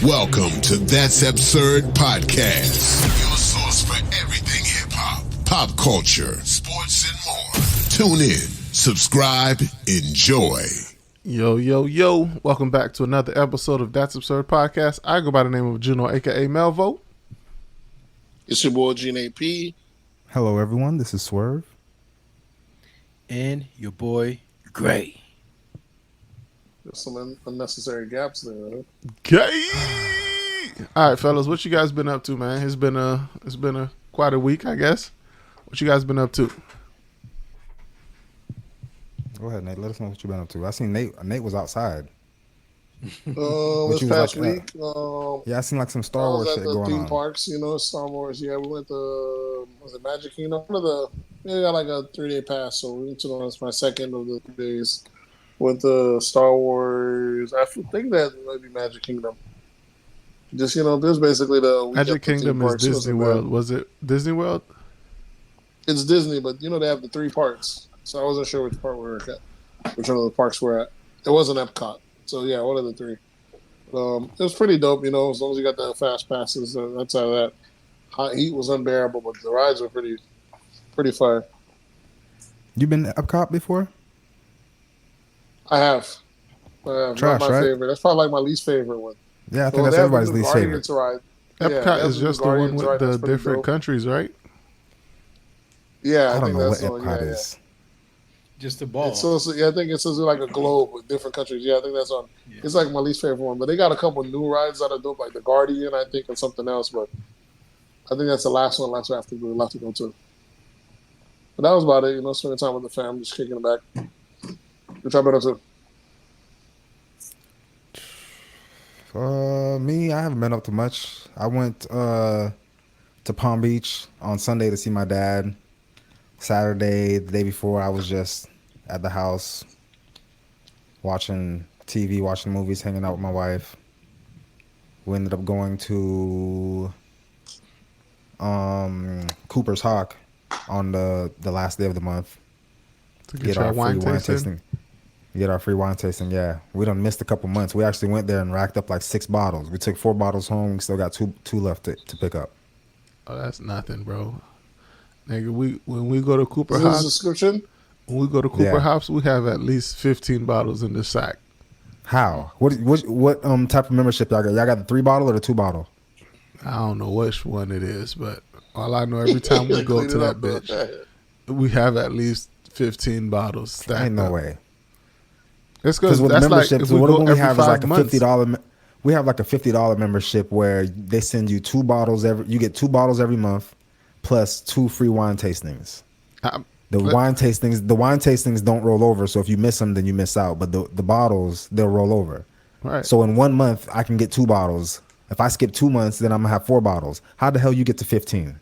Welcome to That's Absurd Podcast, your source for everything hip-hop, pop culture, sports, and more. Tune in, subscribe, enjoy. Yo. Welcome back to another episode of That's Absurd Podcast. I go by the name of Juno, a.k.a. Melvo. It's your boy, Gene AP. Hello, everyone. This is Swerve. And your boy, Gray. There's some unnecessary gaps there, huh? Gay! All right, fellas, what you guys been up to, man? It's been quite a week, I guess. What you guys been up to? Go ahead, Nate. Let us know what you've been up to. I seen Nate. Nate was outside. This past week, yeah, I seen like some Star Wars shit going on. Theme parks, Star Wars. Yeah, we went to Magic Kingdom? We got like a 3-day pass, so we went to that's my second of the 3 days. Went to Star Wars. I think that might be Magic Kingdom. Just there's basically the Magic Kingdom is Disney World. Was it Disney World? It's Disney, but they have the 3 parts, so I wasn't sure which part we were at, which one of the parks we're at. It wasn't Epcot, so yeah, one of the 3. It was pretty dope, as long as you got the fast passes. That's how that hot heat was unbearable, but the rides were pretty fire. You been to Epcot before? I have. Trash, not my right? favorite. That's probably like my least favorite one. Yeah, I think that's everybody's least favorite. Epcot is just the one with the different dope. countries, right? Yeah, I don't think know what that's the Epcot one. is. Just a ball. I think it's like a globe with different countries. Yeah, I think that's on. Yeah. It's like my least favorite one. But they got a couple new rides that are dope, like the Guardian, I think, and something else. But I think that's the last one. Last one we'll have to go to. But that was about it. Spending time with the family, just kicking it back. Which I better too. Me, I haven't been up to much. I went to Palm Beach on Sunday to see my dad. Saturday, the day before, I was just at the house watching TV, watching movies, hanging out with my wife. We ended up going to Cooper's Hawk on the last day of the month to get our free wine tasting. Get our free wine tasting, yeah. We done missed a couple months. We actually went there and racked up like 6 bottles. We took 4 bottles home. We still got two left to pick up. Oh, that's nothing, bro. Nigga, when we go to Cooper House, when we go to Cooper House, we have at least 15 bottles in the sack. How? What type of membership y'all got? Y'all got the 3 bottle or the 2 bottle? I don't know which one it is, but all I know, every time we go to that bitch, we have at least 15 bottles stacked. Ain't no way. It's because with memberships, like what we have is like months. a $50. We have like a $50 membership where they send you 2 bottles you get 2 bottles every month, plus 2 free wine tastings. The wine tastings don't roll over. So if you miss them, then you miss out. But the bottles, they'll roll over. Right. So in 1 month, I can get 2 bottles. If I skip 2 months, then I'm gonna have 4 bottles. How the hell you get to 15?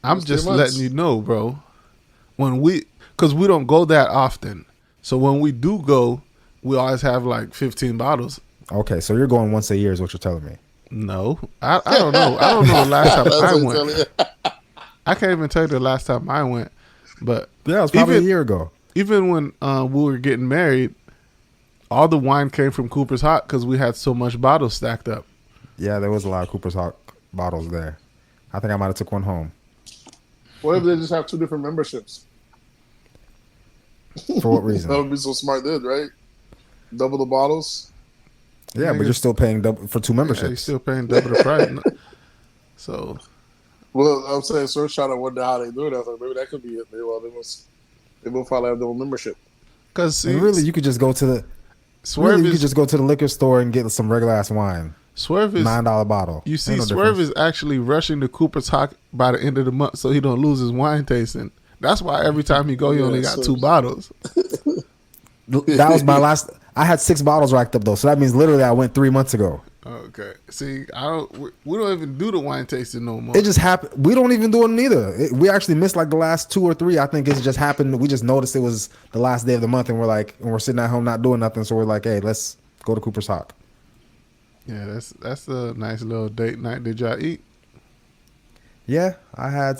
I'm just letting you know, bro. Because we don't go that often. So when we do go, we always have like 15 bottles. Okay, so you're going once a year is what you're telling me. No. I don't know. I don't know the last time I went. I can't even tell you the last time I went. But yeah, it was probably a year ago. Even when we were getting married, all the wine came from Cooper's Hawk because we had so much bottles stacked up. Yeah, there was a lot of Cooper's Hawk bottles there. I think I might have took one home. What if they just have 2 different memberships? For what reason? That would be so smart, then, right? Double the bottles. Yeah, but you're still paying double for 2 memberships. Yeah, you're still paying double the price. So, well, I'm saying, so trying to wonder how they do it. I was like, maybe that could be it. Maybe they will probably have their own membership. Because really, you could just go to the liquor store and get some regular ass wine. Swerve is $9 bottle. You see, Swerve is actually rushing to Cooper's Hawk by the end of the month so he don't lose his wine tasting. That's why every time he go, he only got 2 bottles. That was my last. I had 6 bottles racked up though, so that means literally I went 3 months ago. Okay. See, we don't even do the wine tasting no more. It just happened. We don't even do it either. We actually missed like the last 2 or 3. I think it just happened. We just noticed it was the last day of the month, and we're sitting at home not doing nothing. So we're like, hey, let's go to Cooper's Hawk. Yeah, that's a nice little date night. Did y'all eat? Yeah, I had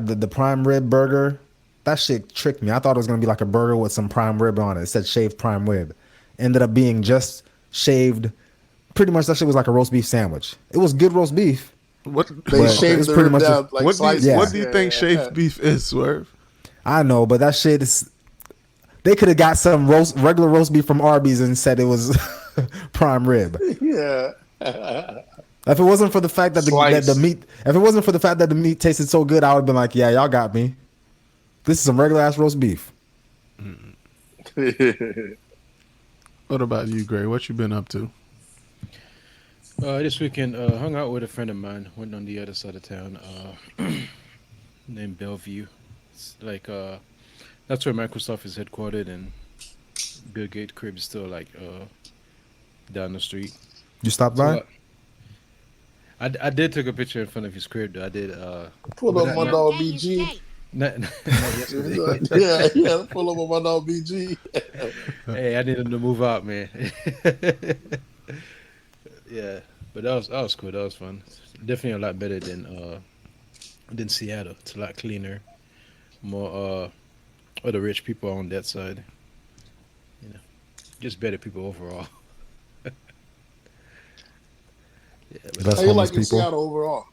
the prime rib burger. That shit tricked me. I thought it was gonna be like a burger with some prime rib on it. It said shaved prime rib. Ended up being just shaved. Pretty much that shit was like a roast beef sandwich. It was good roast beef. What They But shaved it's the pretty rib much down like what do slices. you, what do you Yeah, think yeah, shaved yeah. beef is, Swerve? I know, but that shit is. They could have got some regular roast beef from Arby's and said it was prime rib. Yeah. If it wasn't for the fact that Slice. the meat, if it wasn't for the fact that the meat tasted so good, I would have been like, yeah, y'all got me. This is some regular ass roast beef. What about you, Gray? What you been up to? This weekend, hung out with a friend of mine. Went on the other side of town, named Bellevue. It's like that's where Microsoft is headquartered, and Bill Gates' crib is still like down the street. You stopped So, by? I did take a picture in front of his crib. Though. I did. Pull up But my not- dog BG. not yesterday. Yeah. Pull up on my dog BG. Hey, I need him to move out, man. Yeah, but that was cool. That was fun. Definitely a lot better than Seattle. It's a lot cleaner. More other rich people on that side. You know, just better people overall. Yeah, but Less How you homeless like in people. Seattle overall?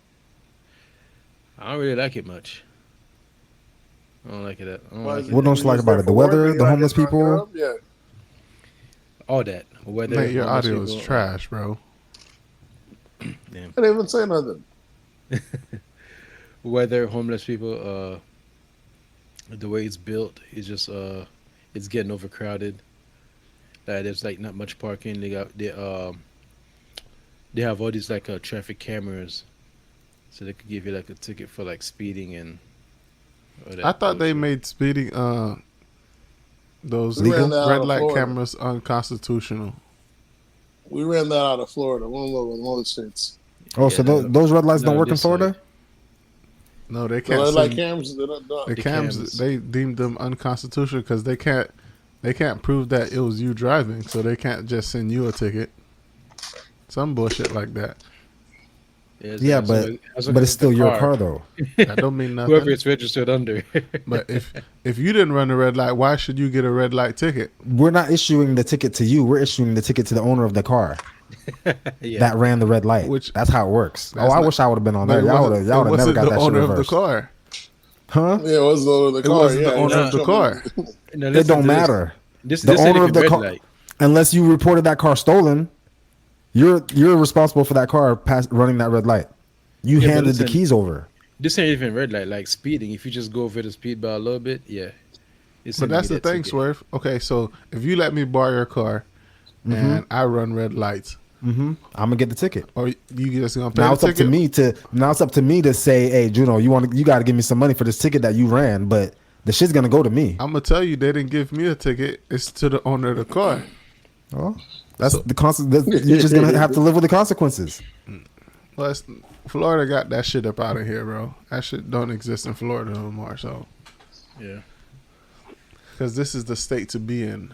I don't really like it much. I don't like it. I don't Why like is it. What don't you like was about there it? The for work weather, and you the like homeless it around people? Europe? Yeah. All that. Whether Mate, your homeless audio is people- trash, bro. I didn't even say nothing. Whether homeless people, the way it's built is just it's getting overcrowded. Like there's like not much parking. They have all these like traffic cameras, so they could give you like a ticket for like speeding and. all that I thought they bullshit. made speeding those We ran that out red of light Florida. cameras unconstitutional. We ran that out of Florida. We don't know in other states. Oh, so Yeah, those red lights don't no, work in this side. Florida? No, they The can't. red light send- cameras, they're not done. the The cams, cams. they deemed them unconstitutional because they can't prove that it was you driving, so they can't just send you a ticket. Some bullshit like that. Yeah, but it's still your car though. That don't mean nothing. Whoever it's registered under. But if you didn't run the red light, why should you get a red light ticket? We're not issuing the ticket to you. We're issuing the ticket to the owner of the car Yeah. that ran the red light. That's how it works. That's I not- wish I would have been on But there. it Y'all wasn't- would have it never wasn't got the that shit owner of the reversed. car. Huh? Yeah, it was the owner of the It car. wasn't yeah, the owner of the car. No, It listen don't to this. matter. This The ain't owner of even the red car, light. unless you reported that car stolen, you're responsible for that car running that red light. You Yeah, but handed the listen, keys over. This ain't even red light. Like speeding, if you just go over the speed by a little bit, yeah. It's But gonna that's be the that thing, ticket. Swerve. Okay, so if you let me borrow your car and I run red lights, I'm gonna get the ticket. or you just gonna pay Now the it's up ticket? to me to say, hey, Juno, you got to give me some money for this ticket that you ran, but the shit's gonna go to me. I'm gonna tell you, they didn't give me a ticket. It's to the owner of the car. Oh, that's you're just gonna have to live with the consequences. Well, Florida got that shit up out of here, bro. That shit don't exist in Florida no more. So, Yeah. because this is the state to be in.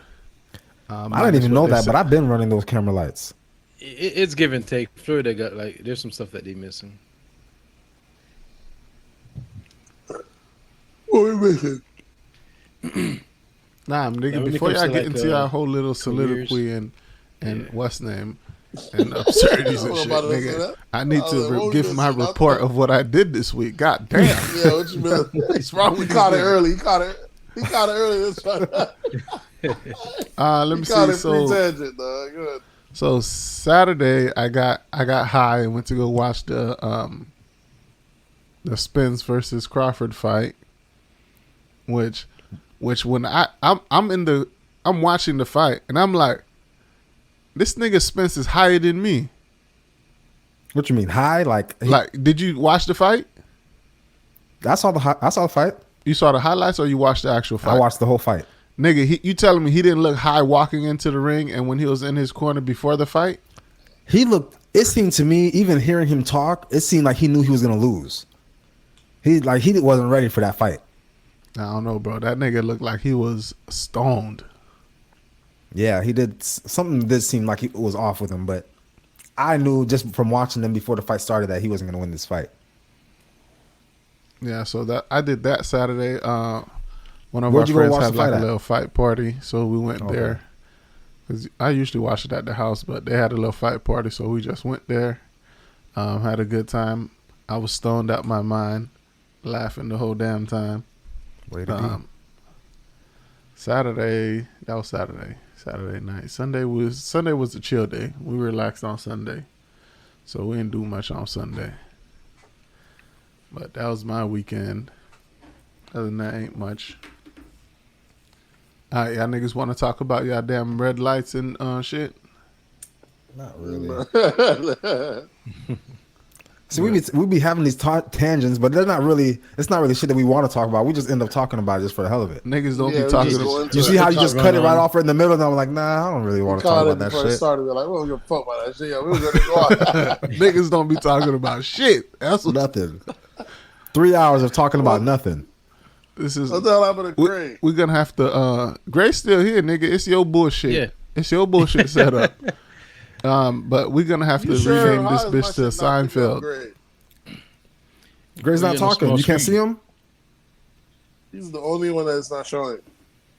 I didn't even know that, but I've been running those camera lights. It's give and take. Florida got like there's some stuff that they missing. What we missing? Nah, nigga. when it Before comes y'all to, get like, into our whole little soliloquy and Yeah. what's name and absurdities and I was shit, about to say nigga. that. I need I was to like, what was give this my about? report of what I did this week. God damn. Yeah, what you mean? What's wrong He with caught it these niggas? early. He caught it early this time. Let He me caught see. it So, pre-tangent, dog. Good. so Saturday, I got high and went to go watch the Spence versus Crawford fight, which when I'm watching the fight and I'm like, this nigga Spence is higher than me. What you mean high? Like Did you watch the fight? I saw the fight. You saw the highlights or you watched the actual fight? I watched the whole fight. Nigga, you telling me he didn't look high walking into the ring and when he was in his corner before the fight? It seemed to me, even hearing him talk, it seemed like he knew he was gonna lose. He wasn't ready for that fight. I don't know, bro. That nigga looked like he was stoned. Yeah, he did. Something did seem like it was off with him, but I knew just from watching them before the fight started that he wasn't gonna win this fight. Yeah, so that I did that Saturday. One of Where'd our you go friends watch had the like fight a at? little fight party, so we went Okay. there. 'Cause I usually watch it at the house, but they had a little fight party, so we just went there. Had a good time. I was stoned out my mind, laughing the whole damn time. Way to be. Saturday, that was Saturday. Saturday night. Sunday was a chill day. We relaxed on Sunday, so we didn't do much on Sunday. But that was my weekend. Other than that, ain't much. All right, y'all niggas want to talk about y'all damn red lights and shit? Not really. See, we be having these tangents, but they're not really. It's not really shit that we want to talk about. We just end up talking about it just for the hell of it. Niggas don't be talking. You see how you just cut it right off in the middle, and I'm like, nah, I don't really want to talk about that shit. Started, we're like, we don't give a fuck about that shit. Yeah, we was gonna go out. Niggas don't be talking about shit. That's what Nothing. 3 hours of talking about nothing. This is. What the hell happened to Gray? We're gonna have to. Gray's still here, nigga. It's your bullshit. Yeah. It's your bullshit setup. But we're gonna have to rename this bitch to Seinfeld. Gray's not talking. You can't see him? He's the only one that's not showing.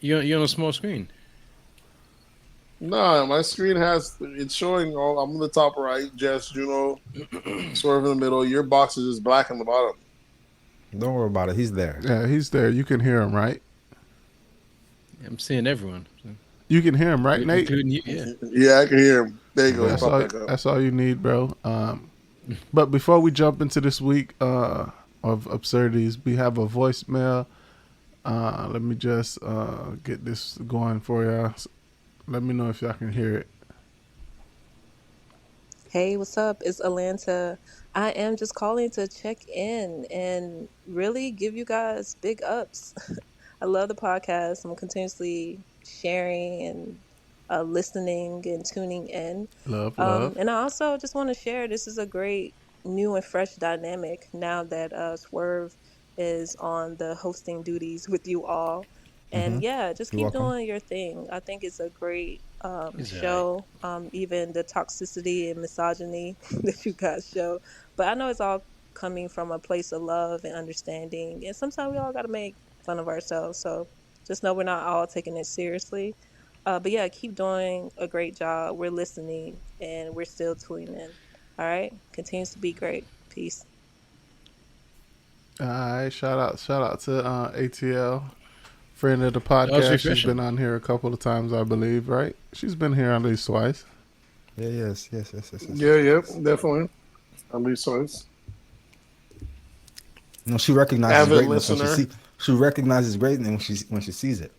You're on a small screen. Nah, my screen it's showing all. I'm in the top right, Jess, Juno, Swerve in the middle. Your box is just black on the bottom. Don't worry about it. He's there. Yeah, he's there. You can hear him, right? I'm seeing everyone. You can hear him, right, Nate? Yeah, I can hear him. There you go. That's all you need, bro. But before we jump into this week of absurdities, we have a voicemail. Let me just get this going for y'all. Let me know if y'all can hear it. Hey, what's up? It's Atlanta. I am just calling to check in and really give you guys big ups. I love the podcast. I'm continuously sharing and listening and tuning in. Love. And I also just want to share this is a great new and fresh dynamic now that Swerve is on the hosting duties with you all. And yeah, just keep doing your thing. I think it's a great show, even the toxicity and misogyny that you guys show. But I know it's all coming from a place of love and understanding. And sometimes we all got to make fun of ourselves. So just know we're not all taking it seriously. But yeah, keep doing a great job. We're listening and we're still tuning in. All right? Continues to be great. Peace. All right, shout out to ATL, friend of the podcast. She's been on here a couple of times, I believe, right? She's been here at least twice. Yeah, yes. Yeah, definitely. At least twice. No, she recognizes greatness. She recognizes greatness when she sees it,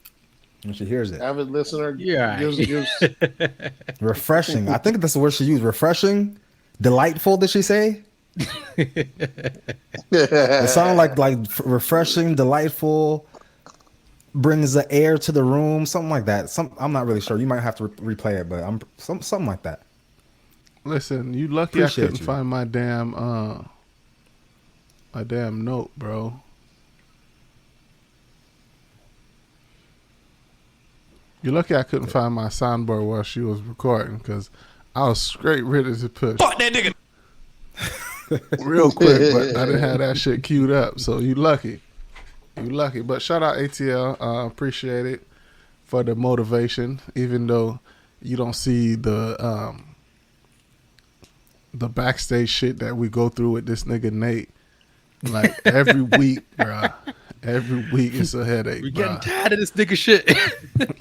when she hears it. Avid listener. Yeah. Gives. Refreshing. I think that's the word she used. Refreshing, delightful. Did she say? It sounded like refreshing, delightful, brings the air to the room, something like that. I'm not really sure. You might have to replay it, but something like that. Listen, you lucky Appreciate I couldn't find my damn note, bro. You're lucky I couldn't find my soundboard while she was recording, because I was straight ready to push. Fuck that nigga. Real quick, but I didn't have that shit queued up. So you lucky. But shout out ATL. Appreciate it for the motivation, even though you don't see the backstage shit that we go through with this nigga Nate. Like every week, bruh. Every week it's a headache. We're getting tired of this nigga shit.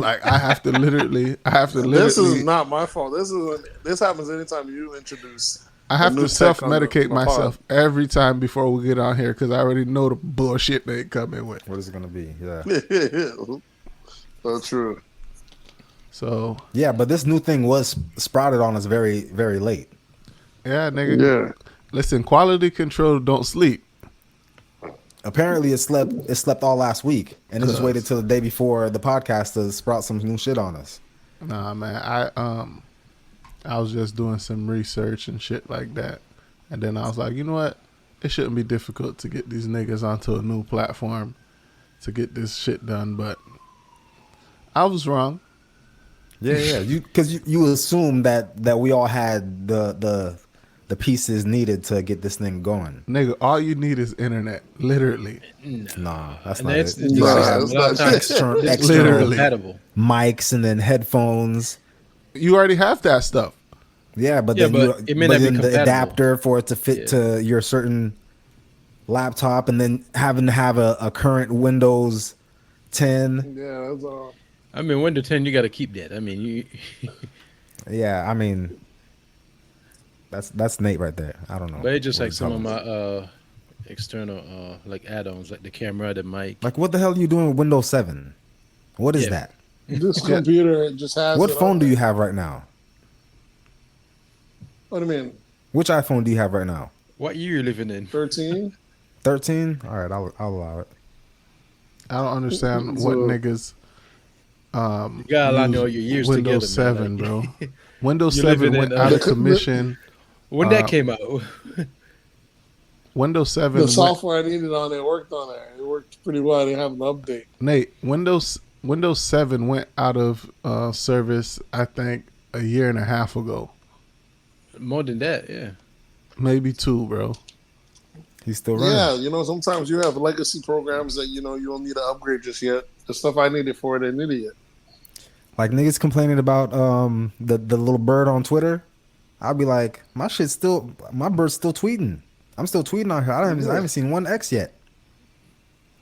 Like I have to literally. This is not my fault. This happens anytime you introduce. I have to self-medicate myself every time before we get on here because I already know the bullshit they come in with. What is it going to be? Yeah. So true. So. Yeah, but this new thing was sprouted on us very, very late. Yeah, nigga. Yeah. Listen, quality control don't sleep. Apparently it slept all last week and it just waited till the day before the podcast to sprout some new shit on us. Nah, man. I was just doing some research and shit like that. And then I was like, you know what? It shouldn't be difficult to get these niggas onto a new platform to get this shit done. But I was wrong. Yeah. Because you assume that we all had the pieces needed to get this thing going. Nigga, all you need is internet. Literally. Nah, that's not it. It's external literally mics and then headphones. You already have that stuff. Yeah, but Yeah, then but it may not be then the compatible. adapter for it to fit to your certain laptop, and then having to have a current Windows 10. Yeah, that's all. I mean, Windows 10, you got to keep that. I mean, you. Yeah, I mean, that's Nate right there. I don't know. But it's just what like he's some of talking about. my external like add-ons, like the camera, the mic. Like, what the hell are you doing with Windows 7? What is that? This computer just has. What it phone on do you there. have right now? What do you mean? Which iPhone do you have right now? What year you living in? 13? 13? All right, I'll allow it. I don't understand what niggas You gotta line all your years Windows together, 7, man. bro. Windows You 7 living went in, out of commission. When that came out, Windows 7 The went, software I needed on it worked on there. It worked pretty well. I didn't have an update. Nate, Windows 7 went out of service, I think, a year and a half ago. more than that, yeah. Maybe 2, bro. He's still running. Yeah, sometimes you have legacy programs that you don't need to upgrade just yet. The stuff I needed for it, I didn't need it yet. Like niggas complaining about the little bird on Twitter. I'll be like, my bird's still tweeting. I'm still tweeting on here. I haven't seen one X yet.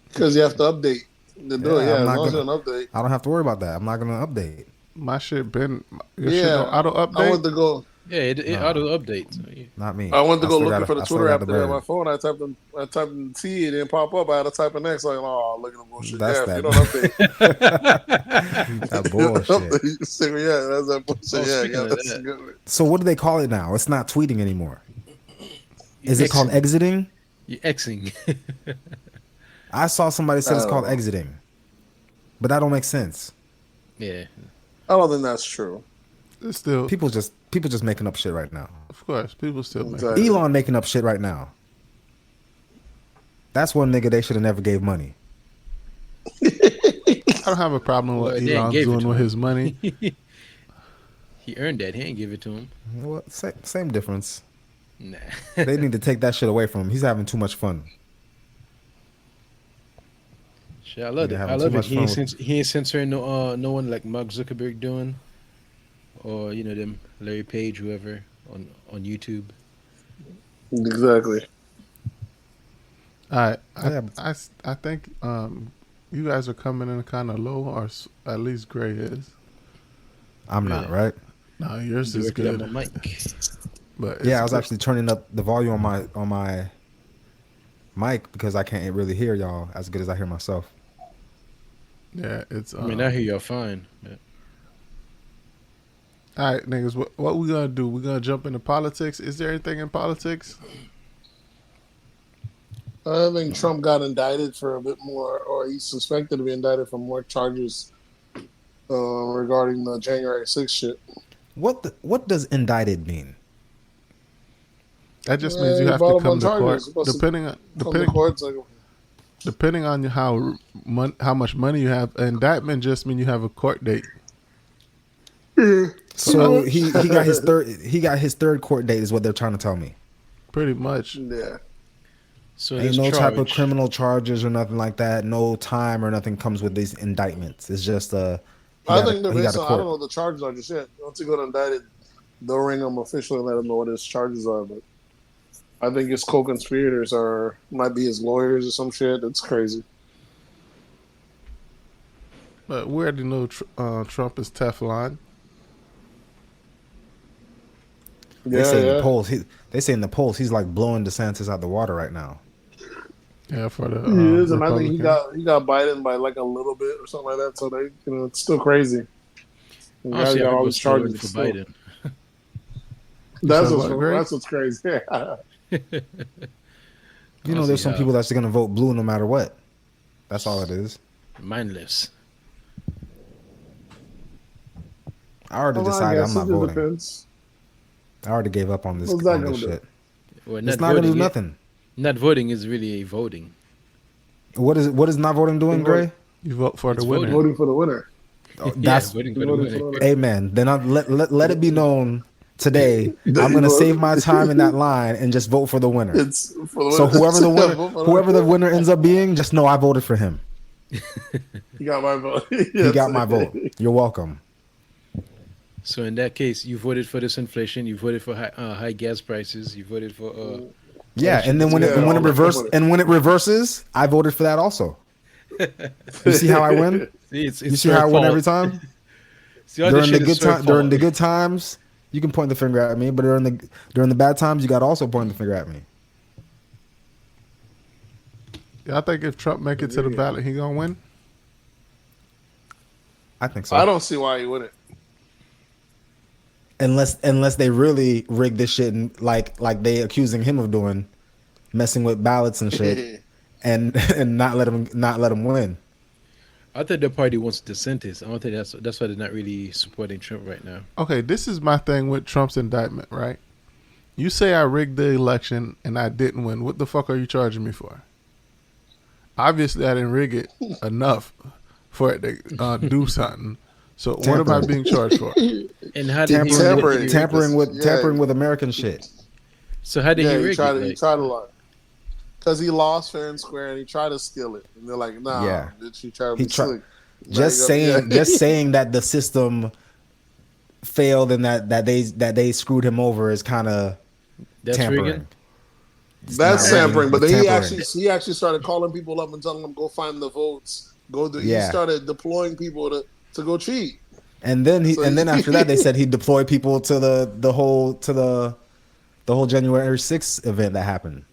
Because you have to update to do it. Yeah, as long as you don't update. I don't have to worry about that. I'm not gonna update. My shit been Yeah, shit auto update. I went to go. Yeah, it auto updates. Not me. I went to go still looking got for the I still Twitter got app the there on bird. my phone. I typed in T, it didn't pop up. I had to type in X. Like, oh, look at the bullshit. That's Yeah, if that. you don't update. That bullshit. Yeah, that's that bullshit. Oh, Yeah, speaking of that's that. good. So what do they call it now? It's not tweeting anymore. Is it called Xing. exiting? You're Xing. I saw somebody said it's I called don't know. exiting, but that don't make sense. Yeah. I don't think that's true. It's still, People just making up shit right now. of course, people still make. Exactly. Elon making up shit right now. That's one nigga they should have never gave money. I don't have a problem with Well, what they ain't Elon's gave it doing to with him. his money. He earned that. He ain't give it to him. Well, same difference. Nah. They need to take that shit away from him. He's having too much fun. Shit, I love Nigga it. having I too love it. much fun with- He ain't censoring no one like Mark Zuckerberg doing, or them Larry Page, whoever on YouTube. Exactly. All right, Yeah. I think you guys are coming in kind of low, or at least Gray is. I'm not, right? No, yours is Directly on good. my mic. But Yeah, I was good. actually turning up the volume on my mic because I can't really hear y'all as good as I hear myself. Yeah, it's. I mean, I hear y'all fine. But All right, niggas. What we gonna do? We gonna jump into politics? Is there anything in politics? I think Trump got indicted for a bit more, or he's suspected to be indicted for more charges regarding the January 6th shit. What does indicted mean? That just Yeah, means you he have brought to up come on to court. charges. Supposed to Depending on From the courts, like, depending on how much money you have, indictment just mean you have a court date. So he got his third court date is what they're trying to tell me. Pretty much. yeah. so Ain't this no type of charge- criminal charges or nothing like that. No time or nothing comes with these indictments. It's just I think they're based on, I don't know what the charges are just yet. Once he got indicted, they'll ring him officially and let him know what his charges are. But I think his co-conspirators might be his lawyers or some shit. It's crazy. But we already know Trump is Teflon. They say in the polls. They say in the polls he's like blowing DeSantis out the water right now. Yeah, for the He is, and I think Republican. he got Biden by like a little bit or something like that. So they, it's still crazy. The I don't guy see got how all people these still charges vote for still. Biden. That's said what's what, Greg? that's what's crazy. You know, there's some people that's gonna vote blue no matter what. That's all it is. Mindless. I already Well, I decided guess I'm not it voting. depends. I already gave up on this, What's that on this gonna do? shit. Well, It's not gonna do voting, nothing. Not voting is really a voting. What is not voting doing, Gray? You vote for the It's winner. Voting for the winner. Oh, Yeah, that's voting for the Voting for winner. the winner. amen. Then let it be known today. I'm gonna save my time in that line and just vote for the winner. It's for the So winner. whoever the winner ends up being, just know I voted for him. He got my vote. He got my vote. You're welcome. So in that case, you voted for this inflation. You voted for high gas prices. You voted for all the Yeah, shit and then that's when going it on. when it reverse and when it reverses, I voted for that also. You see how I win? See, You it's see your how I win every fault. time? See, all this shit is your During fault. the good times, you can point the finger at me, but during the bad times, you got to also point the finger at me. Yeah, I think if Trump make it to the ballot, he gonna win. I think I so. don't see why he wouldn't. Unless they really rig this shit and like they accusing him of doing, messing with ballots and shit, and not let him win. I think the party wants DeSantis. I don't think that's why they're not really supporting Trump right now. Okay, this is my thing with Trump's indictment, right? You say I rigged the election and I didn't win. What the fuck are you charging me for? Obviously, I didn't rig it enough for it to do something. So what am I being charged for? And how did he rig it? Tampering with American shit. So how did he He rig tried it? to, he Like, tried to lie. Because he lost fair and square and he tried to steal it. And they're like, nah, Yeah. bitch, you try to He be tried slick. just saying that the system failed and that they screwed him over is kind of that's tampering. rigging? That's not tampering. rigging, But then tampering. he actually started calling people up and telling them, go find the votes. He started deploying people to go cheat. And then after that they said he'd deploy people to the whole January 6th event that happened.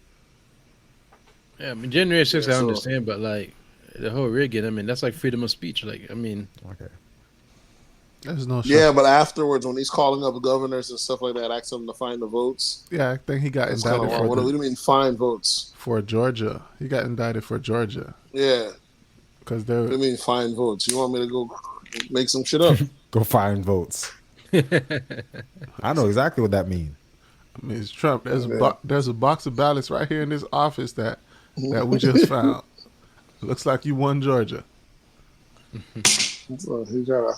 Yeah, I mean January 6th, I understand, but like the whole rigging, I mean that's like freedom of speech. Like, I mean, Okay. There's no. Yeah, but afterwards when he's calling up governors and stuff like that, asking them to find the votes. Yeah, I think he got It's kind of indicted wild. What do you mean find votes? for Georgia. He got indicted for Georgia Yeah. because What do they're you mean find votes? You want me to go make some shit up? Go find votes. I know exactly what that means. I mean, it's Trump. There's a box of ballots right here in this office that we just found. Looks like you won Georgia. So he gotta.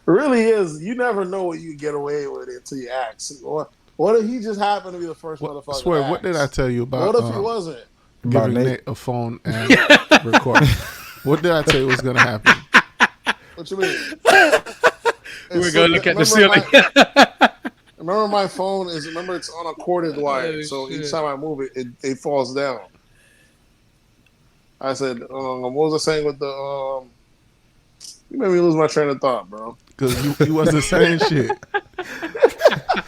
It really is. You never know what you get away with until you ask. What if he just happened to be the first motherfucker? Swear, to what did I ask? tell you about? What if he wasn't? Giving Nate? Nate a phone and recording. What did I tell you was gonna happen? What you mean? we're gonna look at the ceiling. Remember my phone is it's on a corded wire, so each time I move it, it falls down. I said, what was I saying with the you made me lose my train of thought, bro. Because you wasn't saying shit.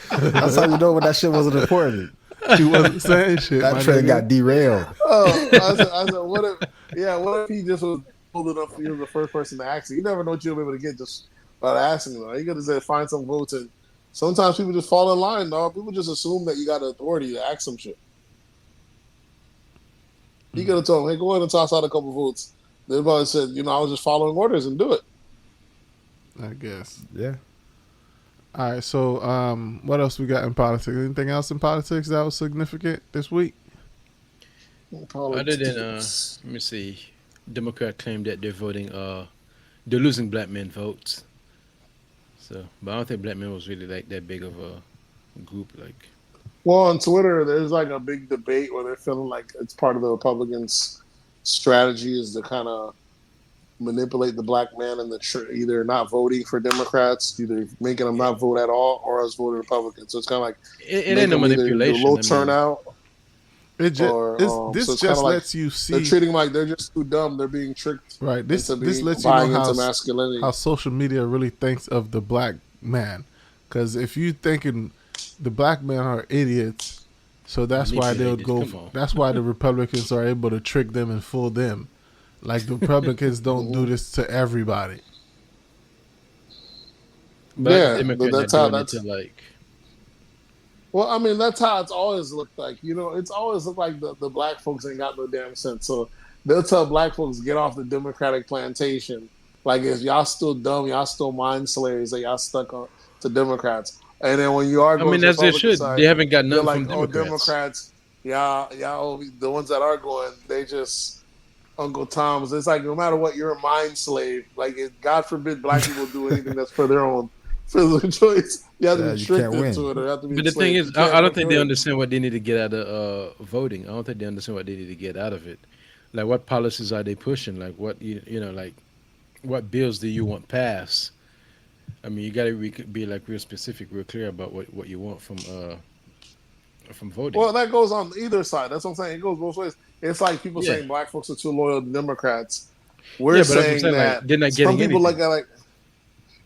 That's how you know when that shit wasn't important. You wasn't saying shit. That train got derailed. Oh, I said, what if he just was old enough he was the first person to ask it? You never know what you'll be able to get just by asking him. You gotta say find some votes, and sometimes people just fall in line, dog. People just assume that you got the authority to ask some shit. He could have told him, hey, go ahead and toss out a couple votes. They probably said, I was just following orders and do it. I guess. Yeah. All right. So, what else we got in politics? Anything else in politics that was significant this week? Other than let me see, Democrat claimed that they're voting they're losing black men votes. So, but I don't think black men was really like that big of a group. Like, well, on Twitter, there's like a big debate where they're feeling like it's part of the Republicans' strategy is to kind of manipulate the black man and either not voting for Democrats, either making them not vote at all, or else vote Republicans. So it's kind of like it ain't no manipulation. Low turnout. This just lets you see. They're treating like they're just too dumb. They're being tricked. Right. This lets you know how social media really thinks of the black man. Because if you thinking the black men are idiots, so that's why they'll go. That's why the Republicans are able to trick them and fool them. Like the Republicans don't do this to everybody. But that's how that's like. Well, I mean, that's how it's always looked like. It's always looked like the black folks ain't got no damn sense. So they'll tell black folks, get off the Democratic plantation. Like, if y'all still dumb, y'all still mind slaves, that y'all stuck on to Democrats. And then when you are going to the Republican side, they haven't got nothing like, from Democrats. Y'all, the ones that are going, they just Uncle Tom's. It's like, no matter what, you're a mind slave. Like, God forbid black people do anything that's for their own physical choice. You have to be tricked into it, or have to be. But the thing is, I don't think they understand what they need to get out of voting. I don't think they understand what they need to get out of it. Like, what policies are they pushing? Like, what like, what bills do you want passed? I mean, you gotta be like real specific, real clear about what you want from voting. Well, that goes on either side. That's what I'm saying. It goes both ways. It's like people Yeah, saying black folks are too loyal to Democrats. yeah, We're but that's what I'm saying saying. Like, that they're not some getting people anything.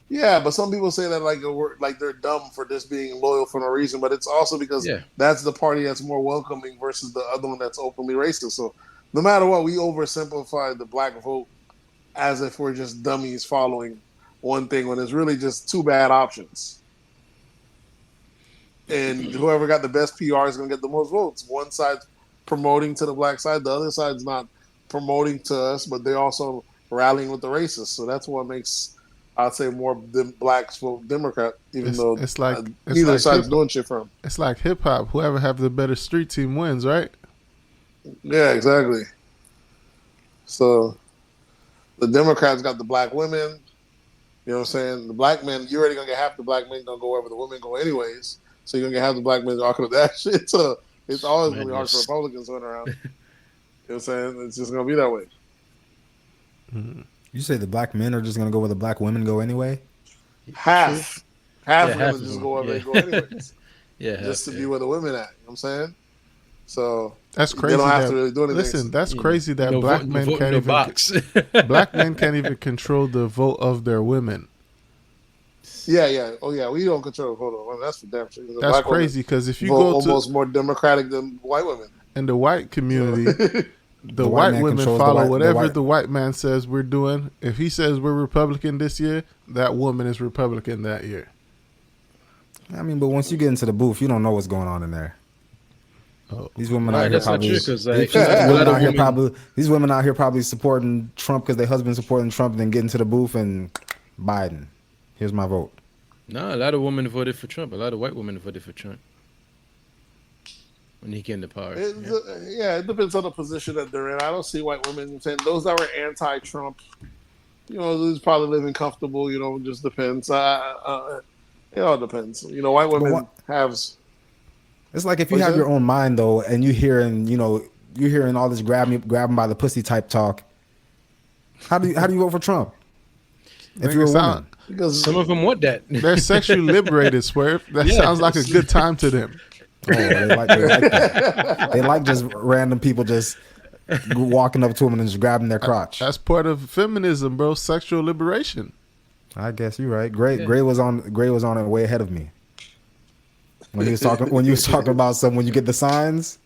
yeah, but some people say that like they're dumb for just being loyal for no reason. But it's also because Yeah, that's the party that's more welcoming versus the other one that's openly racist. So no matter what, we oversimplify the black vote as if we're just dummies following one thing when it's really just two bad options. And whoever got the best PR is going to get the most votes. One side's promoting to the black side, the other side's not promoting to us, but they're also rallying with the racists. So that's what makes, I'd say, more blacks vote Democrat, even though neither side's doing shit for them. It's like hip hop. Whoever have the better street team wins, right? Yeah, exactly. So the Democrats got the black women. You know what I'm saying? The black men, you're already going to get half the black men going to go wherever the women go anyways. So you're going to get half the black men talking about that shit. So it's always going to be hard for Republicans to win around. You know what I'm saying? It's just going to be that way. You say the black men are just going to go where the black women go anyway? Half. Half are going to of just them. go wherever they go anyways. Yeah, Just to be where the women at. You know what I'm saying? So That's crazy. They don't have to really do anything. Listen, that's crazy that black men can't even box. black men can't even control the vote of their women. Yeah. Oh, yeah. We don't control. Hold on. That's for damn sure. That's crazy because if you vote go to almost more democratic than white women. in the white community, the white white man women controls follow the whatever white- the white man says we're doing. If he says we're Republican this year, that woman is Republican that year. I mean, but once you get into the booth, you don't know what's going on in there. Oh. These women Nah, out here that's not probably, true, 'cause, these women out here probably supporting Trump because their husband's supporting Trump, and then get into the booth and Biden. Here's my vote. No, a lot of women voted for Trump. A lot of white women voted for Trump when he came to power. It depends on the position that they're in. I don't see white women saying those that were anti-Trump. You know, who's probably living comfortable. You know, it just depends. It all depends. You know, white women have. It's like if you have your own mind though, and you're hearing all this grab 'em by the pussy type talk. How do you vote for Trump? If you're a woman, Because Some of them want that. They're sexually liberated, Swerve. That sounds like a good time to them. they like that. They like just random people just walking up to them and just grabbing their crotch. That's part of feminism, bro. Sexual liberation. I guess you're right. Gray was on it way ahead of me. When you was talking about when you get the signs,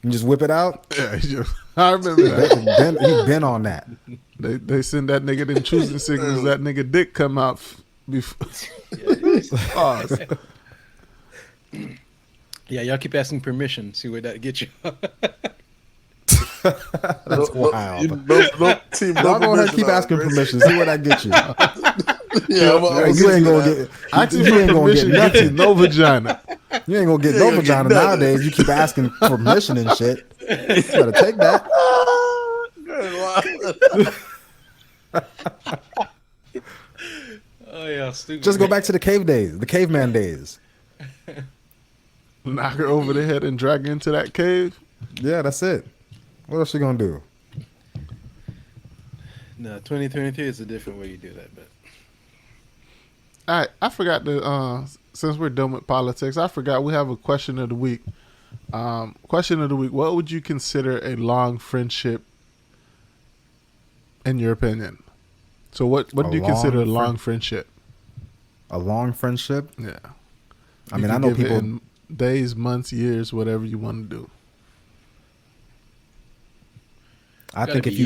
you just whip it out. Yeah, I remember that. He's been on that. They send that nigga them choosing signals. That nigga dick come out before. Pause. Yeah, y'all keep asking permission. See where that gets you. That's wild. Y'all Y'all go ahead and keep asking permission. See where that gets you. You ain't gonna get. Asking You for ain't gonna permission get gets you nothing. no vagina. You ain't gonna get no vagina nowadays. You keep asking permission and shit. You better take that. Oh yeah, stupid. Just go back to the caveman days. Knock her over the head and drag her into that cave. Yeah, that's it. What else you gonna do? No, 2023 is a different way you do that, but All right, I forgot to. Since we're done with politics, I forgot we have a question of the week. Question of the week: what would you consider a long friendship, in your opinion? So, what do you consider a long friendship? A long friendship? Yeah. I mean, I know people. In days, months, years, whatever you want to do. I think if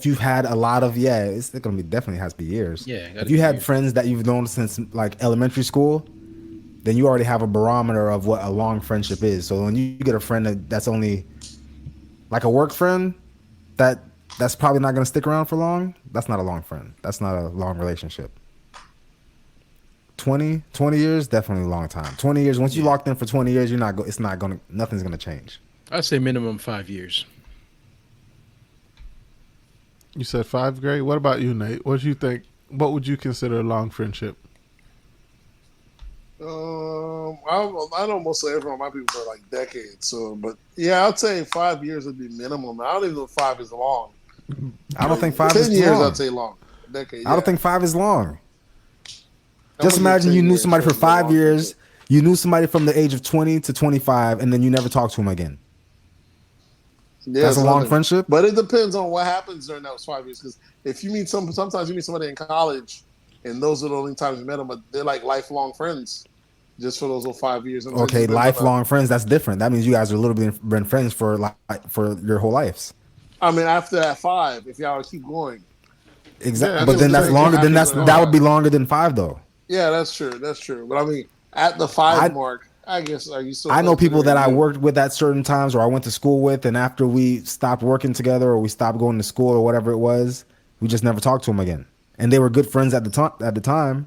you've had a lot of it's gonna be definitely has to be years. Yeah. If you had friends that you've known since like elementary school, then you already have a barometer of what a long friendship is. So when you get a friend that's only like a work friend, that's probably not gonna stick around for long. That's not a long friend. That's not a long relationship. 20 years, definitely a long time. 20 years. Once you locked in for 20 years, nothing's gonna change. I'd say minimum 5 years. You said 5 grade. What about you, Nate? What do you think? What would you consider a long friendship? I almost say everyone my people for like decades. So, but yeah, I'd say 5 years would be minimum. I don't even know if 5 is long. I don't think 5 is 10 years. long. I'd say long. A decade. I don't think 5 is long. Just imagine you knew somebody for 5 years. Friendship. You knew somebody from the age of 20 to 25, and then you never talked to him again. Yeah, That's a long friendship. But it depends on what happens during those 5 years. Because if you meet sometimes you meet somebody in college, and those are the only times you met them, but they're like lifelong friends, just for those little 5 years. Okay, lifelong friends. That's different. That means you guys are literally been friends for your whole lives. I mean, after that 5, if y'all keep going. Exactly, but then that's longer. Then that would be longer than 5, though. Yeah, that's true. That's true. But I mean, at the 5 mark, I guess are you still? I know people that I worked with at certain times, or I went to school with, and after we stopped working together, or we stopped going to school, or whatever it was, we just never talked to them again. And they were good friends at the time.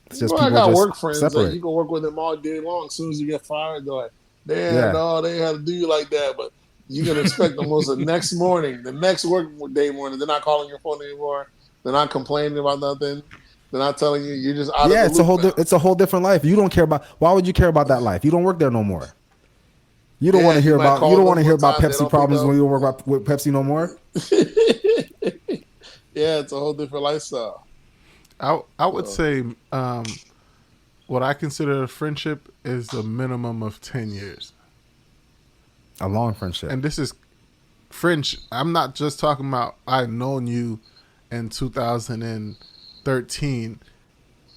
It's just I people got just work friends separate. that you can work with them all day long. As soon as you get fired, they're like, "Damn, no, they had to do you like that." But you can expect almost the next morning, the next work day morning, they're not calling your phone anymore. They're not complaining about nothing. They're not telling you. You're just out of the loop. It's a whole different life. You don't care about. Why would you care about that life? You don't work there no more. You don't want to hear about. You don't want to hear about Pepsi problems when you don't work with Pepsi no more. Yeah, it's a whole different lifestyle. I would say what I consider a friendship is a minimum of 10 years. A long friendship. And this is French. I'm not just talking about I've known you in 2013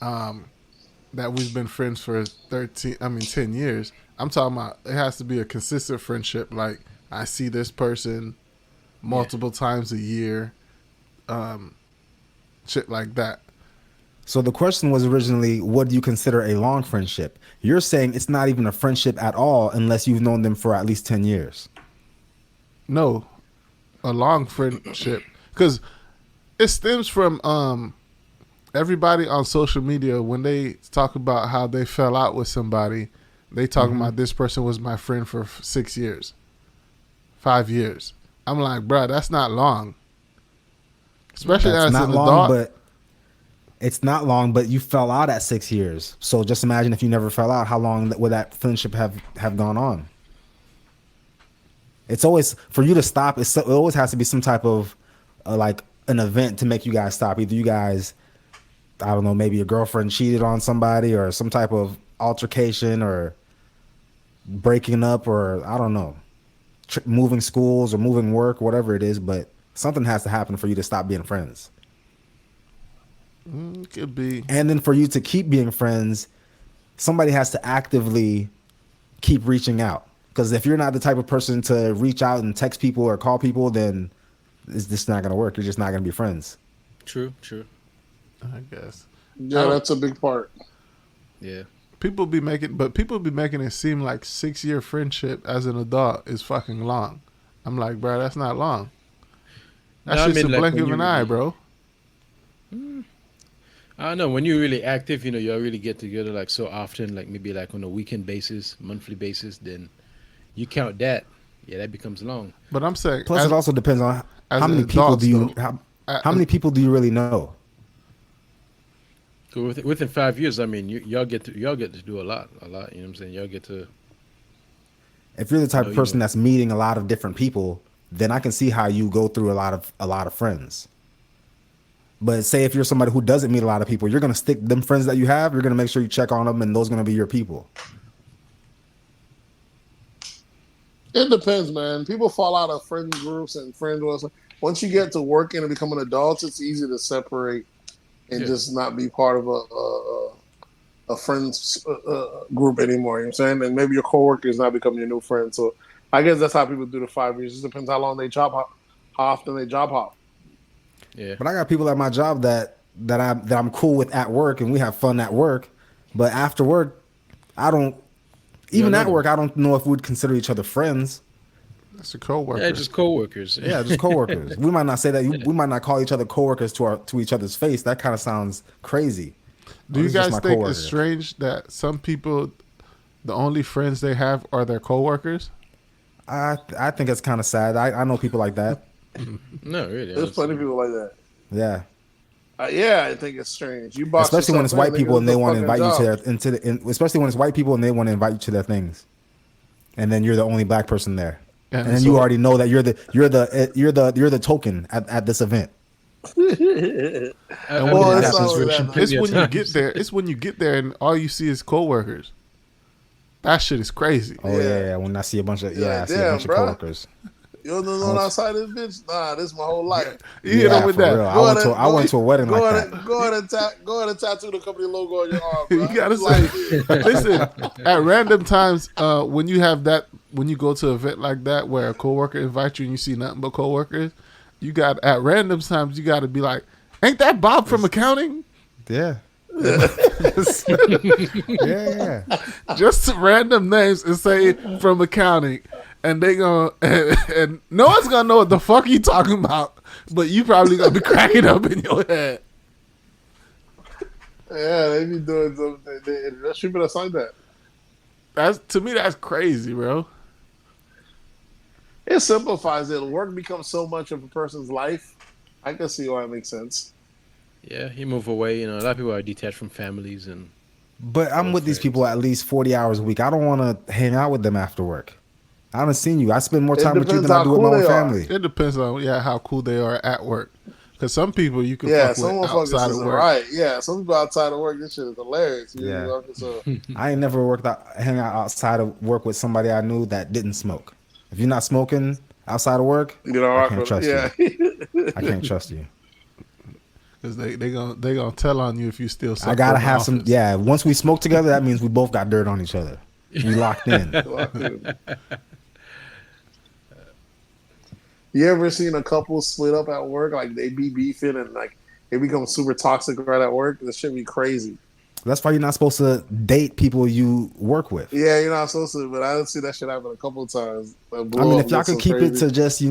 that we've been friends for 10 years. I'm talking about it has to be a consistent friendship. Like I see this person multiple times a year. Shit like that. So the question was originally, what do you consider a long friendship? You're saying it's not even a friendship at all unless you've known them for at least 10 years. No, a long friendship. Because it stems from everybody on social media when they talk about how they fell out with somebody, they talking about this person was my friend for 6 years, 5 years. I'm like, bro, that's not long. Especially as an adult. It's not long, but you fell out at 6 years. So just imagine if you never fell out, how long would that friendship have gone on? It's always, for you to stop, it always has to be some type of like an event to make you guys stop. Either you guys, I don't know, maybe your girlfriend cheated on somebody or some type of altercation or breaking up or I don't know, moving schools or moving work, whatever it is, but something has to happen for you to stop being friends. Could be. And then for you to keep being friends, somebody has to actively keep reaching out. Because if you're not the type of person to reach out and text people or call people, then it's just not going to work. You're just not going to be friends. True. I guess. Yeah, that's a big part. Yeah. People be making it seem like 6-year friendship as an adult is fucking long. I'm like, bro, that's not long. That's just a blink of an eye, bro. I don't know. When you're really active, you all really get together like so often, like maybe like on a weekend basis, monthly basis, then you count that. Yeah, that becomes long. But I'm saying, plus it also depends on how many people do you how many people do you really know? Within 5 years, I mean, y'all get to do a lot. You know what I'm saying? Y'all get to. If you're the type of person that's meeting a lot of different people, then I can see how you go through a lot of friends. But say if you're somebody who doesn't meet a lot of people, you're going to stick them friends that you have, you're going to make sure you check on them, and those are going to be your people. It depends, man. People fall out of friend groups and friends. Once you get to working and become an adult, it's easy to separate and just not be part of a friends group anymore. You know what I'm saying? And maybe your coworkers not become your new friend. So I guess that's how people do the 5 years. It just depends how long they job hop, how often they job hop. Yeah. But I got people at my job that I'm cool with at work, and we have fun at work. But after work, I don't. Even at work, I don't know if we'd consider each other friends. That's a coworker. Yeah, just coworkers. Yeah, just coworkers. We might not say that. We might not call each other coworkers to each other's face. That kind of sounds crazy. Do you guys think it's strange that some people, the only friends they have are their coworkers? I think it's kind of sad. I know people like that. No, really. There's plenty of people like that. Yeah. Yeah, I think it's strange. You especially when it's white people and they want to invite you to especially when it's white people and they want to invite you to their things, and then you're the only black person there, and then you already know that you're the token at this event. And Well, when it's it not happens, only that, it's though. when you get there. It's when you get there and all you see is coworkers. That shit is crazy. Oh yeah. When I see a bunch of I see a damn, bunch of bro. coworkers. You don't know nothing outside this bitch? Nah, this is my whole life. You hit them with for that. real. I went to a wedding like that. Go ahead and tattoo the company logo on your arm, bro. You gotta say, listen. At random times, when you have that, when you go to an event like that where a coworker invites you and you see nothing but coworkers, you got at random times you got to be like, "Ain't that Bob from accounting?" Yeah. yeah. Just random names and say from accounting. And they gonna and no one's gonna know what the fuck you talking about, but you probably gonna be cracking up in your head. Yeah, they be doing something. That should be like that. That's to me, that's crazy, bro. It simplifies it. Work becomes so much of a person's life. I can see why it makes sense. Yeah, you move away. You know, a lot of people are detached from families and. But I'm with these people at least 40 hours a week. I don't want to hang out with them after work. I haven't seen you. I spend more time with you than I do with my own family. It depends on how cool they are at work. Because some people you can fuck some with outside of work. Right. Yeah, some people outside of work, this shit is hilarious. Yeah. I ain't never hang out outside of work with somebody I knew that didn't smoke. If you're not smoking outside of work, I can't trust you. I can't trust you. Because they gonna tell on you if you still smoke. I gotta have some. Yeah, once we smoke together, that means we both got dirt on each other. We locked in. You ever seen a couple split up at work? Like they be beefing and like it becomes super toxic right at work? This should be crazy. That's why you're not supposed to date people you work with. Yeah, you're not supposed to, but I did see that shit happen a couple of times. I mean, if y'all could keep it to just,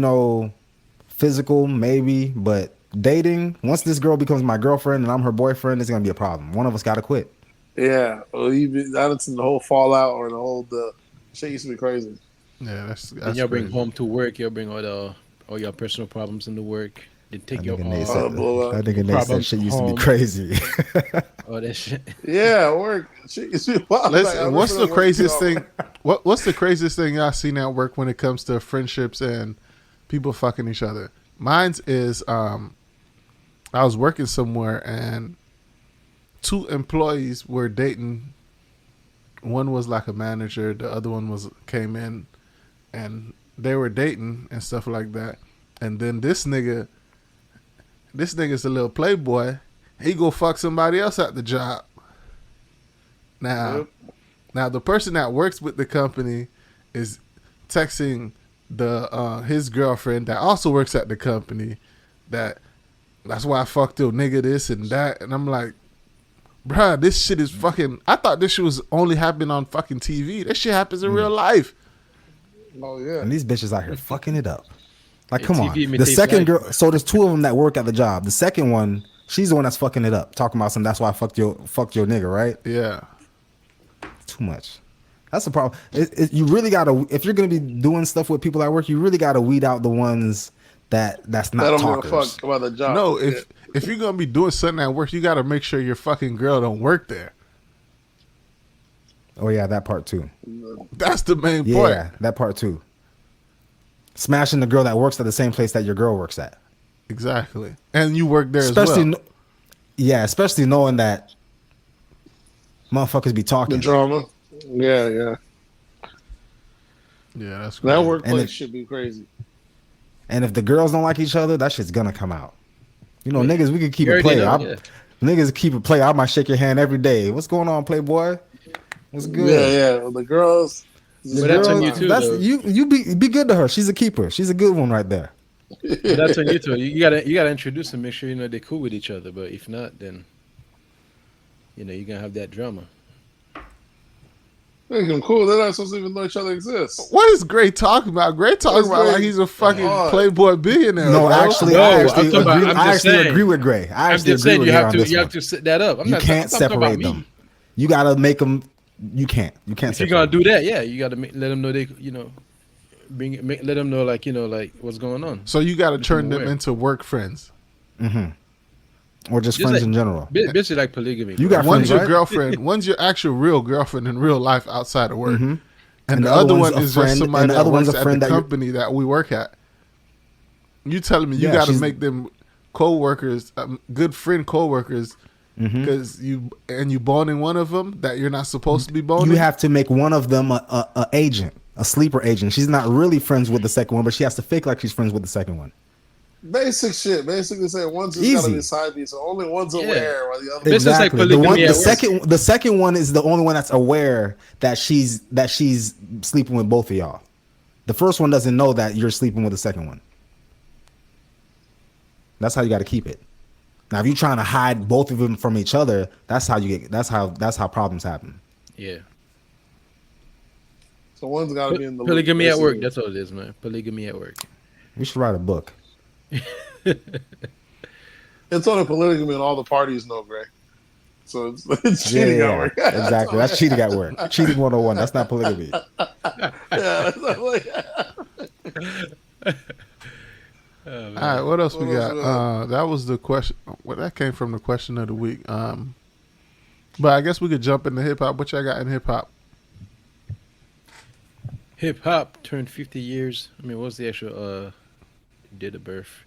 physical, maybe, but dating, once this girl becomes my girlfriend and I'm her boyfriend, it's going to be a problem. One of us got to quit. Yeah. Well, that's the whole fallout or the shit used to be crazy. Yeah, that's and you'll bring home to work, you'll bring all your personal problems into work. You take your that nigga Nate said shit used to be crazy. Oh, that shit. Yeah, work. Shit used to be wild. Listen, what's the craziest thing? What's the craziest thing y'all seen at work when it comes to friendships and people fucking each other? Mine's is I was working somewhere and 2 employees were dating. One was like a manager, the other one came in, and they were dating and stuff like that. And then this nigga's a little playboy. He go fuck somebody else at the job. Now the person that works with the company is texting his girlfriend that also works at the company that's why I fucked your nigga this and that. And I'm like, bruh, this shit is fucking. I thought this shit was only happening on fucking TV. This shit happens in real life. Oh yeah. And these bitches out here fucking it up. Like, come TV on. The second life. girl. So there's 2 of them that work at the job. The second one, she's the one that's fucking it up. Talking about something. That's why I fucked your nigga, right? Yeah. Too much. That's the problem. You really gotta. If you're gonna be doing stuff with people at work, you really gotta weed out the ones that's not don't talkers. give a fuck about the job. No, if you're gonna be doing something at work, you gotta make sure your fucking girl don't work there. Oh yeah, that part too. That's the main point. Yeah, that part too. Smashing the girl that works at the same place that your girl works at. Exactly. And you work there especially as well. Especially knowing that motherfuckers be talking. The drama. Yeah. Yeah, that's crazy. That workplace should be crazy. And if the girls don't like each other, that shit's gonna come out. Niggas, we can keep it play. Niggas keep it play. I might shake your hand every day. What's going on, Playboy? What's good? Yeah. The girls. But that's on you too. You be good to her. She's a keeper. She's a good one right there. But that's on you too. You gotta introduce them, make sure they're cool with each other. But if not, then you're gonna have that drama. Make them cool. They're not supposed to even know each other exists. What is Gray talking about? Gray talking about like he's a fucking Playboy billionaire. No, bro. I actually agree with Gray. I'm just saying you have to set that up. You can't separate them. You gotta make them. You can't. If you're gonna do that, yeah, you gotta let them know they, let them know like what's going on. So you gotta turn them into work friends. Mm-hmm. Or just friends in general. Basically like polygamy. You got one's friends, your right? girlfriend. One's your actual real girlfriend in real life outside of work, and the other one is just somebody that works at the company that we work at. You telling me you got to make them co-workers, good friend co-workers, because you boning one of them that you're not supposed to be boning. You have to make one of them a agent, a sleeper agent. She's not really friends with the second one, but she has to fake like she's friends with the second one. Basic shit. Basically, say one's just gotta be side piece, so only one's aware while the other. Exactly. The second one is the only one that's aware that she's sleeping with both of y'all. The first one doesn't know that you're sleeping with the second one. That's how you got to keep it. Now, if you're trying to hide both of them from each other, that's how problems happen. Yeah. So one's got to be in the polygamy at work. That's all it is, man. Polygamy at work. We should write a book. It's on a polygamy and all the parties know, Greg. So it's cheating at work. Exactly. That's cheating at work. Cheating 101. That's not polygamy. That's not like. All right, what else we got? That was the question. Well, that came from the question of the week. But I guess we could jump into hip hop. What y'all got in hip hop? Hip hop turned 50 years. I mean, what was the actual date of birth?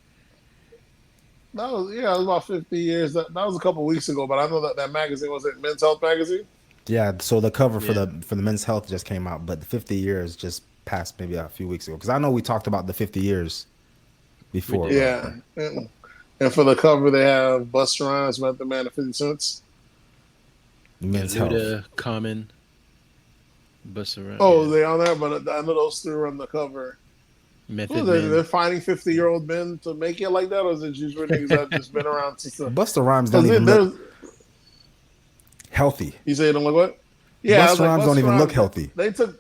That was it was about 50 years. That was a couple weeks ago, but I know that magazine was it Men's Health magazine. Yeah, so the cover for the Men's Health just came out, but the 50 years just passed maybe a few weeks ago. Because I know we talked about the 50 years before. Yeah, and for the cover they have Busta Rhymes, Method Man, and 50 Cents. Men's Health, Common, Busta Rhymes. Oh, they on there, but I know those three are on the cover. They're finding 50-year-old men to make it like that, or is it usually niggas that just been around since? Busta Rhymes don't even look healthy. You say they don't look what? Yeah, Busta Rhymes don't even look healthy. They might as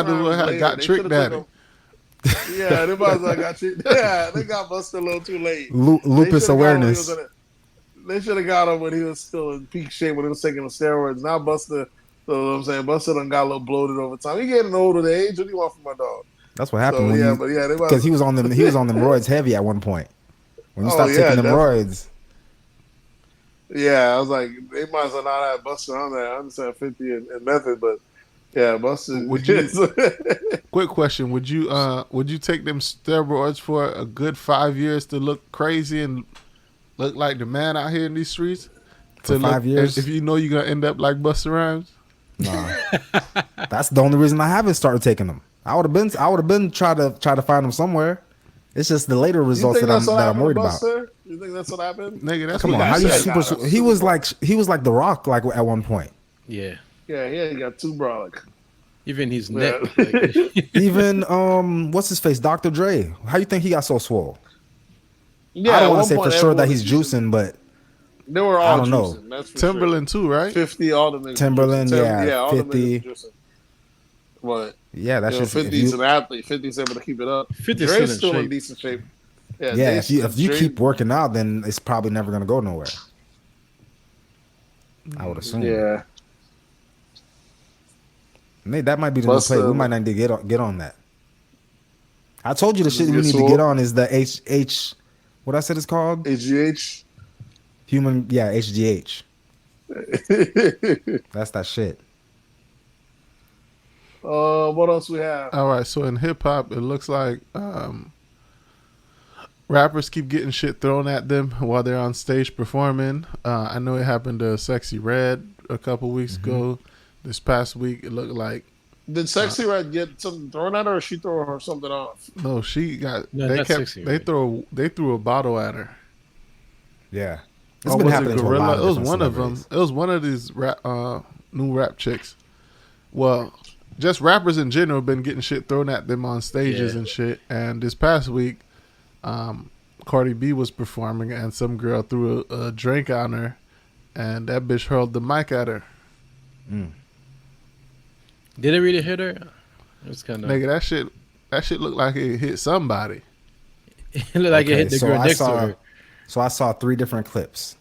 well have got Trick Daddy. Yeah, they might as well got Trick. Yeah, they got Busta a little too late. Lupus awareness. They should have got him when he was still in peak shape when he was taking the steroids. Now Busta, you know what I'm saying? Busta done got a little bloated over time. He getting older age. What do you want from my dog? That's what happened. Because he was on them roids heavy at one point. When you start taking them roids. Yeah, I was like, they might as well not have Busta on there. I understand 50 and Method, but yeah, Busta. Quick question: Would you take them steroids for a good 5 years to look crazy and look like the man out here in these streets? For 5 years, if you know you're gonna end up like Busta Rhymes. Nah, that's the only reason I haven't started taking them. I would have been try to find them somewhere. It's just the later results that I'm worried about. You think that's what happened? Nigga, that's come on. How you super? He was like The Rock like at one point. Yeah. Yeah, he got too brolic. Even his neck. Even what's his face? Dr. Dre. How you think he got so swole? Yeah, I don't want to say for sure that he's juicing, but they were all. I don't know. That's for Timberland too, right? 50, all the niggas. Timberland, all 50. The niggas but yeah, that's just 50's an athlete. 50's able to keep it up. 50's Dre's still in decent shape. Yeah, if you keep working out, then it's probably never gonna go nowhere. I would assume. Yeah. That might be the new play. We might need to get on that. I told you the shit we need to get on is the H. What I said it's called? HGH. HGH. That's that shit. What else we have? All right, so in hip hop, it looks like rappers keep getting shit thrown at them while they're on stage performing. I know it happened to Sexy Red a couple weeks ago. This past week, it looked like. Did Sexy Red get something thrown at her, or she threw her something off? No, she got. No, They threw a bottle at her. Yeah, it's been happening to a lot of It was one of them. It was one of these new rap chicks. Well, just rappers in general have been getting shit thrown at them on stages and shit. And this past week, Cardi B was performing, and some girl threw a drink on her, and that bitch hurled the mic at her. Did it really hit her? It's kind of nigga. That shit looked like it hit somebody. It looked like it hit the girl next to her. So I saw 3 different clips.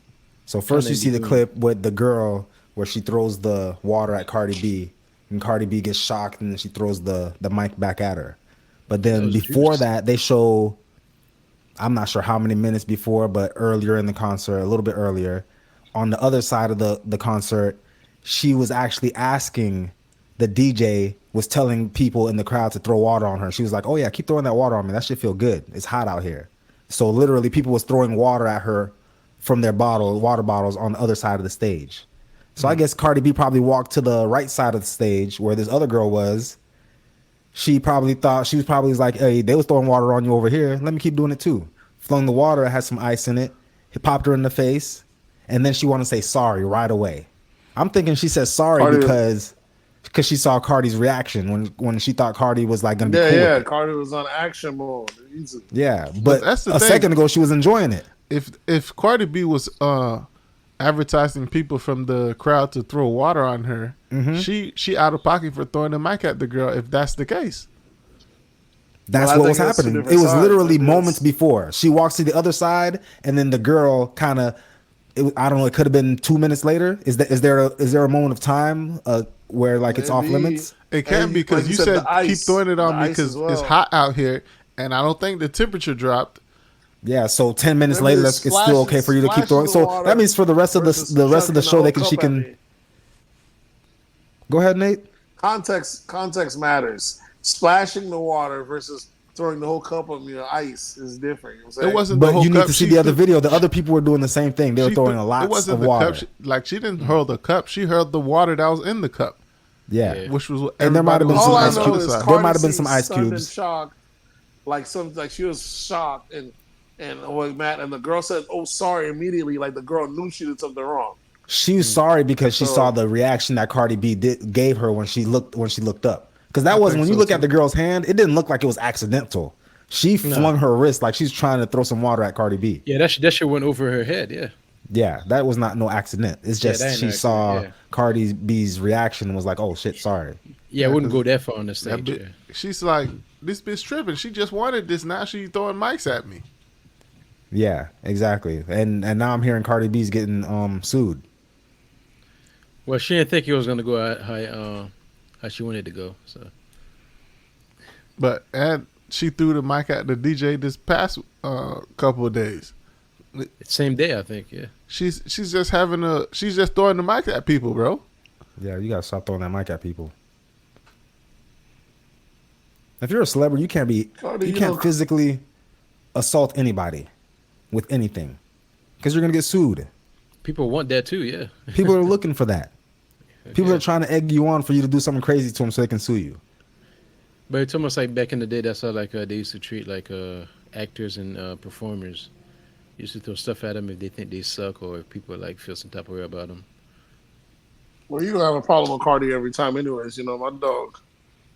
So first you see the clip with the girl where she throws the water at Cardi B, and Cardi B gets shocked, and then she throws the mic back at her. But then before that, they show, I'm not sure how many minutes before, but earlier in the concert, a little bit earlier, on the other side of the concert, she was actually asking, the DJ was telling people in the crowd to throw water on her. She was like, oh yeah, keep throwing that water on me. That shit feel good. It's hot out here. So literally, people was throwing water at her from their water bottles on the other side of the stage. So I guess Cardi B probably walked to the right side of the stage where this other girl was. She probably thought, she was probably like, hey, they was throwing water on you over here. Let me keep doing it too. Flung the water, it had some ice in it. It popped her in the face. And then she wanted to say sorry right away. I'm thinking she said sorry Cardi, because she saw Cardi's reaction when she thought Cardi was like going to be cool. Yeah, Cardi was on action mode. Easy. Yeah, but that's the thing. Second ago, she was enjoying it. If Cardi B was advertising people from the crowd to throw water on her, she out of pocket for throwing the mic at the girl. If that's the case, that's what was happening. It was literally moments before she walks to the other side, and then the girl kind of, I don't know. It could have been 2 minutes later. Is there a moment of time where like it's off limits? It can be because you said keep throwing it on me because it's hot out here, and I don't think the temperature dropped. Yeah, so 10 minutes later, it's still okay for you to keep throwing. So that means for the rest of the show, she can. Go ahead, Nate. Context matters. Splashing the water versus throwing the whole cup of ice is different. You know it wasn't, but the whole you need cup. to see the other video. The other people were doing the same thing. They were throwing a lot of water. She didn't hurl the cup. She hurled the water that was in the cup. Yeah, which was what and there might have been some ice cubes. There might have been some ice cubes. Shock, like she was shocked and Matt and the girl said, "Oh, sorry," immediately. Like the girl knew she did something wrong. She was sorry because she saw the reaction that Cardi B gave her when she looked up. Because that wasn't when you look at the girl's hand, it didn't look like it was accidental. She flung her wrist like she's trying to throw some water at Cardi B. Yeah, that shit went over her head. Yeah. Yeah, that was not no accident. It's just she saw Cardi B's reaction and was like, "Oh shit, sorry." Yeah, I wouldn't go that far on the stage. She's like, "This bitch tripping. She just wanted this. Now she throwing mics at me." Yeah, exactly. And now I'm hearing Cardi B's getting sued. Well, she didn't think it was gonna go how she wanted to go. So, but she threw the mic at the DJ this past couple of days. Same day, I think. Yeah, she's just throwing the mic at people, bro. Yeah, you gotta stop throwing that mic at people. If you're a celebrity, you can't physically assault anybody with anything because you're gonna get sued. People want that too. Yeah, people are looking for that. People are trying to egg you on for you to do something crazy to them so they can sue you. But it's almost like back in the day, that's how like they used to treat like actors and performers. Used to throw stuff at them if they think they suck or if people like feel some type of way about them. Well, you don't have a problem with Cardi every time, anyways. My dog,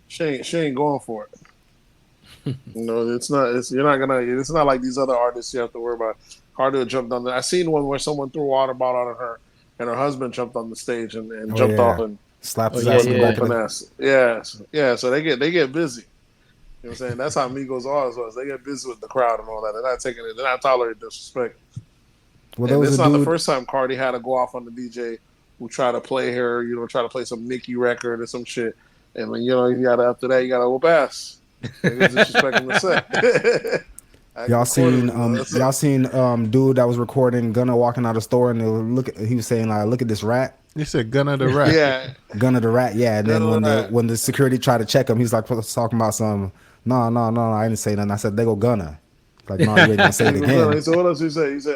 she ain't going for it. It's not like these other artists you have to worry about. Cardi jumped on. I seen one where someone threw a water bottle on her, and her husband jumped on the stage and jumped off and slapped his ass in the back of the ass. Yeah. So they get busy. You know what I'm saying? That's how Migos always was. They get busy with the crowd and all that. They're not taking it. They're not tolerating disrespect. Well, and it's not the first time Cardi had to go off on the DJ who tried to play her. Try to play some Nicki record or some shit. And when after that, you got to whoop ass. Disrespecting the set. Y'all seen dude that was recording Gunna walking out of the store and he was saying like, look at this rat. He said Gunna the rat. Yeah. Gunna the rat, yeah. And then when the security tried to check him, he's like talking about some no, I didn't say nothing. I said they go Gunna. Like, no, you ain't gonna say it again. So what else he say? He said,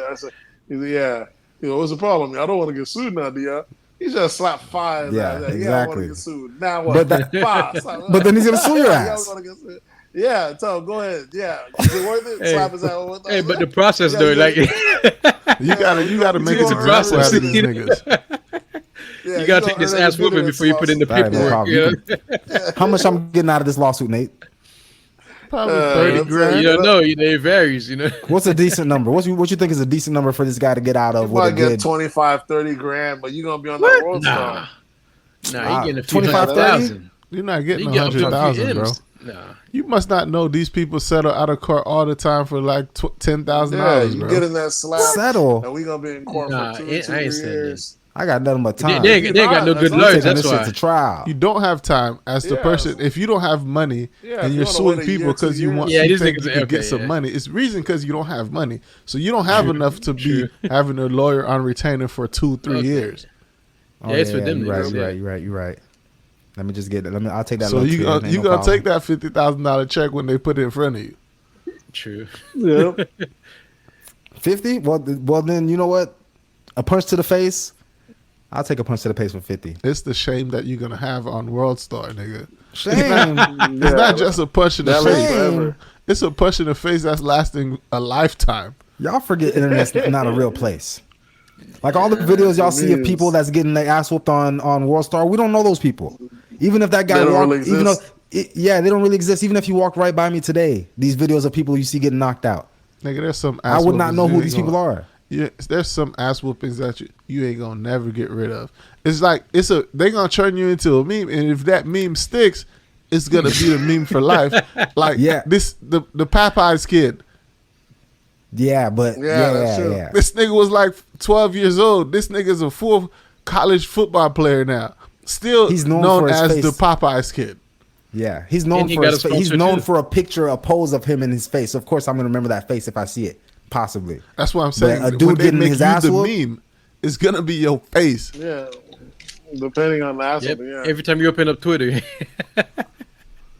yeah. What's the problem? I don't want to get sued now, do y'all? He just slapped five. Yeah, exactly. I want to get sued. Now what? But then he's gonna sue your ass. Yeah, tell him, go ahead. Yeah, is it worth it? Slap his ass. Hey, but the process though, like you gotta make it successful out of these niggas. Yeah, you gotta take this ass whooping before you put in the paperwork. How much I'm getting out of this lawsuit, Nate? Probably 30 grand. You don't know. It varies. What's a decent number? What you think is a decent number for this guy to get out of? You might get 25, 30 grand, but you're gonna be on that road star. Nah, you getting a few 25,000. You're not getting 100,000, bro. Nah. You must not know these people settle out of court all the time for like $10,000, bro. You getting that slap. Settle. And we gonna be in court for 2 years. I got nothing but time. They ain't got no good lawyers. That's why. To trial. You don't have time as the person. If you don't have money and you're suing people because you want to get some money, it's reason because you don't have money. So you don't have enough to be having a lawyer on retainer for 2-3 years. It's for them. You're right. Let me just get it. I'll take that. So you gonna take that $50,000 check when they put it in front of you? True. Yeah. 50? Well, then you know what? A punch to the face. I'll take a punch to the face for 50. It's the shame that you're gonna have on World Star, nigga. Shame. It's not just a punch in the That lasts face. forever. It's a punch in the face that's lasting a lifetime. Y'all forget internet's not a real place. Like all the videos y'all see of people that's getting their ass whooped on World Star, we don't know those people. Even if that guy They don't walked, really even though, exist. they don't really exist. Even if you walked right by me today, these videos of people you see getting knocked out, Nigga, there's some ass I would not whoopings know you who ain't these people gonna- are. Yeah, there's some ass whoopings that you ain't gonna never get rid of. It's like they gonna turn you into a meme, and if that meme sticks, it's gonna be the meme for life. Like Yeah. the Popeyes kid. Yeah, but Yeah, that's true. yeah. This nigga was like 12 years old. This nigga's a full college football player now. Still He's known known for his as face. the Popeyes kid. Yeah, he's known And he for got his a face. He's sponsor, known too. for a pose of him in his face. Of course, I'm gonna remember that face if I see it, possibly. That's what I'm saying. a dude when they getting make his you ass the whooped? meme, it's gonna be your face. Yeah. Depending on the asshole. Yep. Yeah. Every time you open up Twitter,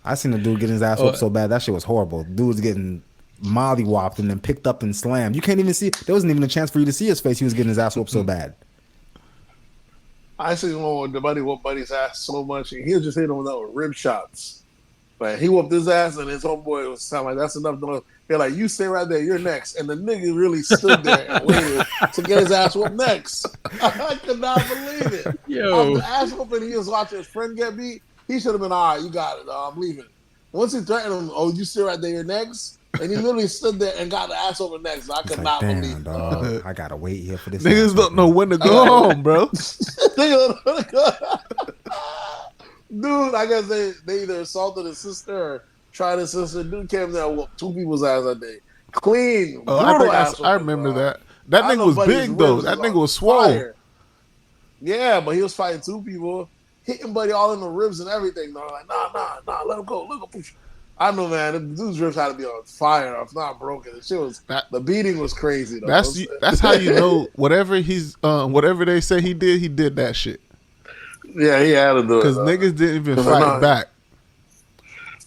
I seen a dude getting his ass whooped so bad that shit was horrible. Dude's getting mollywopped and then picked up and slammed. You can't even see. There wasn't even a chance for you to see his face. He was getting his ass whooped so bad. I seen one when the buddy whooped Buddy's ass so much, and he was just hitting him with rib shots. Like he whooped his ass, and his homeboy was sound like that's enough. They're like, you stay right there, you're next. And the nigga really stood there and waited to get his ass whooped next. I could not believe it. Yo. After the ass whooping, he was watching his friend get beat. He should have been all right. You got it. I'm leaving. Once he threatened him, oh, you stay right there, you're next. And he literally stood there and got the ass over next. I could Like, not damn, believe it. dog. I gotta wait here for this. Niggas ass don't know whooping. when to go home, bro. Dude, I guess they either assaulted his sister or tried his sister. Dude came there and whooped 2 people's ass that day. Clean. Oh, I, brutal think ass I whooping, remember bro. that. That I nigga know was Buddy's big though. ribs That was nigga on was swole. fire. Yeah, but he was fighting 2 people, hitting Buddy all in the ribs and everything. Though. Like, nah, let him go. Push. I know, man. The dude's ribs had to be on fire, if not broken. The beating was crazy. Though. That's how you know whatever they say he did that shit. Yeah, he had to do it. Because niggas didn't even 'Cause fight back.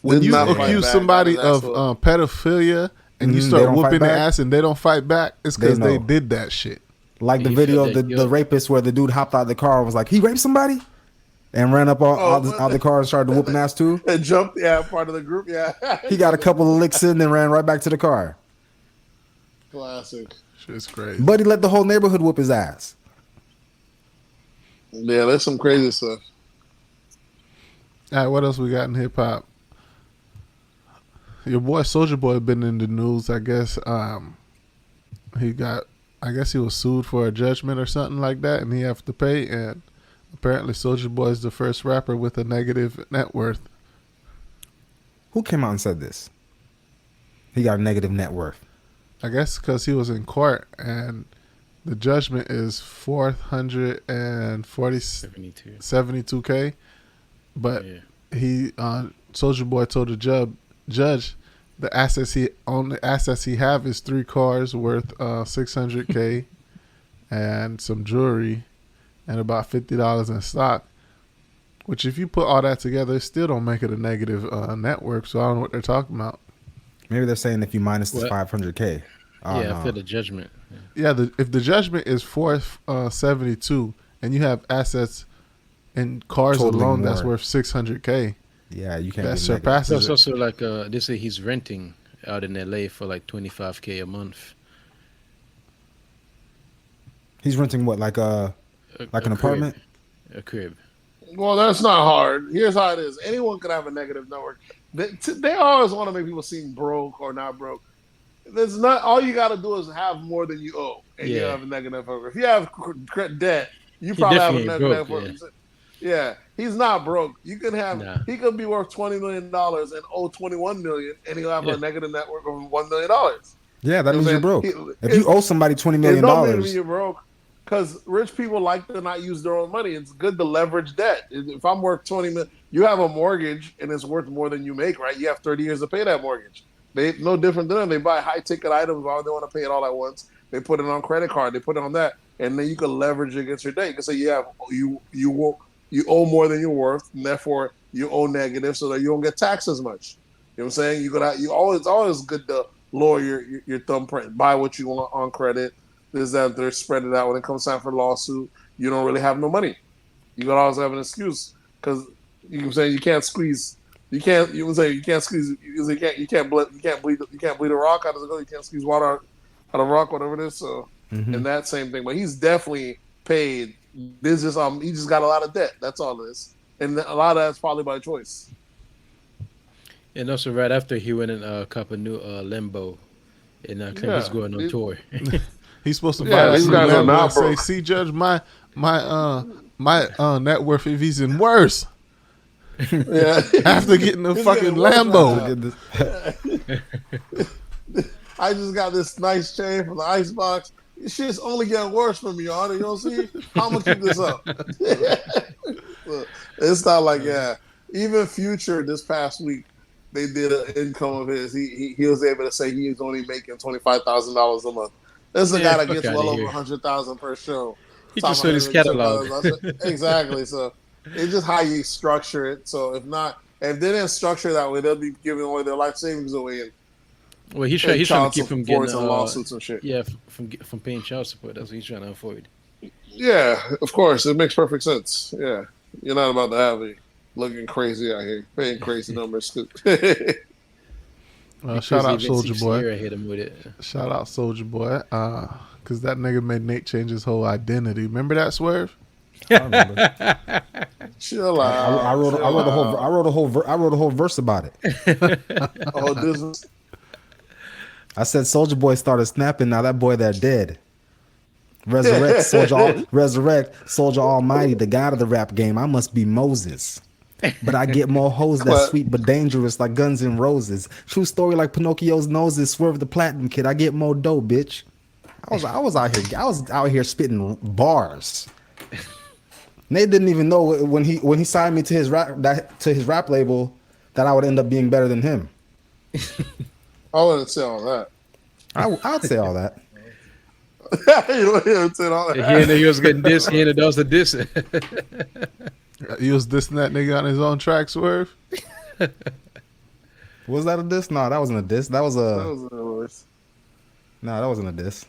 When Did you not fight accuse back. somebody That is of pedophilia and you They start don't fight whooping their back? ass and they don't fight back, it's because They they know. did that shit. Like the You video feel of that the guilt. rapist where the dude hopped out of the car and was like, he raped somebody? And ran up out the car and started whooping ass too. And jumped, part of the group, yeah. He got a couple of licks in and ran right back to the car. Classic. Shit's crazy. But he let the whole neighborhood whoop his ass. Yeah, there's some crazy stuff. All right, what else we got in hip hop? Your boy Soulja Boy been in the news. I guess he was sued for a judgment or something like that, and he have to pay. And apparently, Soulja Boy is the first rapper with a negative net worth. Who came out and said this? He got a negative net worth. I guess because he was in court, and the judgment is 472K. But Yeah. he Soulja Boy told the judge the assets he have is 3 cars worth 600K and some jewelry and about $50 in stock. Which, if you put all that together, it still don't make it a negative net worth. So I don't know what they're talking about. Maybe they're saying if you minus the What? 500K. Oh, yeah, no. after the judgment. Yeah, if the judgment is 472 and you have assets in cars Totally alone that's more. worth 600K, Yeah, you can't. that get negative. So surpasses it's it. also like they say he's renting out in LA for like 25K a month. He's renting what, like an apartment? A crib. Well, that's not hard. Here's how it is. Anyone could have a negative network. They always want to make people seem broke or not broke. There's not. All you got to do is have more than you owe, and you Yeah. have a negative network. If you have debt, you probably have a definitely negative ain't broke, network. Yeah, he's not broke. You can have. Nah. He could be worth $20 million and owe $21 million, and he'll have Yeah. a negative network of $1 million. Yeah, that You know means what you're I'm broke. saying? If you owe somebody $20 It million, don't mean you're broke, because rich people like to not use their own money. It's good to leverage debt. If I'm worth $20 million, you have a mortgage and it's worth more than you make, right? You have 30 years to pay that mortgage. They no different than them. They buy high ticket items. Why they want to pay it all at once? They put it on credit card. They put it on that, and then you can leverage it against your debt. You can say you owe more than you're worth, and therefore you owe negative, so that you don't get taxed as much. You know what I'm saying? It's always good to lower your thumbprint, buy what you want on credit. This, that, they're spread it out. When it comes time for the lawsuit, you don't really have no money. You gotta always have an excuse because you can say you can't squeeze. You can't. You can say you can't squeeze. You can't bleed a rock. How does it go? You can't squeeze water out of a rock, whatever it is. So, and that same thing. But he's definitely paid. This is he just got a lot of debt. That's all it is, and a lot of that's probably by choice. And also, right after he went and cop a new Limbo, and he's going on tour. He's supposed to buy these guys are not say, "See, Judge, my net worth is even worse." Yeah, after getting the fucking Lambo. I just got this nice chain from the Icebox. This shit's only getting worse for me, y'all. You don't see? How am I gonna keep this up? It's not like Even Future this past week, they did an income of his. He was able to say he was only making $25,000 a month. This is a guy that gets well over $100,000 per show. He just sold his catalog. Exactly. So it's just how you structure it. So if they didn't structure it that way, they'll be giving away their life savings away. Well, he's trying to keep from getting lawsuits and shit. Yeah, from paying child support. That's what he's trying to avoid. Yeah, of course, it makes perfect sense. Yeah, you're not about to have it looking crazy out here, paying crazy numbers. Shout out Soldier Boy. I hit him with it. Shout out Soldier Boy. Because that nigga made Nate change his whole identity. Remember that, Swerve? I remember. Chill out. I wrote a whole verse about it. Oh, this is. I said Soldier Boy started snapping. Now that boy that dead. Resurrect Soldier Almighty, the god of the rap game. I must be Moses. But I get more hoes that's sweet but dangerous like Guns N' Roses. True story like Pinocchio's noses. Swerve the Platinum Kid. I get more dough, bitch. I was out here spitting bars. Nate didn't even know when he signed me to his rap label that I would end up being better than him. I wouldn't say all that. I'd say all that. You wouldn't say all that. He was getting dissed. He ended up the diss. He was dissing that nigga on his own track, Swerve. Was that a diss? No, that wasn't a diss. That was a. No, that wasn't a diss.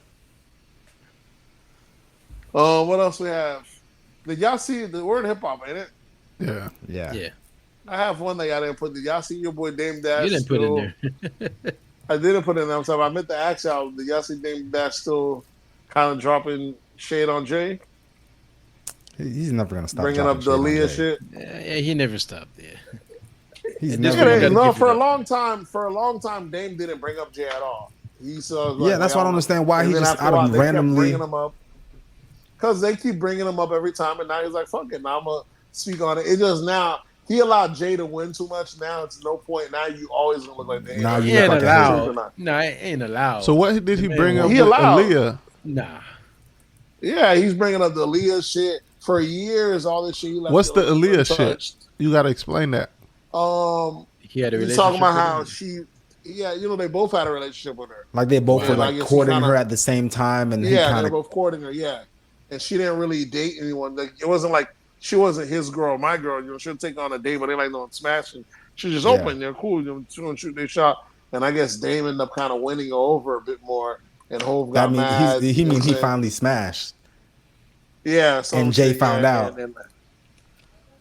What else we have? Did y'all see the word hip hop, ain't it? Yeah. Yeah. I have one that y'all didn't put. Did y'all see your boy Dame Dash? You didn't put it in there. I didn't put it in there. So I meant to ask y'all, did y'all see Dame Dash still kind of dropping shade on Jay? He's never gonna stop bringing up the Aaliyah shit. Yeah, he never stopped. Yeah. For a long time, Dame didn't bring up Jay at all. That's why I don't understand why he just out of randomly bringing him up. Because they keep bringing him up every time, and now he's like, "Fuck it, now I'm gonna speak on it." It just now he allowed Jay to win too much. Now it's no point. Now you always gonna look like Dame. Nah, he ain't allowed. Nah, it ain't allowed. So what did he bring up with Aaliyah? Nah. Yeah, he's bringing up the Aaliyah shit for years. All this shit. What's the Aaliyah shit? You got to explain that. He had a relationship. He's talking about how she. Yeah, they both had a relationship with her. Like they both were like courting her at the same time, and they were both courting her. Yeah, and she didn't really date anyone. Like it wasn't like she wasn't his girl, my girl. She'll take on a date, but they like no smashing. She just open. They're cool. They shot, and I guess Dame ended up kind of winning her over a bit more, and Hov got mad. He finally smashed. Yeah, and Jay found out,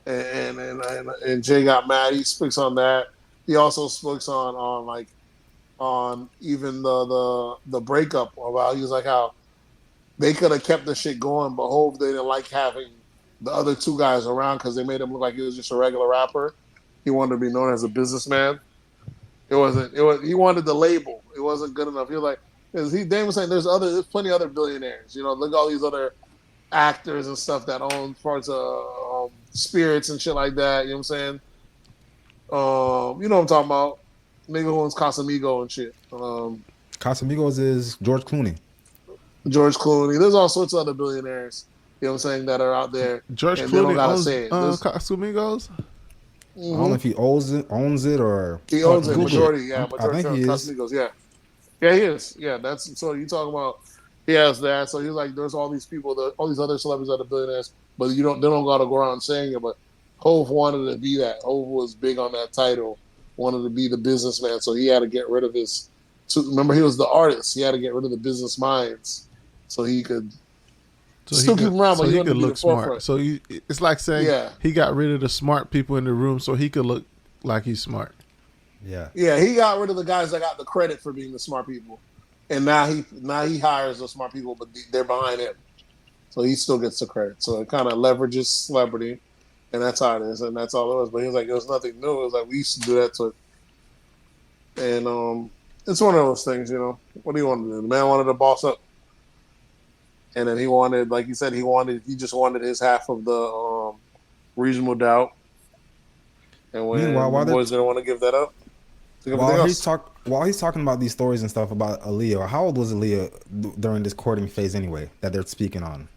and Jay got mad. He speaks on that. He also speaks on even the breakup about he was like how they could have kept the shit going, but Hov they didn't like having the other two guys around because they made him look like he was just a regular rapper. He wanted to be known as a businessman. He wanted the label. It wasn't good enough. He was like, Dame was saying there's plenty of other billionaires. Look at all these other actors and stuff that own parts of spirits and shit like that. You know what I'm saying? You know what I'm talking about. Nigga who owns Casamigo and shit. Casamigos is George Clooney. There's all sorts of other billionaires, you know what I'm saying, that are out there. George Clooney owns Casamigos? I don't know if he owns it or... He owns it, majority. I think he is. Casamigos, yeah. Yeah, he is. Yeah, so you talking about... He has that. So he's like, there's all these people, all these other celebrities that are billionaires, but they don't got to go around saying it, but Hov wanted to be that. Hov was big on that title, wanted to be the businessman, so he had to get rid of his remember, he was the artist. He had to get rid of the business minds so he could still keep him around, but he could look smart. So it's like saying he got rid of the smart people in the room so he could look like he's smart. Yeah. Yeah, he got rid of the guys that got the credit for being the smart people. And now he hires the smart people, but they're behind him. So he still gets the credit. So it kind of leverages celebrity, and that's how it is, and that's all it was. But he was like, it was nothing new. It was like, we used to do that. And it's one of those things, you know. What do you want to do? The man wanted to boss up. And then he wanted, like you said, he just wanted his half of the reasonable doubt. And when the boys didn't want to give that up, while he's talking about these stories and stuff about Aaliyah, how old was Aaliyah during this courting phase anyway that they're speaking on?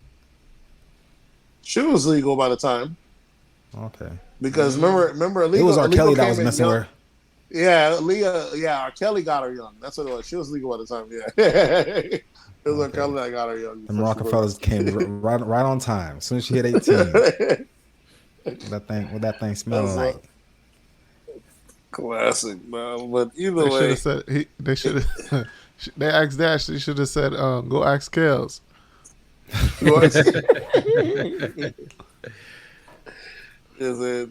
She was legal by the time. Okay. Because remember, Aaliyah, it was R. Kelly that was messing with her. Yeah, Aaliyah. R. Kelly got her young. That's what it was. She was legal by the time. Yeah. It was R. Kelly that got her young. And Rockefellers came right on time. As soon as she hit 18. That thing smelling like. Classic, man. But either way, they should have. They asked Dash. They should have said, "Go ask Kels." Is it?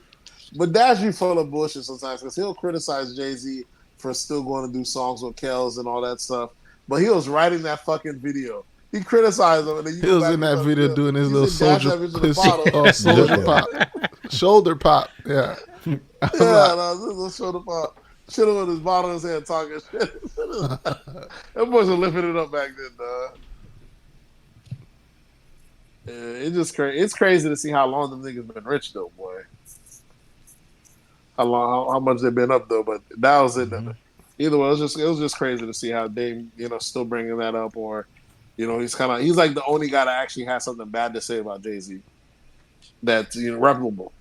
But Dash be full of bullshit sometimes because he'll criticize Jay-Z for still going to do songs with Kels and all that stuff. But he was writing that fucking video. He criticized him. And then he was in that video doing his little soldier pop, shoulder pop. Yeah. This shoulder pop. Should have with his bottle in his hand talking shit. That boys were lifting it up back then, dog. Yeah, it's just crazy. It's crazy to see how long them niggas been rich though, boy. How much they've been up though, but that was it. Mm-hmm. Either way, it was just crazy to see how Dame, still bringing that up, or, he's like the only guy that actually has something bad to say about Jay-Z that's reputable.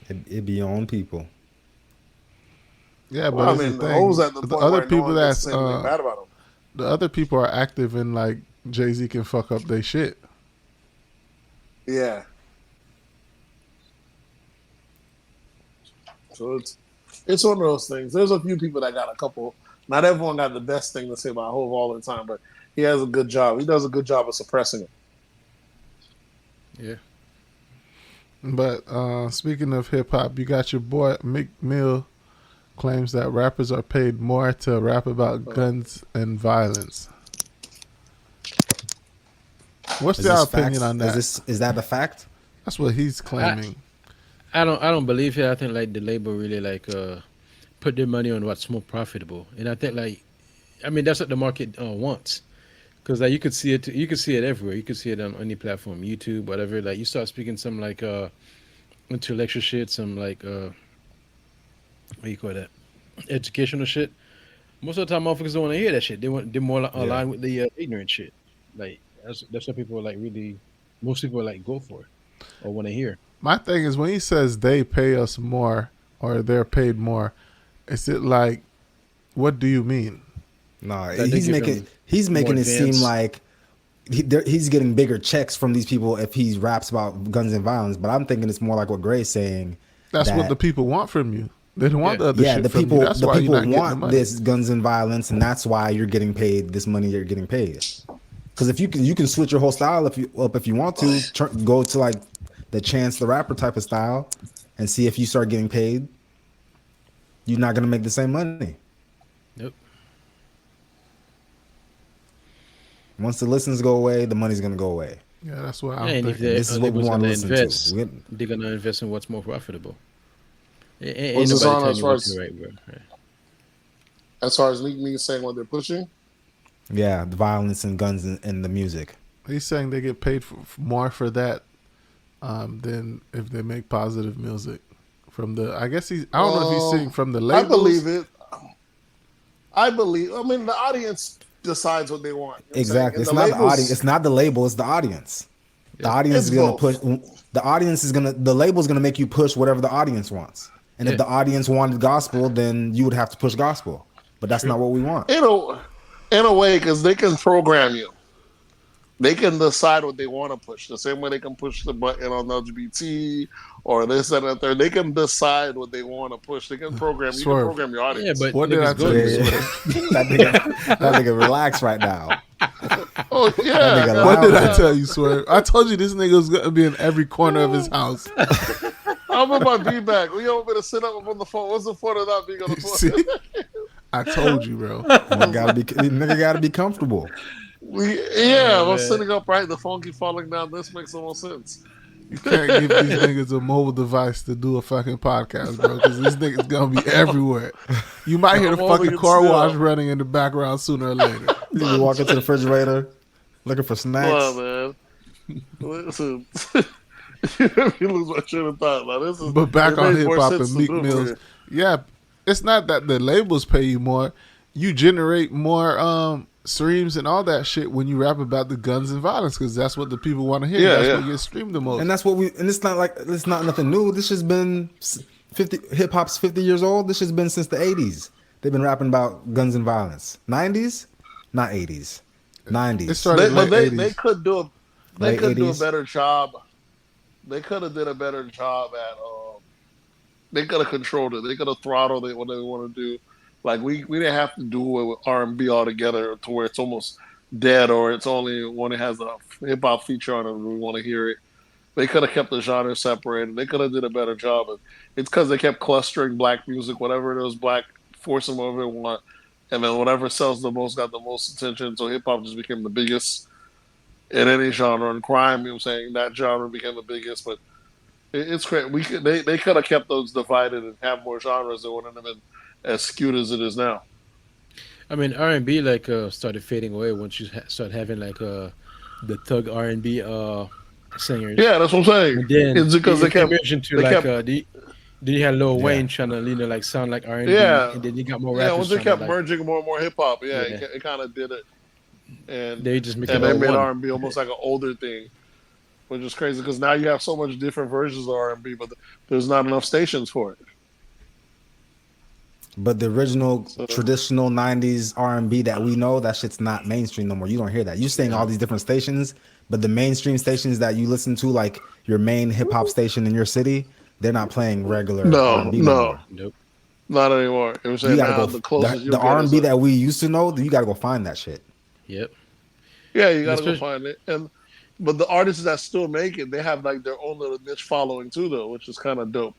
It be your own people. Yeah, but the other people that's bad about him. The other people are active and like Jay-Z can fuck up their shit. Yeah. So it's one of those things. There's a few people that got a couple. Not everyone got the best thing to say about Hov all the time, but he has a good job. He does a good job of suppressing it. Yeah. But speaking of hip hop, you got your boy Meek Mill claims that rappers are paid more to rap about guns and violence. What's your opinion on that? Is that a fact? That's what he's claiming. I don't believe it. I think like the label really put their money on what's more profitable, and I think that's what the market wants. Because you could see it everywhere. You could see it on any platform, YouTube, whatever. Like you start speaking some intellectual shit, some what do you call that, educational shit. Most of the time, motherfuckers don't want to hear that shit. They're more aligned with the ignorant shit. Like that's what people most people go for or want to hear. My thing is when he says they pay us more or they're paid more, is it like, what do you mean? No, he's making it seem like he's getting bigger checks from these people if he raps about guns and violence. But I'm thinking it's more like what Gray's saying. That's what the people want from you. They don't want the other shit from you. That's why you're not getting the money. This guns and violence, and that's why you're getting paid this money you're getting paid. Because if you can switch your whole style if you want to, go to like the Chance the Rapper type of style, and see if you start getting paid, you're not gonna make the same money. Nope. Once the listens go away, the money's gonna go away. Yeah, that's what I'm thinking. This is what we want to listen to. They're gonna invest in what's more profitable. What's the song as far as Meek saying what they're pushing? Yeah, the violence and guns and the music. He's saying they get paid more for that than if they make positive music. From the, I guess I don't know if he's saying from the labels. I believe it. I mean, the audience decides what they want. Exactly. It's not the audience. It's not the label. It's the audience. The audience is gonna push. The label is gonna make you push whatever the audience wants. And if the audience wanted gospel, then you would have to push gospel. But that's not what we want. In a way, because they can program you. They can decide what they want to push. The same way they can push the button on LGBT or this and that. They can decide what they want to push. They can program. You can program your audience. Yeah, but what did I tell you? that nigga relax right now. Oh yeah. What did I tell you, Swerve? I told you this nigga was gonna be in every corner of his house. I'm in my beanbag. We want me to sit up on the phone. What's the point of not being on the phone? See? I told you, bro. Nigga gotta be comfortable. I'm sitting up right. The phone keeps falling down. This makes no more sense. You can't give these niggas a mobile device to do a fucking podcast, bro, because this nigga's gonna be everywhere. You might hear the fucking car wash running in the background sooner or later. You walk into the refrigerator looking for snacks. Well, man. Listen. You lose my train of thought. Like, this is, but back on hip hop and Meek Mills, yeah, it's not that the labels pay you more. You generate more streams and all that shit when you rap about the guns and violence because that's what the people want to hear. That's what gets streamed the most. And that's what and it's not like it's not nothing new. This has been 50. Hip hop's 50 years old. This has been since the 80s. They've been rapping about guns and violence. 90s, not 80s. 90s. It started they could do a better job. They could have did a better job at. They could have controlled it. They could have throttled it what they want to do. Like we didn't have to do it with R&B altogether to where it's almost dead or it's only when it has a hip hop feature on it we want to hear it. They could have kept the genre separated. They could have did a better job. It's because they kept clustering black music, whatever it was black, force them whatever they want, and then whatever sells the most got the most attention. So hip hop just became the biggest in any genre. And crime, you know what I'm saying, that genre became the biggest. But it's crazy. They could have kept those divided and have more genres. It wouldn't have been as skewed as it is now. I mean, R&B started fading away once you start having the thug R&B singers. Yeah, that's what I'm saying. And then it's because they kept then you had Lil Wayne trying to sound like R&B. Yeah, and then you got more rappers. Yeah, once they kept merging more and more hip hop. Yeah, it kind of did it. And they just made R&B almost like an older thing, which is crazy because now you have so much different versions of R&B, but there's not enough stations for it. But the original traditional 90s R&B that we know, that shit's not mainstream no more. You don't hear that. You're saying all these different stations, but the mainstream stations that you listen to, like your main hip hop station in your city, they're not playing regular R&B no more. Nope. Not anymore. It was saying now the closest the R&B that we used to know, you got to go find that shit. Yep. Yeah, you got to go find it. But the artists that still make it, they have like their own little niche following too, though, which is kind of dope.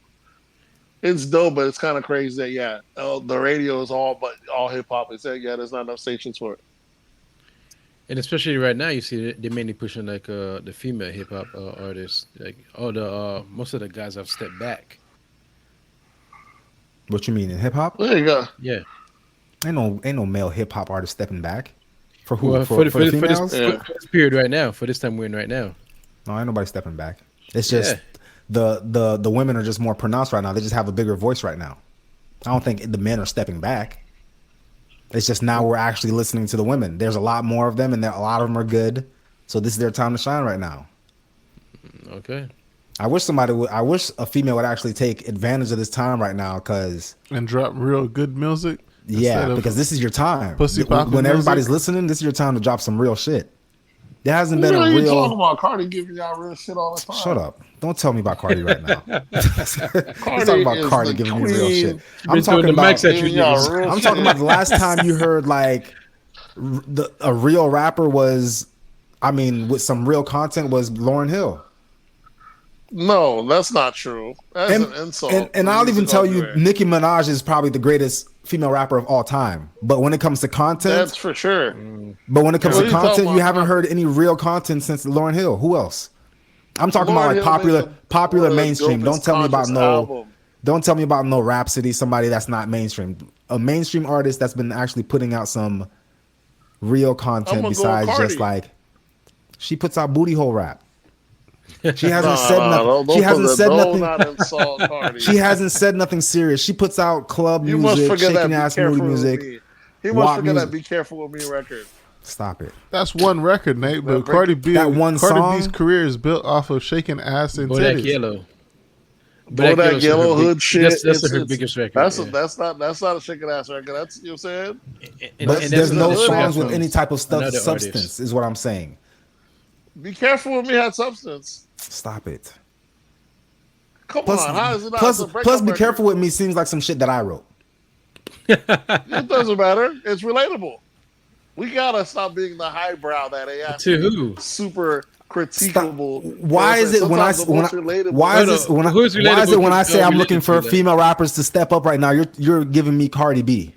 It's dope, but it's kind of crazy that the radio is all hip hop. It's there's not enough stations for it. And especially right now, you see they're mainly pushing the female hip hop artists. Like most of the guys have stepped back. What you mean in hip hop? There you go. Yeah. Ain't no male hip hop artist stepping back. For who? Well, for the females? For this period right now, for this time we're in right now. No, ain't nobody stepping back. It's just the women are just more pronounced right now. They just have a bigger voice right now. I don't think the men are stepping back. It's just now we're actually listening to the women. There's a lot more of them, and a lot of them are good. So this is their time to shine right now. Okay. I wish a female would actually take advantage of this time right now, and drop real good music. Yeah, because this is your time. When everybody's listening, this is your time to drop some real shit. There hasn't been a real. You talking about Cardi giving y'all real shit all the time? Shut up! Don't tell me about Cardi right now. Let's talk about Cardi giving me real shit. I'm talking about the last time you heard like a real rapper was, with some real content was Lauryn Hill. No, that's not true. That's an insult. And I'll even tell you, Nicki Minaj is probably the greatest female rapper of all time. But when it comes to content, that's for sure. But when it comes to content, you haven't heard any real content since Lauryn Hill. Who else? I'm talking about like popular mainstream. Don't tell me about no Rhapsody, somebody that's not mainstream. A mainstream artist that's been actually putting out some real content besides just like she puts out booty hole rap. She hasn't said nothing. She hasn't said nothing. She hasn't said nothing serious. She puts out club music, shaking ass moody music. He must forget that "Be Careful with Me" record. Stop it. That's one record, Nate. But Cardi B's career is built off of shaking ass and titties. Yellow. Bodak Yellow hood shit. That's her biggest record. That's not a shaking ass record. That's, you know what I'm saying. But there's no songs with any type of substance, is what I'm saying. Be Careful With Me had substance. Stop it. Come on, how is it not? Plus, Be Careful With Me seems like some shit that I wrote. It doesn't matter. It's relatable. We gotta stop being the highbrow that they have to who super critiquable. Why is it when I say I'm looking for female rappers to step up right now? You're giving me Cardi B.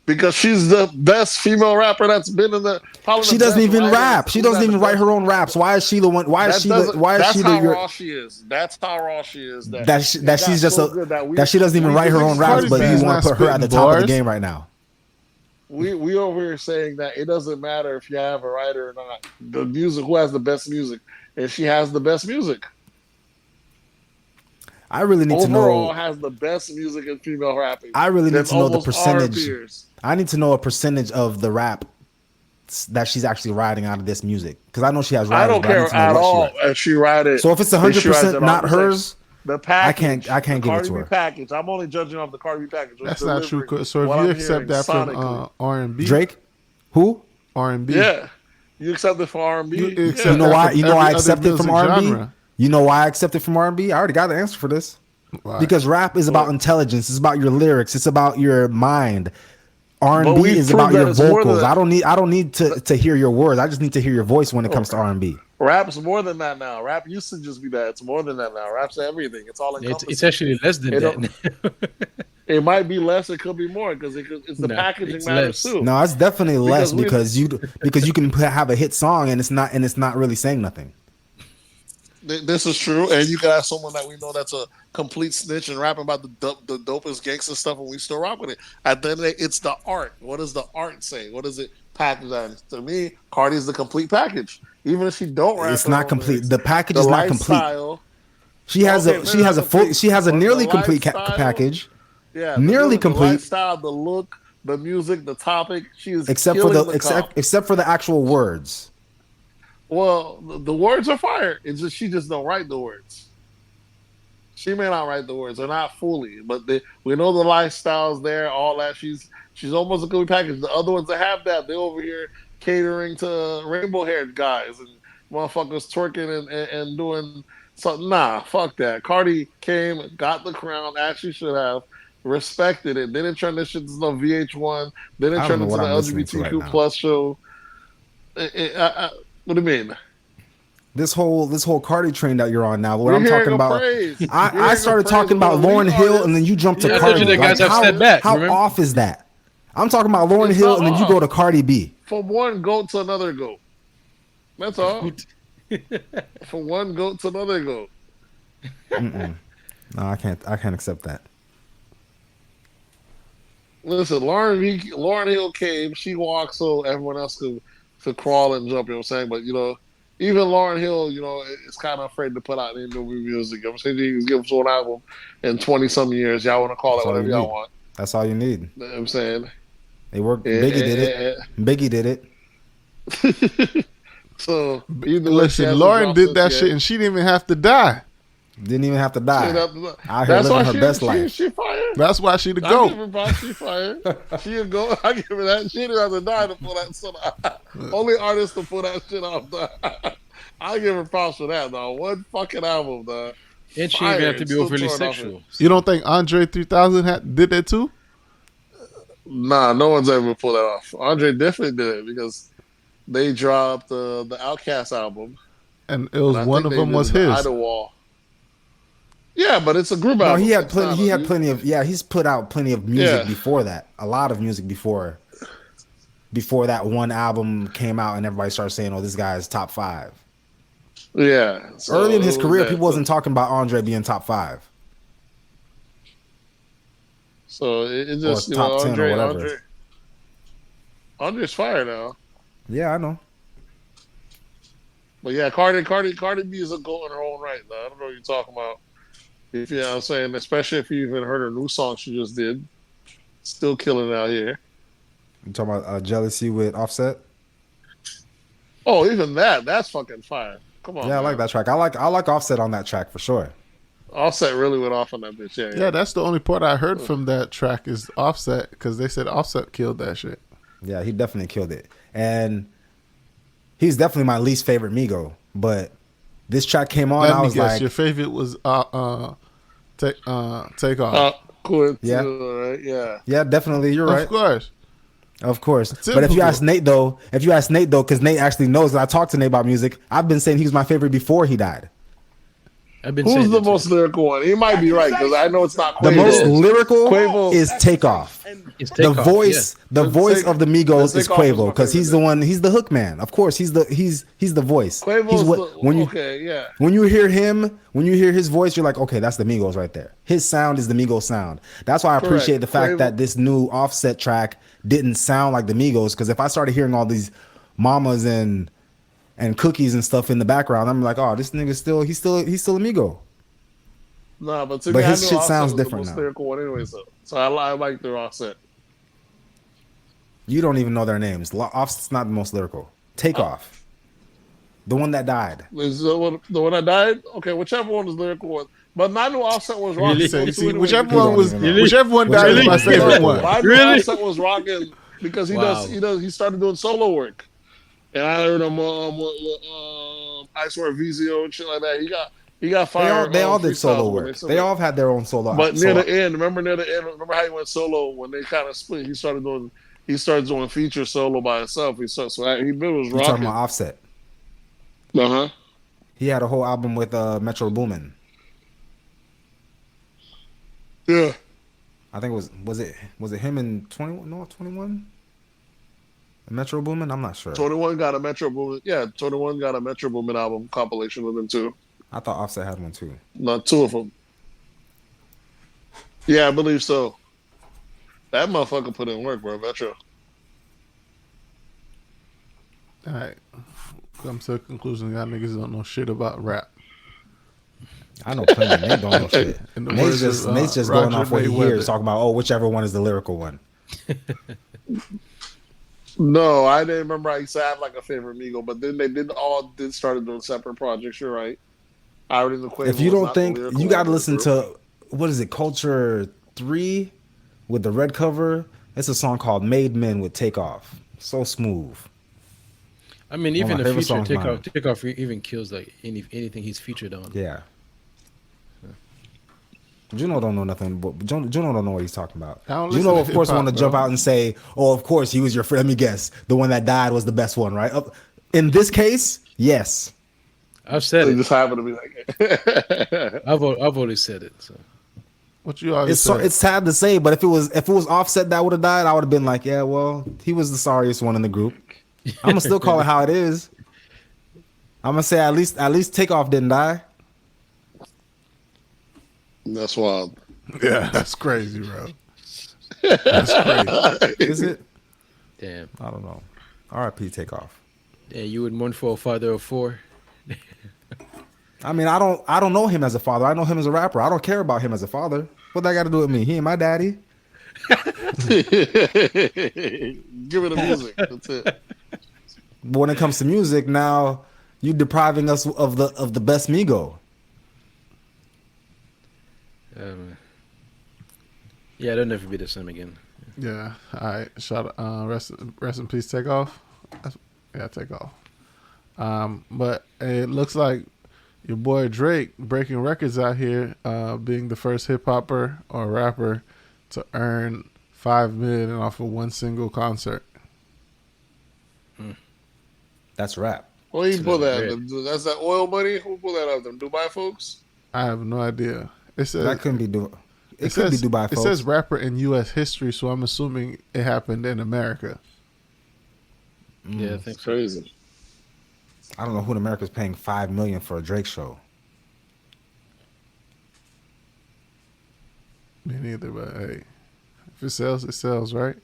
Because she's the best female rapper that's been in the. She doesn't even rap. She doesn't even write her own raps. Why is she the one? Why is she the? Why is she the? That's how raw she is. That's how raw she is. That she's just that she doesn't even write her own raps, but you want to put her at the top of the game right now. We over here saying that it doesn't matter if you have a writer or not. The music, who has the best music, and she has the best music. I really need to know. Overall, has the best music in female rapping. I really need to know the percentage. I need to know a percentage of the rap that she's actually writing out of this music, because I know she has writers. I don't care at all if she write it. So if it's 100% not hers, the package, I can't give it to her. Package. I'm only judging off the Cardi B package. That's not true. So if you accept that from R&B, Drake, who R&B? Yeah, you accept it from R&B. You know why? You know I accept it from R&B. You know why I accept it from R&B? I already got the answer for this. Why? Because rap is about intelligence. It's about your lyrics. It's about your mind. R&B is about your vocals. I don't need to hear your words. I just need to hear your voice when it comes to R&B. Rap's more than that now. Rap used to just be that. It's more than that now. Rap's everything. It's all encompassing. It's actually less than that. It might be less. It could be more because it's the packaging matters too. No, it's definitely less because you can have a hit song and it's not really saying nothing. This is true, and you can have someone that we know that's a complete snitch and rapping about the dopest gangster stuff, and we still rock with it. At the end of the day, it's the art. What does the art say? What does it package on? To me, Cardi's the complete package. Even if she don't rap, it's not complete. The package is not complete. She has a nearly complete package. Yeah, nearly complete. The lifestyle, the look, the music, the topic. She is except for the actual words. Well, the words are fire. It's just she just don't write the words. She may not write the words, or not fully, but we know the lifestyle's there. All that she's almost a complete package. The other ones that have that, they over here catering to rainbow-haired guys and motherfuckers twerking and doing something. Nah, fuck that. Cardi came, got the crown, as she should have, respected it. Didn't turn this shit to no VH1. Didn't turn it to the LGBTQ plus show. What do you mean? This whole Cardi train that you're on now. What I'm talking about, I started talking about Lauryn Hill, and then you jumped to Cardi. How off is that? I'm talking about Lauryn Hill, and then you go to Cardi B. From one goat to another goat. That's all. From one goat to another goat. No, I can't accept that. Listen, Lauryn Hill came. She walked so everyone else could crawl and jump, you know what I'm saying? But, even Lauryn Hill, is kind of afraid to put out any new music. I'm saying he was giving us one album in 20-some years. Y'all want to call it whatever y'all want. That's all you need. You know what I'm saying? They worked. Biggie did it. So, listen, Lauren did that shit and she didn't even have to die. Didn't even have to die. Out here living her best life. She fired. That's why she the GOAT. I give her she fired. She a GOAT. I give her that. She didn't have to die to pull that shit off. Only artist to pull that shit off. I give her props for that, though. One fucking album, though. And she didn't have to be overly sexual. You don't think Andre 3000 did that too? Nah, no one's ever pulled that off. Andre definitely did it because they dropped the Outkast album, and it was one of them was his. Idlewall. Yeah, but it's a group album. He had plenty of. Yeah, he's put out plenty of music before that. A lot of music before that one album came out, and everybody started saying, "Oh, this guy is top 5." Yeah. So early in his career, people wasn't talking about Andre being top 5. So it just top 10 or whatever. Andre's fire now. Yeah, I know. But yeah, Cardi B is a goat in her own right, though. I don't know what you're talking about. If you know what I'm saying, especially if you even heard her new song she just did. Still killing it out here. You talking about Jealousy with Offset? Oh, even that's fucking fire. Come on. Yeah, I like that track. I like Offset on that track for sure. Offset really went off on that bitch. Yeah, that's the only part I heard from that track is Offset, because they said Offset killed that shit. Yeah, he definitely killed it. And He's definitely my least favorite Migo. But this track came on. Let I me was guess. like, Your favorite was Take Off. Cool. Yeah. Right? Yeah. yeah, definitely. You're right. Of course. Of course. But if Typical. you ask Nate though, because Nate actually knows that I talked to Nate about music, I've been saying he was my favorite before he died. I've been Who's saying the that too. most lyrical one? He might be right because I know it's not Quavo. The most lyrical Quavo. is Takeoff. It's The Takeoff, voice, yeah. the voice of the Migos is Takeoff is Quavo my because he's favorite. the one. He's the hook man. Of course, he's the voice. Quavo's He's the, okay, yeah. When you hear him, when you hear his voice, you're like, okay, that's the Migos right there. His sound is the Migos sound. That's why I appreciate the fact that this new Offset track didn't sound like the Migos. Because if I started hearing all these mamas and cookies and stuff in the background, I'm like, oh, this nigga he's still a Migo. Nah, but to But me, his I knew shit Offset sounds was different the most now. lyrical one anyway. So I like their Offset. You don't even know their names. Offset's not the most lyrical. Takeoff, the one that died. Is the one that died? Okay, whichever one was lyrical one. But I knew Offset was rocking. Really? those two See, anyway whichever because- one was, Really? whichever one died is Whichever my one. favorite No, one. I knew Really? Offset was rocking because he Wow. he started doing solo work, and I heard him I swear VZO and shit like that. He got fired. They all did freestyles solo when work. said They that. all had their own solo. But near the end, remember how he went solo when they kind of split? He started doing feature solo by himself. He was You talking rocking. about Offset? Uh-huh. He had a whole album with Metro Boomin. Yeah. I think it was it him and 21? No, 21. Metro Boomin. I'm not sure. 21 got a Metro Boomin. Yeah, 21 got a Metro Boomin album compilation with him too. I thought Offset had one too. Not two of them. Yeah, I believe so. That motherfucker put in work, bro. Metro. All right. Come to the conclusion, y'all niggas don't know shit about rap. I know plenty. Nate don't know shit. In the Nate's words of, just going Roger off what he Mayweather. hears, talking about whichever one is the lyrical one. No, I didn't remember. I used to have like a favorite Migo, but then they did started doing separate projects. You're right. I already knew Quavo If you was don't not the think, lyrical you got one to of listen the group. to what is it, Culture 3 with the red cover. It's a song called Made Men with Takeoff. So smooth. I mean, One of even my the favorite feature songs, Takeoff even kills like anything he's featured on. Yeah. Juno don't know nothing, but Juno don't know what he's talking about. I don't listen Juno, to of course, hip-hop, want to bro. jump out and say, "Oh, of course, he was your friend." Let me guess, the one that died was the best one, right? In this case, yes. I've said They it. just happen to be like, I've always said it. So What you always say? It's sad to say, but if it was Offset that would have died, I would have been like, yeah, well, he was the sorriest one in the group. I'm gonna still call it how it is. I'm gonna say at least Takeoff didn't die. that's wild. Yeah, that's crazy, bro. That's crazy. Is it? damn. I don't know. R.I.P. Takeoff. Yeah, you would mourn for a father of four. I mean, I don't know him as a father. I know him as a rapper. I don't care about him as a father. What that got to do with me? He ain't my daddy. Give it a music. That's it. But when it comes to music, now you depriving us of the best Migo. Yeah, they'll never be the same again. Yeah. All right. Rest in peace. Take off. Take off. But it looks like your boy Drake breaking records out here, being the first hip hopper or rapper to earn $5 million off of one single concert. That's rap. Well, you pull that. That's that oil money. Who pulled that out? Them Dubai folks. I have no idea. It says That couldn't be Dubai. It says, could be Dubai. It Folks. says rapper in U.S. history, so I'm assuming it happened in America. Yeah, I think It's so. crazy. I don't know who in America's paying $5 million for a Drake show. Me neither, but hey, if it sells, right?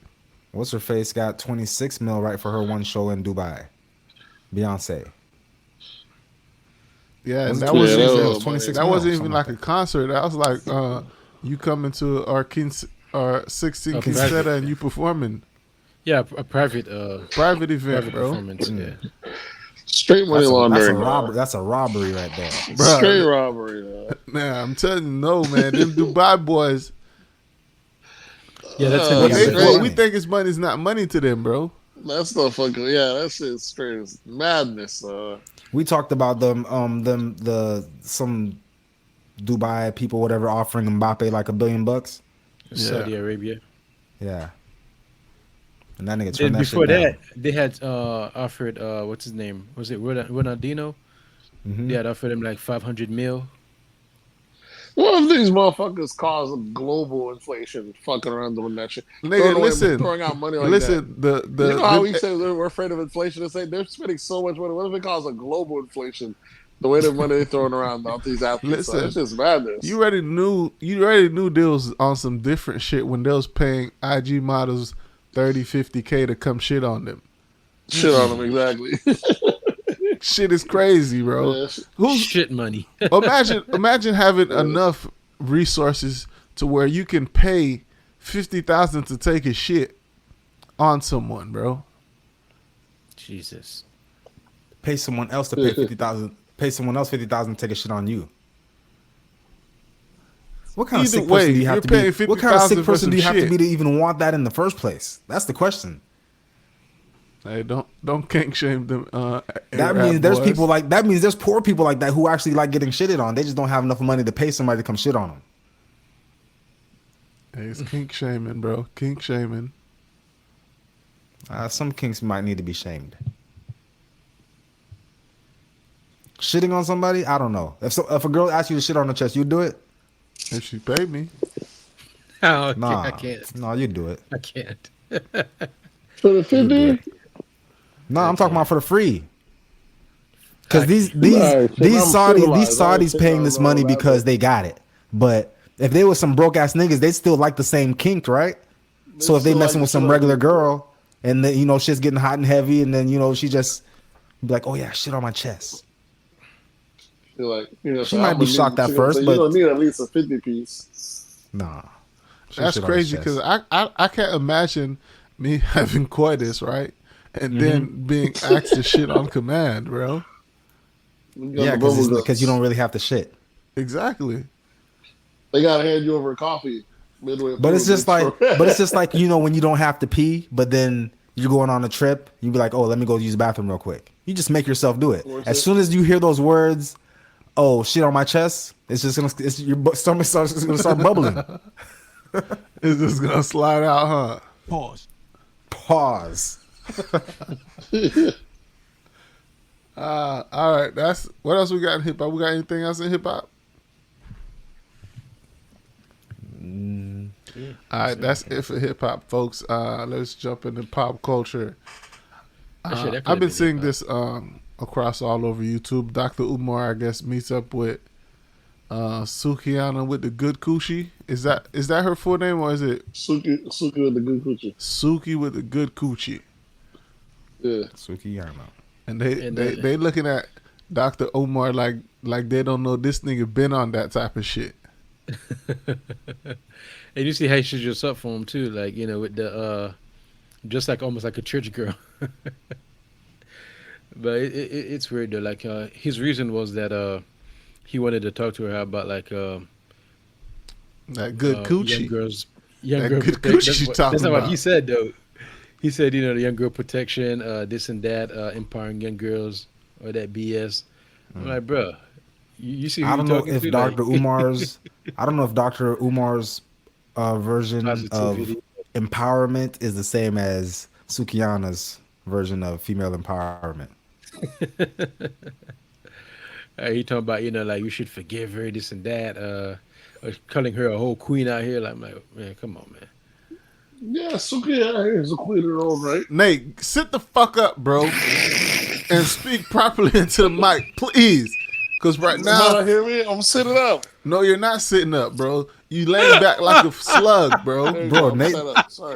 What's her face got 26 mil right for her one show in Dubai. Beyonce. Yeah, and Was it that 26 wasn't mil? even, That was 26 that mil, wasn't even something like like a concert. That was like you coming to our 16 Okay. Quinceañera and you performing. Yeah, a private Private event, private bro. performance. Yeah. Straight money laundering. bro. That's a robbery right there. Bruh. Straight robbery. Bro. Nah, I'm telling you, no, man. Them Dubai boys, Yeah, that's Uh, what, in they, that's what crazy. we think is money is not money to them, bro. That's the fucking that shit's straight as madness. We talked about some Dubai people, whatever, offering Mbappe like $1 billion. Saudi Arabia. Yeah. And that nigga Then turned that before shit down. that, they had offered what's his name? Was it Ronaldinho? They had offered him like 500 mil. What if these motherfuckers cause global inflation fucking around doing that shit? Nigga, throwing out money like that. The you know how we say we're afraid of inflation? It's like they're spending so much money. What if it causes a global inflation? The way the money they're throwing around off these athletes, it's just madness. You already knew they was on some different shit when they was paying IG models 30, 50K to come shit on them. Shit on them, exactly. Shit is crazy, bro. Who's shit money? imagine having enough resources to where you can pay $50,000 to take a shit on someone, bro. Jesus. Pay someone else to pay $50,000. Pay someone else $50,000 to take a shit on you. What kind of sick person do you have to be? What kind of sick person do you have to be to even want that in the first place? That's the question. Hey, don't kink shame them. That means there's people like that. Means there's poor people like that who actually like getting shitted on. They just don't have enough money to pay somebody to come shit on them. Hey, it's kink shaming, bro. Kink shaming. Some kinks might need to be shamed. Shitting on somebody, I don't know. If a girl asks you to shit on her chest, you do it. If she paid me. Oh, nah, I can't. No, you do it. I can't. For the 50? No, I'm talking about for the free. Because these Saudis paying this money because they got it. But if they were some broke ass niggas, they'd still like the same kink, right? So if they messing with some regular girl and then shit's getting hot and heavy and then she just be like, oh yeah, shit on my chest. Like, she might be shocked at first, but you don't need at least a 50 piece. Nah. That's crazy because I can't imagine me having coitus, right? And then being asked to shit on command, bro. Yeah, because you don't really have to shit. Exactly. They gotta hand you over a coffee midway. But it's just like when you don't have to pee, but then you're going on a trip, you be like, oh, let me go use the bathroom real quick. You just make yourself do it. As soon as you hear those words, oh, shit on my chest, your stomach starts gonna start bubbling. It's just gonna slide out, huh? Pause. All right. That's what else we got in hip hop. We got anything else in hip hop? All right, that's it for hip hop, folks. Let's jump into pop culture. I've been seeing this across all over YouTube. Dr. Umar, I guess, meets up with Sukiana with the good coochie. Is that her full name or is it Suki with the good coochie? Suki with the good coochie. Yeah, Sukiana. And they looking at Dr. Umar like they don't know this nigga been on that type of shit. And you see how she just up for him too, like with the just like almost like a church girl. But it's weird though. Like his reason was that he wanted to talk to her about like that good coochie, young girl good coochie. That's not what he said though. He said the young girl protection, this and that, empowering young girls, or that BS. I'm like, bro, you see? I don't know if Dr. Umar's. I don't know if Dr. Umar's version of empowerment is the same as Sukiana's version of female empowerment. He talking about like you should forgive her, this and that, or calling her a whole queen out here. Like, I'm like, man, come on, man. Yeah, Sukiana is a queen in her own right. Nate, sit the fuck up, bro, and speak properly into the mic, please. Because right now, you hear me? I'm sitting up. No, you're not sitting up, bro. You laying back like a slug, bro. Nate,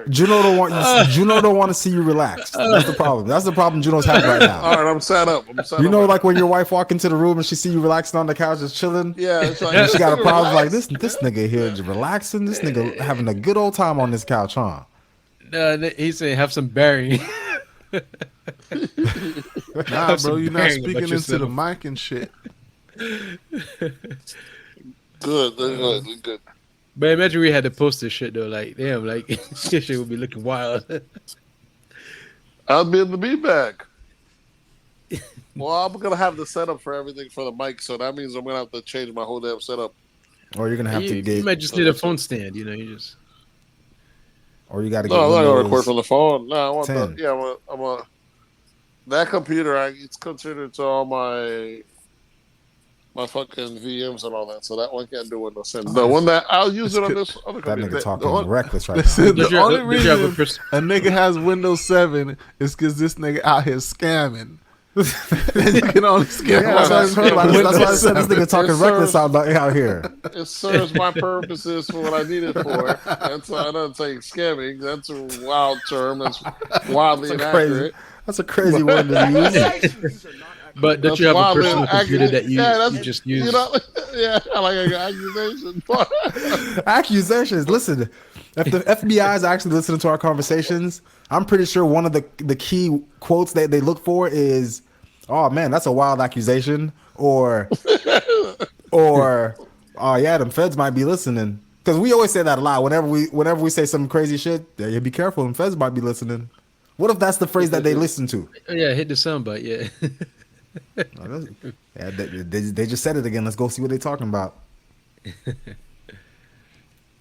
Juno don't want to see you relax. That's the problem. That's the problem Juno's having right now. All right, I'm sat up. Like when your wife walk into the room and she see you relaxing on the couch, just chilling. Yeah, it's like, she got a problem like this nigga here just relaxing. This nigga having a good old time on this couch, huh? He said have some bearing. Nah, bro, you're not speaking into the mic and shit. Good. But imagine we had to post this shit though, like damn, like this shit would be looking wild. I'll be in the beatbag. Well, I'm gonna have the setup for everything for the mic, so that means I'm gonna have to change my whole damn setup. Or you're gonna have to get. You might just need a phone stand. You know, you just. Or you got to get. No, I'm not gonna record Windows from the phone. No, I want 10. the. Yeah, I'm a. That computer, it's considered to all my fucking VMs and all that, so that one can't do Windows 10. The one that I'll use it on this other That computer. nigga talking only- reckless right Listen, now. the only reason a nigga has Windows 7 is because this nigga out here scamming. And you can only scam. Yeah, that's why I said this nigga talking It reckless serves- out here. It serves my purposes for what I need it for. That's I don't say scamming. That's a wild term. That's wildly inaccurate. That's a crazy word to use. But don't That's you have a wildly personal computer that you, yeah, you just use? You know, yeah, I like an accusation. Accusations. Listen, if the FBI is actually listening to our conversations, I'm pretty sure one of the key quotes that they look for is, "Oh man, that's a wild accusation," or "Oh yeah, them feds might be listening." Because we always say that a lot. Whenever we say some crazy shit, yeah, you be careful. Them feds might be listening. What if that's the phrase that they listen to? Yeah, hit the soundbite. Yeah. Yeah, they just said it again. Let's go see what they're talking about.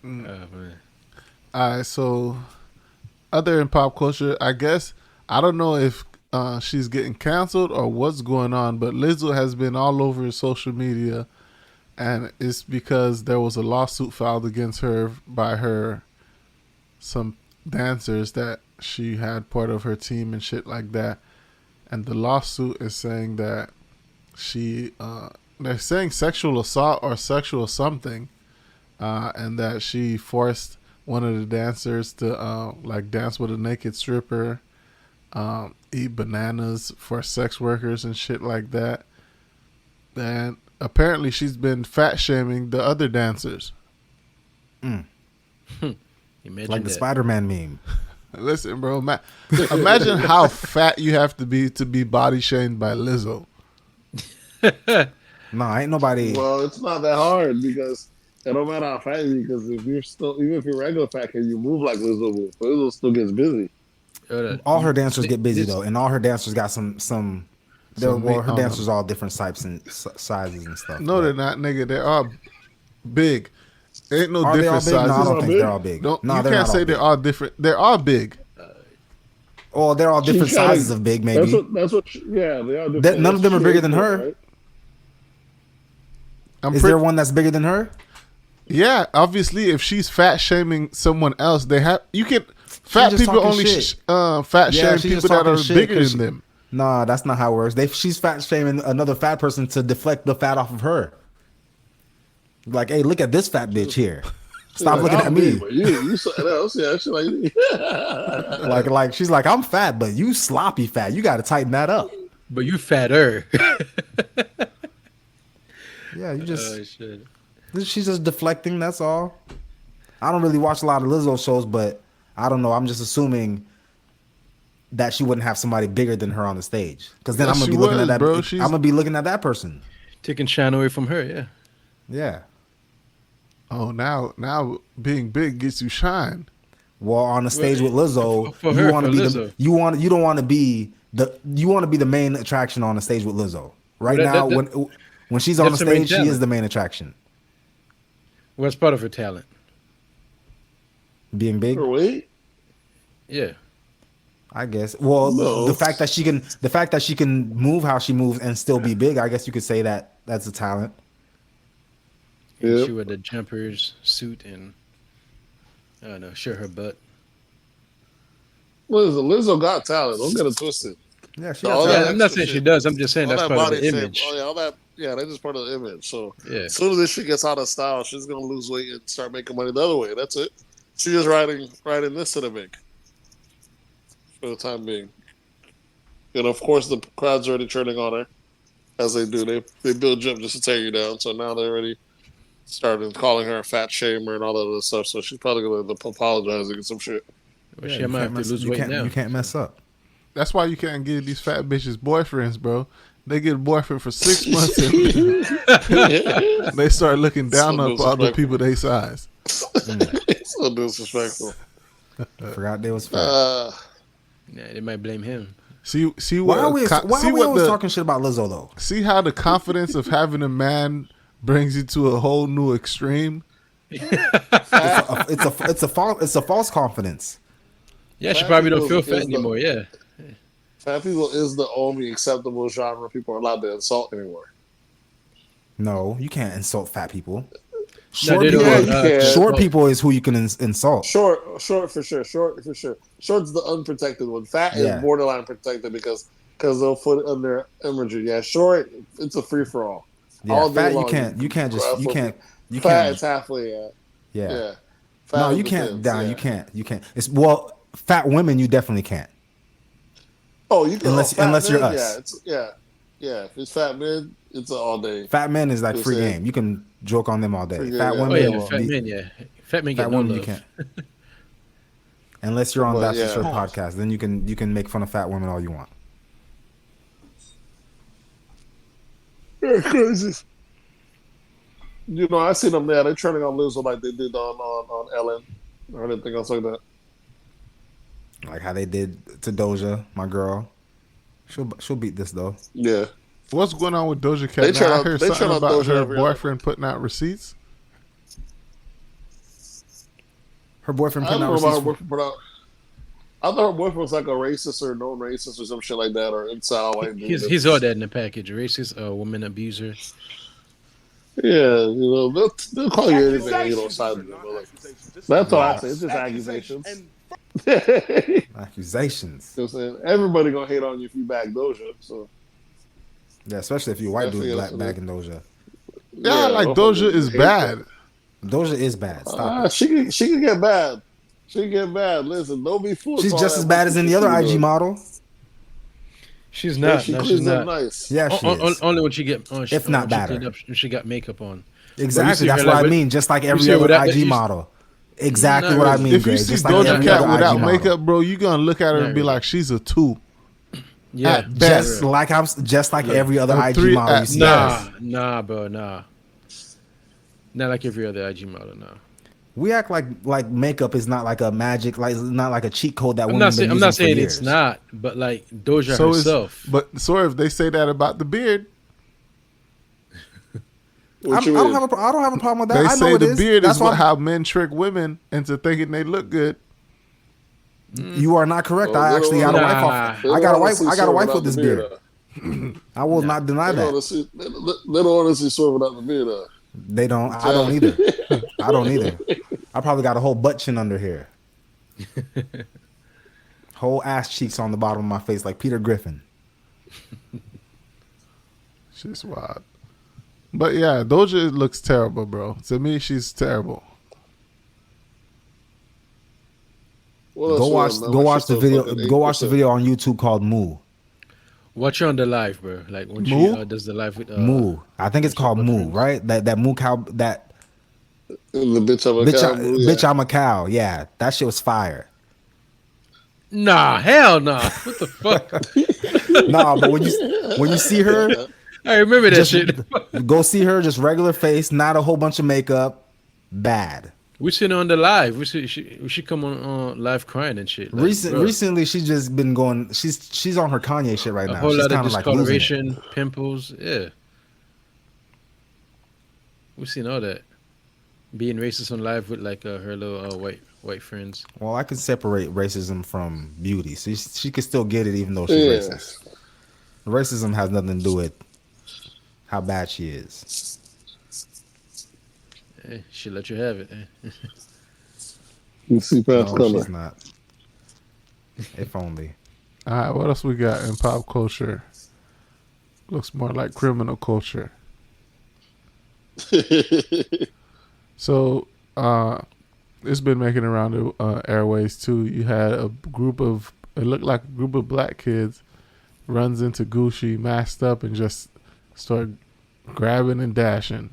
Oh, man. All right, so other in pop culture, I guess, I don't know if she's getting canceled or what's going on, but Lizzo has been all over social media, and it's because there was a lawsuit filed against her by some dancers that she had part of her team and shit like that. And the lawsuit is saying that they're saying sexual assault or sexual something, and that she forced one of the dancers to dance with a naked stripper, eat bananas for sex workers and shit like that. And apparently she's been fat shaming the other dancers. Like Imagine the that. Spider-Man meme. Listen, bro, imagine how fat you have to be body shamed by Lizzo. No, ain't nobody. Well, it's not that hard because it don't matter how fat you are, because if you're still, even if you're regular fat, can you move like Lizzo moves? Lizzo still gets busy. All her dancers get busy though, and all her dancers got some. Her meat dancers all different types and sizes and stuff. No, they're not, nigga. They're all big. Ain't no Are they all different big? No, I sizes. don't think they're all big. You they're can't not say all they're big. all different. They're all big. Oh, they're all different She's trying sizes to- of big, maybe. That's what. Yeah, they are different. None of them are bigger than her. Right? I'm Is there one that's bigger than her? Yeah, obviously, if she's fat shaming someone else, they have. You can. Fat just people talking only shit. fat Yeah, shame she's just people that talking are shit bigger 'cause than them. Nah, that's not how it works. She's fat shaming another fat person to deflect the fat off of her. Like, hey, look at this fat bitch here. Stop looking at me. You something else. Yeah, shit like Like she's like, I'm fat, but you sloppy fat. You got to tighten that up. But you fatter. Yeah, you just. Oh, shit. She's just deflecting. That's all. I don't really watch a lot of Lizzo shows, but I don't know. I'm just assuming that she wouldn't have somebody bigger than her on the stage, because then Yes, I'm gonna she be looking was, at that. bro. I'm gonna be looking at that person. Taking shine away from her, yeah. Yeah. Oh, now being big gets you shine. Well, on the stage with Lizzo, for you her, want to for be Lizzo. you don't want to be the main attraction on the stage with Lizzo. Right Well, now, when she's on the that's her main stage, she is talent. the main attraction. What's part of her talent? Being big, her weight. Yeah. I guess. Well, No. the fact that she can move how she moves and still be big, I guess you could say that that's a talent. And Yep. she wore the jumpers, suit, and I don't know, show her butt. Lizzo got talent. Don't get it twisted. Yeah, she All has that Yeah, talent. I'm not extra saying she shit. does. I'm just saying All that's that part of body the shape. image. Oh yeah, all that. Yeah, that's just part of the image. So Yeah. as soon as this shit gets out of style, she's gonna lose weight and start making money the other way. That's it. She's just riding this to the bank for the time being. And of course, the crowd's already turning on her, as they do. They build you up just to tear you down. So now they're already started calling her a fat shamer and all that other stuff. So she's probably gonna end up apologizing and some shit. Well, Yeah, she you might can't have to mess- lose you weight can't- now. You can't mess up. That's why you can't give these fat bitches boyfriends, bro. They get a boyfriend for 6 months and they start looking down So on other disrespectful. people they size. So disrespectful. I forgot they was fat. Yeah, they might blame him. See Why are what? we always talking shit about Lizzo though? See how the confidence of having a man brings you to a whole new extreme. It's a false confidence. Yeah, she Fat probably don't people feel fat is the anymore. Yeah. fat people is the only acceptable genre people are allowed to insult anymore. No, you can't insult fat people. No, they Yeah, don't. you can. Short people is who you can insult. Short for sure. Short's the unprotected one. Fat Yeah. is borderline protected because they'll put it under imagery. Yeah, short, it's a free for all. Yeah, All day fat long, you can't fat can't. is halfway. Yeah. Yeah. Fat No, is you the can't. thins, Down, yeah. you can't. It's fat women you definitely can't. Oh, you can Unless you're men, us. Yeah. If it's fat men, it's an all day. Fat men is like You free say- game. You can joke on them all day. Free game, Fat yeah. Oh women, yeah, fat men. Yeah, fat men get no women you love. can't. Unless you're on But, That's yeah. For Sure podcast, then you can make fun of fat women all you want. Yeah, crazy. You know, I seen them there. They're turning on Lizzo like they did on Ellen or anything else like that. Like how they did to Doja, my girl. She'll beat this though. Yeah. What's going on with Doja They Cat? turn Now, I out- heard they turn something out about Doja her every boyfriend putting out receipts. Her boyfriend I putting don't out know about her receipts. boyfriend put out. I thought her boyfriend was like a racist or known racist or some shit like that, or incel. Like, He's all that in the package. Racist, woman abuser. Yeah, they'll call you anything, side of them. That's all I say. It's just accusations. Accusations. You know what I'm saying? Everybody gonna hate on you if you back Doja. So Yeah, especially if you're white dude Definitely black bagging Doja. Yeah, like motherfuckers Doja is hate bad. Doja is bad. Stop it. She can get bad. She can get bad. Listen, don't be fooled. She's by just that as bad as any other IG model. She's Yeah, not. she No, she's cleans up not. nice. Yeah, she is. Only when she get, If not when better. she cleaned up, she got makeup on. Exactly. see That's her, what like, I with- mean. Just like see every her other without- IG you- model. Exactly Not what I really. mean, If you Greg. see Just like Doja every Cat other without IG model. makeup, bro, you're gonna look at her Not and be really. like, she's a 2. Yeah, At best. Just like every other A IG 3 model you at see. best. nah, bro, nah. Not like every other IG model, nah. We act like makeup is not like a magic, like not like a cheat code that I'm women not been saying using I'm not saying for it's years. not, but like Doja So herself. but if they say that about the beard, What I you don't mean? have a problem with that. they I know say it the is. beard That's is why how men trick women into thinking they look good. you are not correct. Well, I they actually don't got a wanna- wife off. They I don't got a wanna wife. see I got a Swerve wife without with this the beard. I will not deny They don't that. want to see. They don't want to see Swerve without the beard. They don't. I don't either. I don't either. I probably got a whole butt chin under here. Whole ass cheeks on the bottom of my face like Peter Griffin. She's wild. But yeah, Doja looks terrible, bro. To me, she's terrible. Go watch the video. Go watch the video on YouTube called Moo. Watch her on the live, bro. Like when Moo? she does the live with Moo. I think it's called Moo, right? That Moo cow. That The bitch I'm a bitch. cow. Bitch, I'm a cow. Yeah, that shit was fire. Nah, hell nah. What the fuck? Nah, but when you see her, I remember that just shit. go see her, just regular face, not a whole bunch of makeup. Bad. We seen her on the live. We see she come on live crying and shit. Like, bro, Recently, she's just been going. She's on her Kanye shit right a now. whole She's lot of kind of like losing it. discoloration, pimples. Yeah, we seen all that. Being racist on live with like her little white friends. Well, I can separate racism from beauty. So she could still get it even though she's racist. Racism has nothing to do with how bad she is. Hey, she let you have it. Eh? You see past No, color. she's not. If only. All right, what else we got in pop culture? Looks more like criminal culture. So, it's been making around the airways too. You had it looked like a group of black kids runs into Gucci masked up and just start grabbing and dashing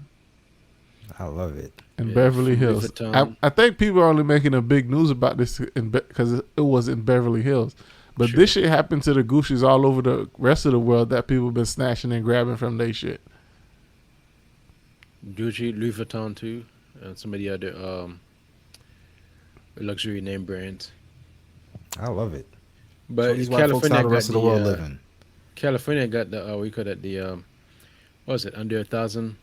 I love it. in Yeah, Beverly from Hills. Vuitton. I think people are only making a big news about this because it was in Beverly Hills. But Sure. this shit happened to the Gucci's all over the rest of the world that people been snatching and grabbing from their shit. Gucci, Louis Vuitton too, and some of the other luxury name brands. I love it. But these white folks how the rest of the world living. California got the we call it the what was it, under 1,000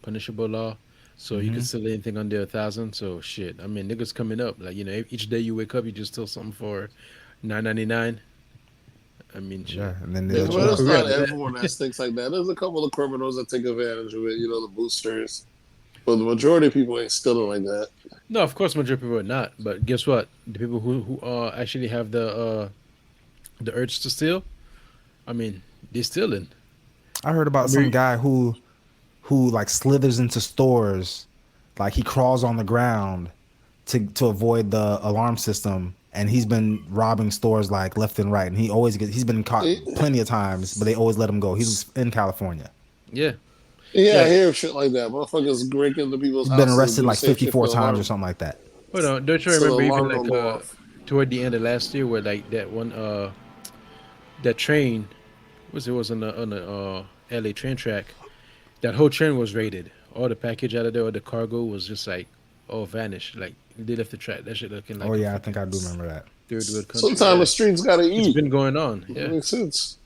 punishable law. So you can steal anything under 1,000. So shit, I mean, niggas coming up. Like, you know, each day you wake up, you just steal something for $9.99. I mean, shit. Yeah, and then Yeah, but it's not everyone that stinks like that. There's a couple of criminals that take advantage of it. You know, the boosters. But the majority of people ain't stealing like that. No, of course, majority of people are not. But guess what? The people who actually have the urge to steal, I mean, they're stealing. I heard about some guy who like slithers into stores, like he crawls on the ground to avoid the alarm system, and he's been robbing stores like left and right, and he's been caught plenty of times, but they always let him go. He's in California. Yeah. Yeah, I hear shit like that. Motherfuckers break into people's houses. Been arrested like 54 times or something like that. Hold on, don't you remember even like toward the end of last year where like that one that train was on the LA train track, that whole train was raided. All the package out of there, or the cargo was just like all vanished. Like they left the track. That shit looking like. Oh yeah, I think I do remember that. Third world country. Sometimes the streets gotta eat. It's been going on. Yeah, makes sense.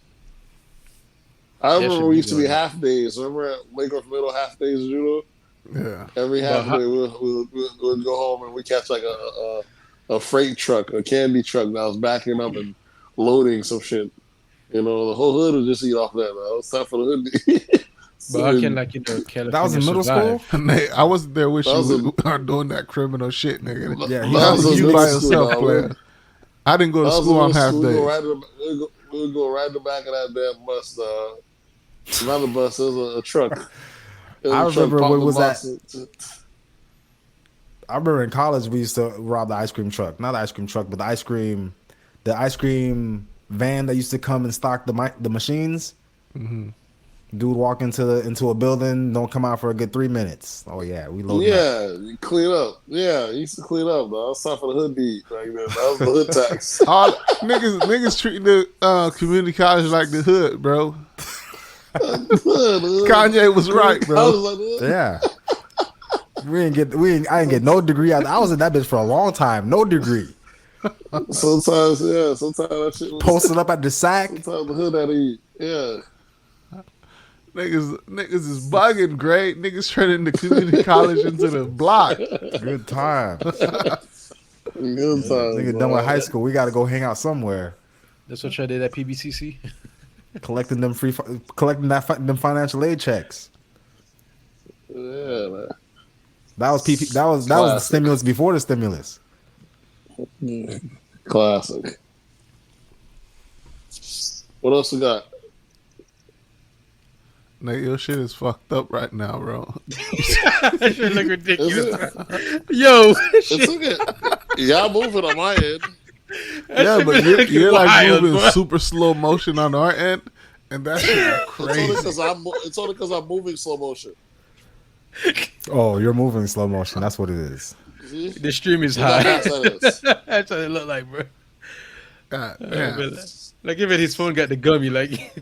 I remember we used to be half days. Remember at Lakers Middle half days, you know? Yeah. Every half day we'll go home and we catch like a freight truck, a candy truck that was backing up and loading some shit. You know, the whole hood would just eat off that. Man. It was time for the hood. But how can like California that was in middle school? I wasn't there with you doing that criminal shit, nigga. Yeah, that was you by yourself, player. I didn't go to school on half days. We would go right in the back of that damn bus. Not a bus, it was a truck. I remember what was that? I remember in college we used to rob the ice cream truck. Not the ice cream truck, but the ice cream van that used to come and stock the machines. Mm-hmm. Dude walk into a building, don't come out for a good 3 minutes. Oh yeah, we load. Yeah, you clean up. Yeah, you used to clean up. Though. I was time for the hood beat. Like that was the hood tax. All niggas treating the community college like the hood, bro. Kanye was right, bro. Yeah. I didn't get no degree. I was in that bitch for a long time. No degree. Sometimes that shit was posted up at the sack. Sometimes the hood had to eat. Yeah. Niggas is bugging, great. Niggas turning the community college into the block. Good time. Good time. Nigga done with high school. We got to go hang out somewhere. That's what I did at PBCC. Collecting them them financial aid checks. Yeah, man. That was That was the stimulus before the stimulus. Classic. What else we got? Nigga, your shit is fucked up right now, bro. That shit look ridiculous. Yo, it's okay. Y'all moving on my end. Yeah, but you're like moving bro. Super slow motion on our end, and that's crazy. It's only because I'm moving slow motion. Oh, you're moving slow motion. That's what it is. See? The stream is high. That's what it look like, bro. Like even his phone got the gummy. Like,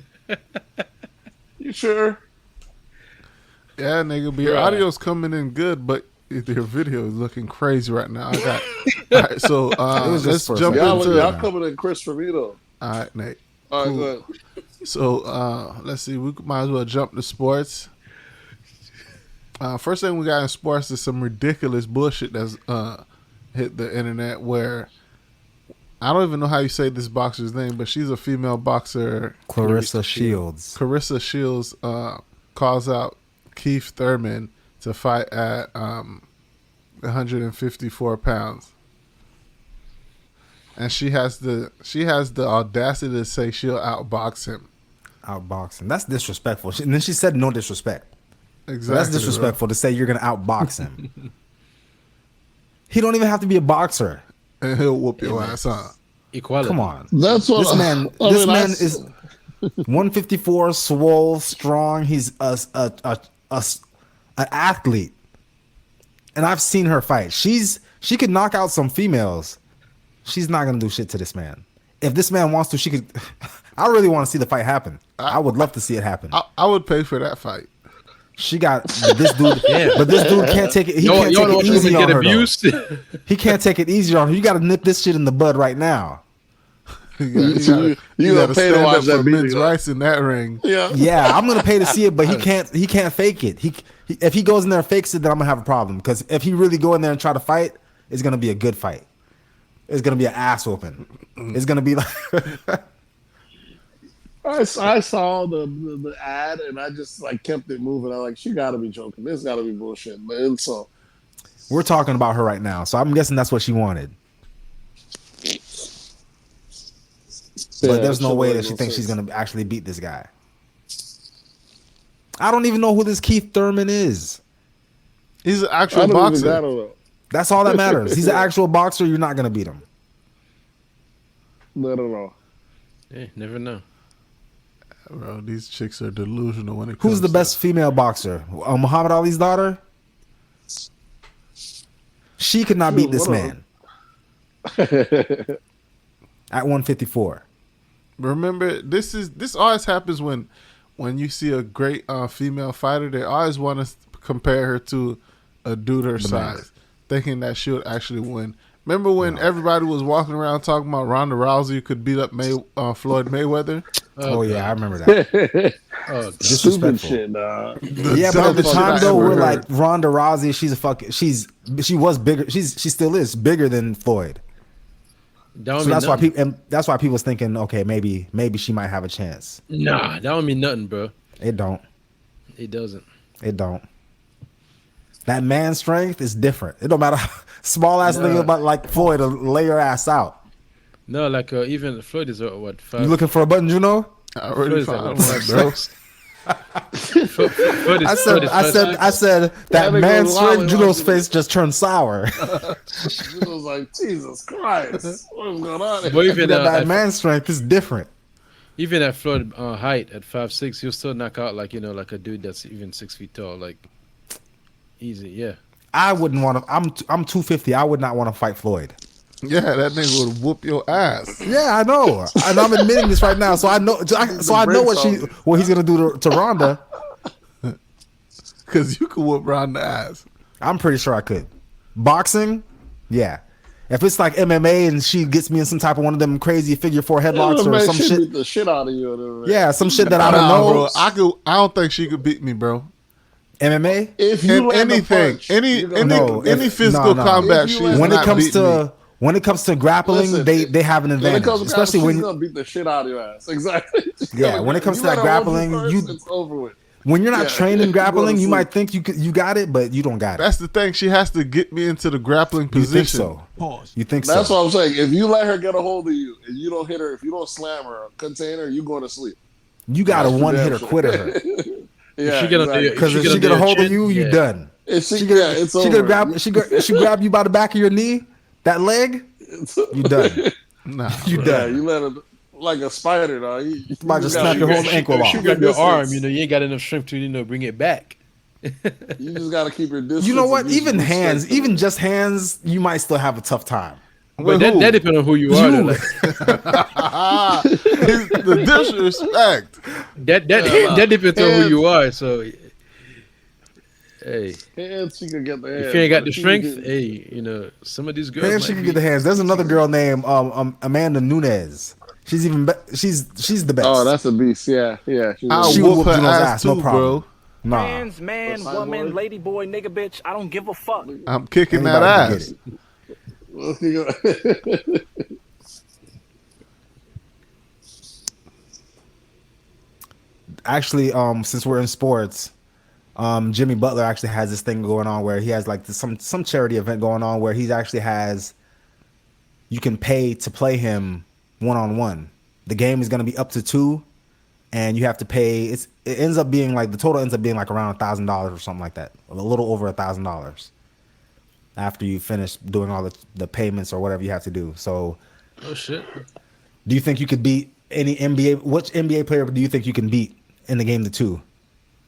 you sure? Yeah, nigga. But your audio's coming in good, but your video is looking crazy right now. All right, so let's jump into y'all coming in Chris Fermino. All right, Nate. All right, go ahead. So let's see. We might as well jump to sports. First thing we got in sports is some ridiculous bullshit that's hit the internet where I don't even know how you say this boxer's name, but she's a female boxer. Clarissa Shields. Clarissa Shields calls out Keith Thurman to fight at 154 pounds. And she has the audacity to say she'll outbox him. Outbox him. That's disrespectful. And then she said no disrespect. Exactly. That's disrespectful to say you're gonna outbox him. He don't even have to be a boxer. And he'll whoop your ass, huh? Equality. Come on. That's what this man is 154, swole, strong. He's an athlete. And I've seen her fight. She could knock out some females. She's not gonna do shit to this man. If this man wants to, she could. I really want to see the fight happen. I would love to see it happen. I would pay for that fight. She got this dude, but this dude can't take it. He can't take it easy on her. He can't take it easy on her. You got to nip this shit in the bud right now. You gotta pay to watch that men's rights in that ring. Yeah, I'm gonna pay to see it, but he can't fake it. He if he goes in there and fakes it, then I'm gonna have a problem. Because if he really go in there and try to fight, it's gonna be a good fight. It's gonna be an ass whooping. It's gonna be like. I saw the ad and I just like kept it moving. I'm like, she gotta be joking. This gotta be bullshit, man. So we're talking about her right now, so I'm guessing that's what she wanted. But there's no way that she thinks she's gonna actually beat this guy. I don't even know who this Keith Thurman is. He's an actual boxer. That's all that matters. He's an actual boxer. You're not gonna beat him. I don't know. Hey, never know. Bro, these chicks are delusional when it comes. Who's the best female boxer? Muhammad Ali's daughter. She could not beat this man. At 154. Remember, this always happens when you see a great female fighter. They always want to compare her to a dude her size, thinking that she would actually win. Remember when everybody was walking around talking about Ronda Rousey could beat up Floyd Mayweather? Oh yeah, I remember that. Stupid shit, dog. Yeah, but at the time though, we're like Ronda Rousey. She was bigger. She still is bigger than Floyd. So that's why people was thinking, okay, maybe she might have a chance. Nah, that don't mean nothing, bro. It don't. It doesn't. It don't. That man strength is different. It don't matter how small ass nigga about like Floyd to lay your ass out. No, like even Floyd is what 5. You looking for a button, Juno? I already found one, bro. I said that man strength. Juno's face just turned sour. Juno's like, Jesus Christ, what's going on here? But even that man strength is different. Even at Floyd height at 5'6", he'll still knock out like a dude that's even 6 feet tall, like easy. Yeah, I wouldn't want to. I'm 250. I would not want to fight Floyd. Yeah, that nigga would whoop your ass. Yeah, I know, and I'm admitting this right now. So I know. I know what he's gonna do to Ronda. Because you could whoop Ronda ass. I'm pretty sure I could. Boxing, yeah. If it's like MMA and she gets me in some type of one of them crazy figure 4 headlocks or some shit, beat the shit out of you. Yeah, some shit that I don't know. Bro, I don't think she could beat me, bro. MMA? If you anything, any physical combat, when it comes to grappling, they have an advantage, especially when she's gonna beat the shit out of your ass. Exactly. Yeah, when it comes to that grappling, it's over with. When you're not trained in grappling, you might think you got it, but you don't got it. That's the thing. She has to get me into the grappling position. You think so? Pause. You think so? That's what I'm saying. If you let her get a hold of you and you don't hit her, if you don't slam her or contain her, you going to sleep. You got a one-hitter quitter her. Yeah, because if she get a hold of you, you done. It's over. She grab you by the back of your knee, that leg, you done. Nah, you done. You let her like a spider, dog. You might just snap your whole ankle off. You grab your arm, you ain't got enough strength to bring it back. You just got to keep your distance. You know what? Even hands, even just hands, you might still have a tough time. But that depends on who you are. The disrespect. That depends on who you are. So, hey, hands, she can get the hands. If you ain't got the strength, hey, some of these girls. Hands, she can get the hands. There's another girl named Amanda Nunes. She's she's the best. Oh, that's a beast. Yeah. I'll whoop her ass too, no problem. Nah. Trans, man, woman, lady boy, nigga, bitch. I don't give a fuck. I'm kicking that ass. Actually, since we're in sports, Jimmy Butler actually has this thing going on where he has like some charity event going on where he actually has, you can pay to play him 1-on-1. The game is going to be up to 2, and you have to pay. It ends up being like the total ends up being like around $1,000 or something like that, a little over $1,000 after you finish doing all the payments or whatever you have to do. So, oh shit! Do you think you could beat any NBA? Which NBA player do you think you can beat in the game to 2,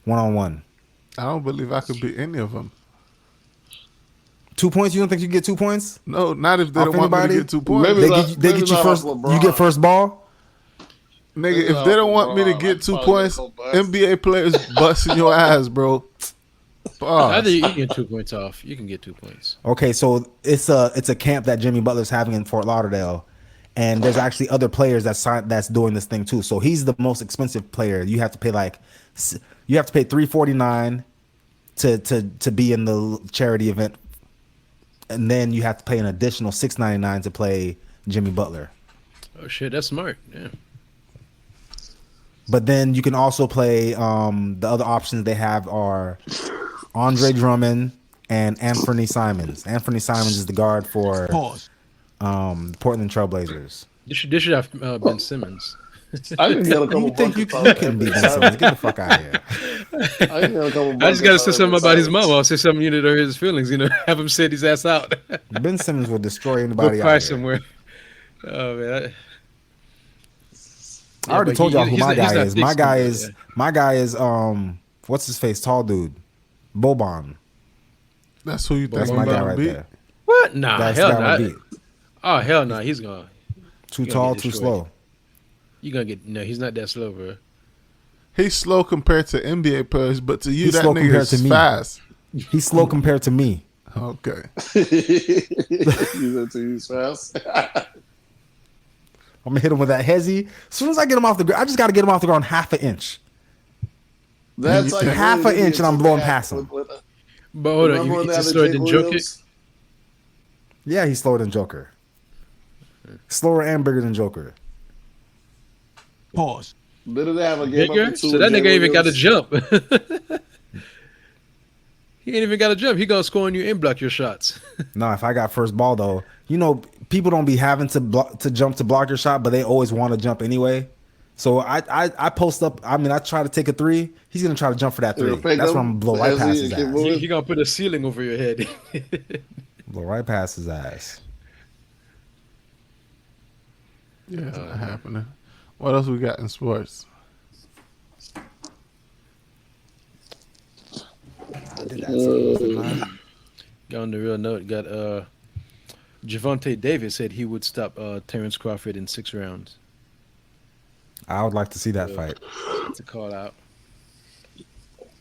1-on-1? I don't believe I could beat any of them. 2 points? You don't think you get 2 points? No, not if they don't want me to get 2 points. They get you first. You get first ball. Nigga, if they don't want me to get 2 points, NBA players busting your ass, bro. I think you can get 2 points off. You can get 2 points. Okay, so it's a camp that Jimmy Butler's having in Fort Lauderdale, and there's actually other players that's doing this thing too. So he's the most expensive player. You have to pay $349 to be in the charity event, and then you have to pay an additional $699 to play Jimmy Butler. Oh shit, that's smart. Yeah. But then you can also play the other options they have are Andre Drummond and Anthony Simons. Anthony Simons is the guard for Portland Trailblazers. This should have Ben Simmons. I didn't get a couple. You think you can beat Ben Simmons? Get the fuck out of here. I just gotta say something about his mom. I'll say something to hurt his feelings. Have him sit his ass out. Ben Simmons will destroy anybody. Go cry somewhere. Oh man. I already told y'all who my guy is. My guy is what's his face? Tall dude. Boban. That's who you think. That's my guy right there. What? Nah, That's hell that no. would beat. Oh hell no, he's gone. Too tall, too slow. You gonna get no? He's not that slow, bro. He's slow compared to NBA players, but to you, He's that slow nigga compared is to me. fast. He's slow compared to me. Okay. He's fast. I'm gonna hit him with that hezzy. As soon as I get him off the ground, I just gotta get him off the ground half an inch. That's like half an inch, and I'm blowing past him. But hold on, you just slower than Joker? Yeah, he's slower than Joker. Slower and bigger than Joker. Pause. Didn't they have a game Bigger? So that nigga even got to jump. He ain't even got to jump. He gonna score on you and block your shots. No, if I got first ball though, people don't be having to jump to block your shot, but they always want to jump anyway. So I post up. I mean, I try to take a three. He's gonna try to jump for that three. That's why I'm gonna blow right past his ass. He gonna put a ceiling over your head. Blow right past his ass. Yeah, it's not happening. What else we got in sports? I did that. Got on the real note. Got Javonte Davis said he would stop Terrence Crawford in 6 rounds. I would like to see that fight. It's a call out.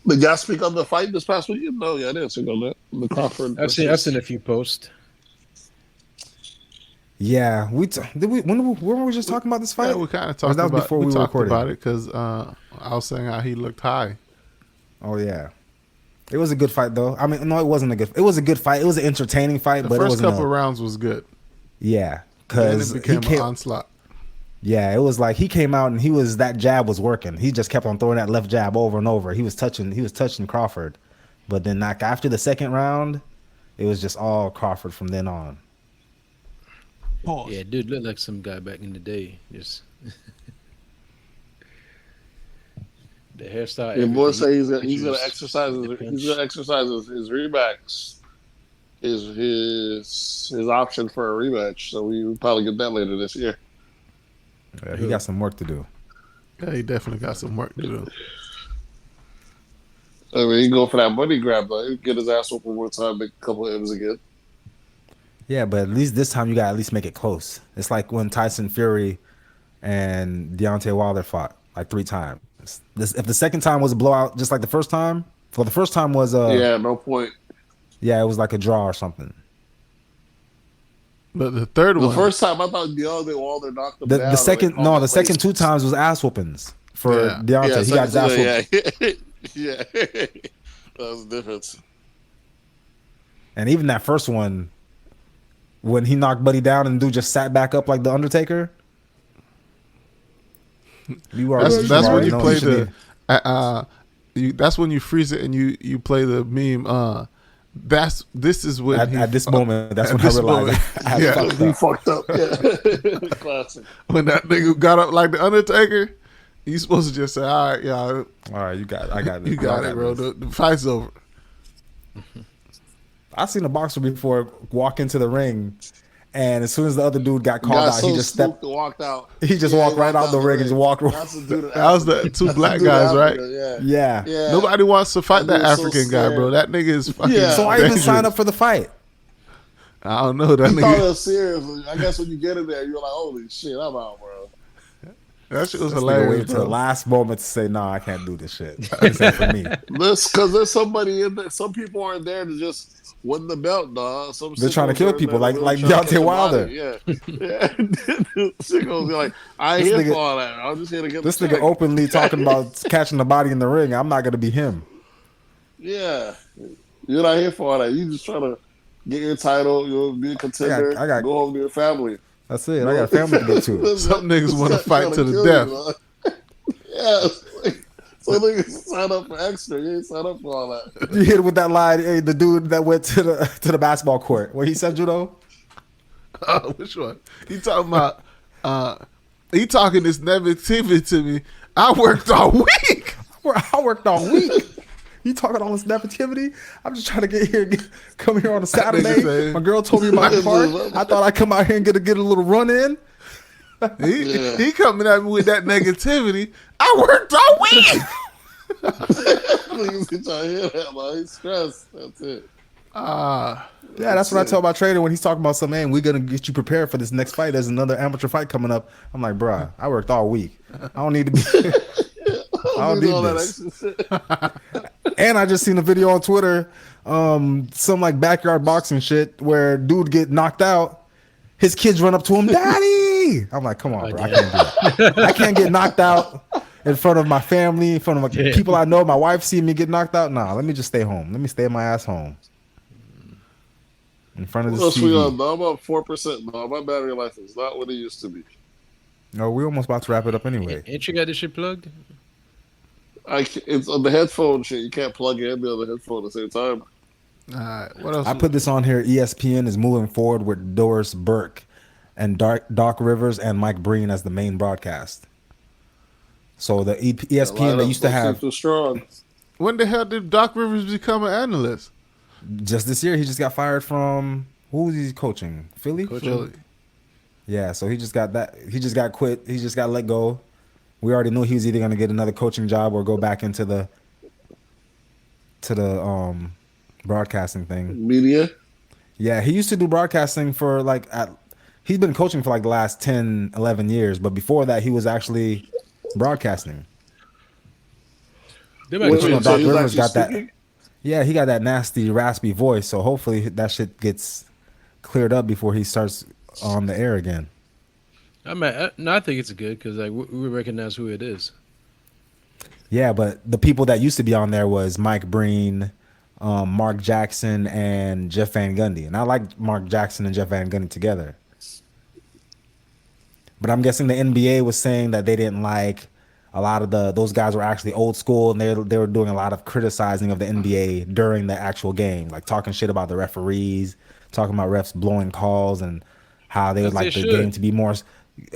Did y'all speak on the fight this past weekend? No, yeah, I didn't speak on that. The Crawford. I've seen a few posts. Yeah, when were we just talking about this fight? Yeah, we kind of talked about before we talked recorded. about it because I was saying how he looked high. Oh yeah, it was a good fight though. I mean, no, it wasn't a good. It was a good fight. It was an entertaining fight, The but it first wasn't couple rounds was good. Yeah, Then because it became an onslaught. Yeah, it was like he came out and that jab was working. He just kept on throwing that left jab over and over. He was touching Crawford, but then like after the second round, it was just all Crawford from then on. Pause. Yeah, dude looked like some guy back in the day. Just the hairstyle. Your boy say he's gonna exercise his rematch. His option for a rematch. So we will probably get that later this year. Yeah, he got some work to do. Yeah, he definitely got some work to do. I mean, he go for that money grab though. He get his ass whooped one more time, make a couple of M's again. Yeah, but at least this time you got at least make it close. It's like when Tyson Fury and Deontay Wilder fought like 3 times. If the second time was a blowout, just like the first time, well, the first time was no point. Yeah, it was like a draw or something. But the third one, the first time I thought Deontay Wilder knocked him down. The second, the second 2 times was ass whoopings for Deontay. Yeah, he got his ass whooped. Yeah, that was the difference. And even that first one, when he knocked Buddy down and dude just sat back up like the Undertaker. That's when you play that's when you freeze it and you play the meme. This is when at this moment. That's when I realized he fucked up. Yeah, classic. When that nigga got up like the Undertaker, you supposed to just say, "All right, y'all. All right, you got it. I got it. You got it, bro. The fight's over." I've seen a boxer before walk into the ring, and as soon as the other dude got called out, he just stepped and walked out. He just walked right out the ring and just walked. That was the 2 black guys, right? Yeah. Nobody wants to fight that African guy, bro. That nigga is fucking. So I even signed up for the fight. I don't know that He nigga. thought it was serious. I guess when you get in there, you're like, "Holy shit, I'm out, bro." That shit was This nigga hilarious, waited to the bro. last moment to say, "No, I can't do this shit. This ain't for me." Because there's somebody in there. Some people aren't there to just win the belt, dog. Some They're trying to sickos kill are in people, there like to really try to Deontay catch a Wilder. body. Yeah. Sickos be like, I ain't This here nigga- for all that. I'm just here to get This the nigga check. openly talking about catching the body in the ring. I'm not gonna be him. Yeah. You're not here for all that. You just trying to get your title, be a contender, I got- go home to your family. That's it. I got a family to get to. Some niggas want to fight to the kill death. You, yeah. So niggas sign up for extra. You ain't sign up for all that. You hit it with that line, hey, the dude that went to the basketball court. What he said, Judo? Which one? He talking about? He talking this negativity to me. I worked all week. I worked all week. You talking all this negativity? I'm just trying to come here on a Saturday. My girl told me about the park. I thought I'd come out here and get a little run in. He coming at me with that negativity. I worked all week. Niggas get y'all hear that, man. He's stressed. That's it. Yeah, that's what I tell my trainer when he's talking about some, man, we're going to get you prepared for this next fight. There's another amateur fight coming up. I'm like, bruh, I worked all week. I don't need to be. I don't need this. And I just seen a video on Twitter, some like backyard boxing shit where dude get knocked out. His kids run up to him, Daddy. I'm like, come on, bro. I can't do it. I can't get knocked out in front of my family, in front of people I know. My wife see me get knocked out. Nah, let me just stay home. Let me stay my ass home. In front of the TV. No, I'm up 4%. No, my battery life is not what it used to be. No, we're almost about to wrap it up anyway. Ain't you got this shit plugged? It's on the headphone shit. You can't plug in and be on the headphone at the same time. All right, what else? I put this on here. ESPN is moving forward with Doris Burke and Doc Rivers and Mike Breen as the main broadcast. So the ESPN that used to have. Too strong. When the hell did Doc Rivers become an analyst? Just this year, he just got fired from who was he coaching? Philly. Yeah, so he just got that. He just got quit. He just got let go. We already knew he was either going to get another coaching job or go back into the broadcasting thing. Media. Yeah, he used to do broadcasting for he's been coaching for like the last 10, 11 years, but before that he was actually broadcasting. Doc Rivers got that. Yeah, he got that nasty, raspy voice, so hopefully that shit gets cleared up before he starts on the air again. I think it's good because like we recognize who it is. Yeah, but the people that used to be on there was Mike Breen, Mark Jackson, and Jeff Van Gundy. And I like Mark Jackson and Jeff Van Gundy together. But I'm guessing the NBA was saying that they didn't like a lot of those guys were actually old school, and they were doing a lot of criticizing of the NBA during the actual game, like talking shit about the referees, talking about refs blowing calls, and how they would like the game to be more.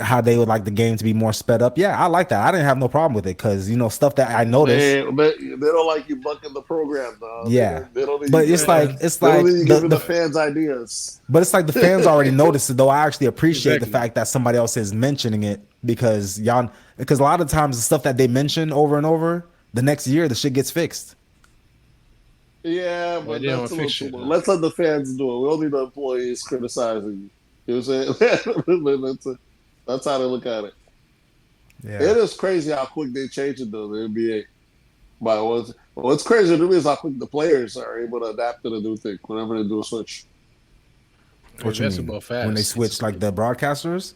How they would like the game to be more sped up. Yeah, I like that. I didn't have no problem with it because stuff that I noticed. They don't like you bucking the program, dog. Yeah, they don't but it's like the fans' ideas. But it's like the fans already noticed it, though. I actually appreciate the fact that somebody else is mentioning it because a lot of times the stuff that they mention over and over, the next year the shit gets fixed. Yeah, but that's a little too much. Let's let the fans do it. We don't need the employees criticizing you. You know what I'm saying? That's how they look at it. Yeah. It is crazy how quick they change it, though, the NBA. But what's crazy to me is how quick the players are able to adapt to the new thing whenever they do a switch. What you mean? When they switch, like the broadcasters?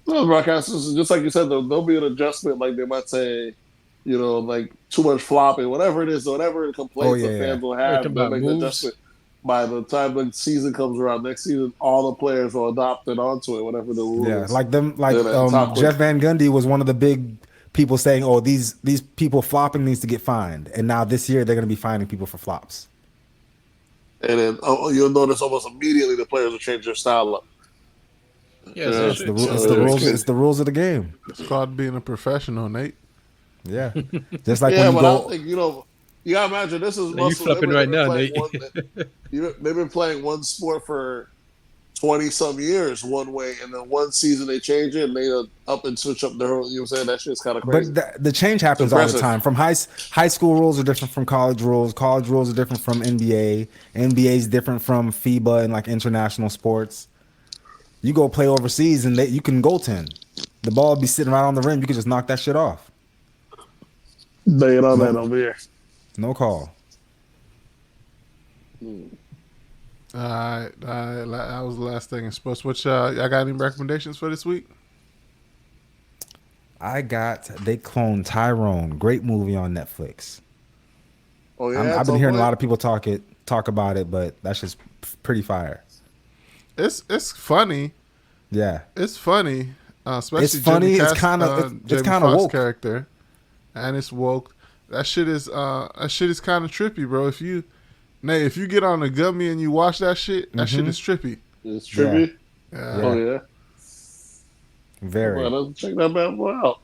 No, the broadcasters, just like you said, there'll be an adjustment. Like they might say, like too much flopping, whatever it is, whatever complaints the fans will have, they'll make an adjustment. By the time the season comes around next season, all the players will adopt it onto it, whatever the rules. Yeah, Jeff Van Gundy was one of the big people saying, "Oh, these people flopping needs to get fined." And now this year they're going to be fining people for flops. And then you'll notice almost immediately the players will change their style up. Yeah, it's the rules. It's the rules of the game. It's called being a professional, Nate. Yeah, just like when you I go. think you gotta imagine this is you flipping right now, Nate. They've been playing one sport for 20-some years one way, and then one season they change it and they up and switch up their whole. You know what I'm saying? That shit's kind of crazy. But the change happens all the time. From high school rules are different from college rules. College rules are different from NBA. NBA is different from FIBA and like international sports. You go play overseas and you can goaltend. The ball would be sitting right on the rim. You could just knock that shit off. They ain't on that over here. No call. All right. That was the last thing in sports. I got any recommendations for this week? They cloned Tyrone. Great movie on Netflix. Oh yeah, I've been hearing a lot of people talk about it, but that's just pretty fire. It's funny. Yeah, it's funny. Especially it's funny. Jamie It's kind of woke character, and it's woke. That shit is kind of trippy, bro. If you get on a gummy and you watch that shit, that shit is trippy. It's trippy. Yeah. Oh yeah. Very. Well, check that bad boy out.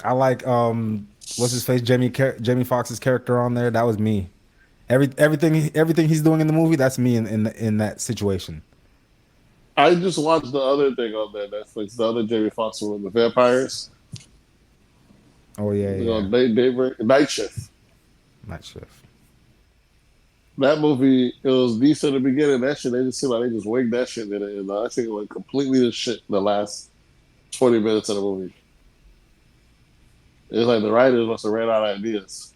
I like what's his face, Jamie Foxx's character on there. That was me. Everything he's doing in the movie, that's me in that situation. I just watched the other thing on that Netflix, the other Jamie Foxx one, the vampires. Oh yeah. Night Shift. Night Shift. That movie, it was decent at the beginning. That shit, they just seemed like they just wigged that shit in it. And I think it went completely to shit in the last 20 minutes of the movie. It's like the writers must have ran out of ideas.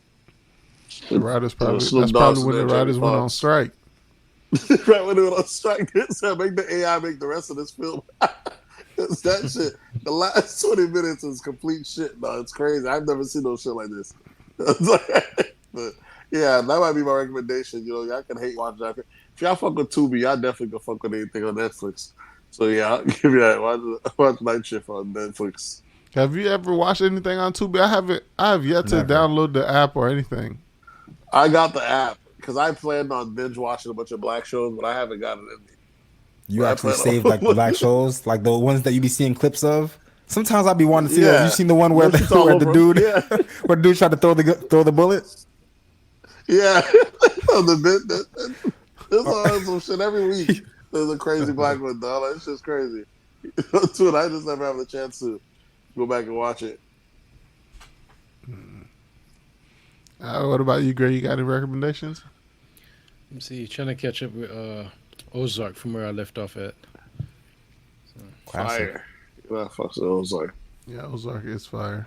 The writers that's probably when the writers went on strike. Right when they went on strike, they said, make the AI make the rest of this film. It's that shit. The last 20 minutes is complete shit. No, it's crazy. I've never seen no shit like this. But yeah, that might be my recommendation. You know, y'all can hate watch that. If y'all fuck with Tubi, y'all definitely can fuck with anything on Netflix. So yeah, I'll give you that. Watch Night Shift on Netflix. Have you ever watched anything on Tubi? I have yet to download the app or anything. I got the app because I planned on binge watching a bunch of black shows, but I haven't gotten it in me. You actually saved like black shows, like the ones that you be seeing clips of. Sometimes I'd be wanting to see that. You seen the one where the dude tried to throw the bullet? Yeah, there's always some shit every week. There's a crazy black one, dog. It's just crazy. Dude, I just never have the chance to go back and watch it. What about you, Gray? You got any recommendations? Let me see. Trying to catch up with Ozark from where I left off at. Fire. Yeah, fuck Ozark. Yeah, Ozark is fire.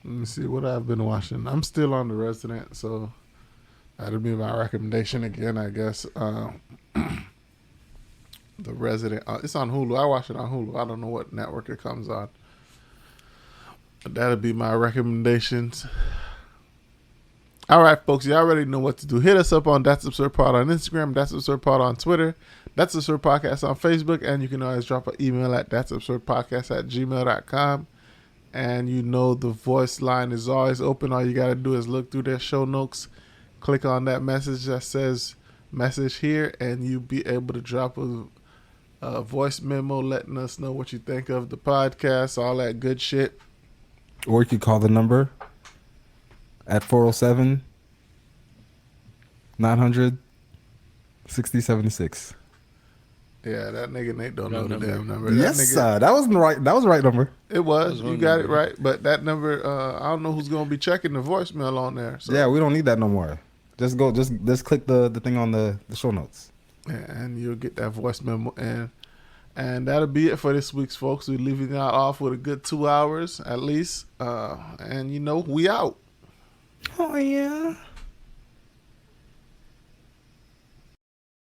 Let me see what I've been watching. I'm still on The Resident, so that'll be my recommendation again, I guess. The Resident. It's on Hulu. I watch it on Hulu. I don't know what network it comes on. But that'll be my recommendations. All right, folks. You already know what to do. Hit us up on That's Absurd Pod on Instagram. That's Absurd Pod on Twitter. That's Absurd Podcast on Facebook. And you can always drop an email at that'sabsurdpodcast@gmail.com. And you know the voice line is always open. All you got to do is look through their show notes. Click on that message that says message here. And you'll be able to drop a voice memo letting us know what you think of the podcast. All that good shit. Or you could call the number at 407-900-6076. Yeah, that nigga Nate don't know the damn number. Yes, sir. That was the right number. It was. You got it right. But that number, I don't know who's gonna be checking the voicemail on there. So. Yeah, we don't need that no more. Just click the thing on the show notes. Yeah, and you'll get that voice memo and that'll be it for this week's folks. We're leaving y'all off with a good 2 hours at least. And we out. Oh yeah.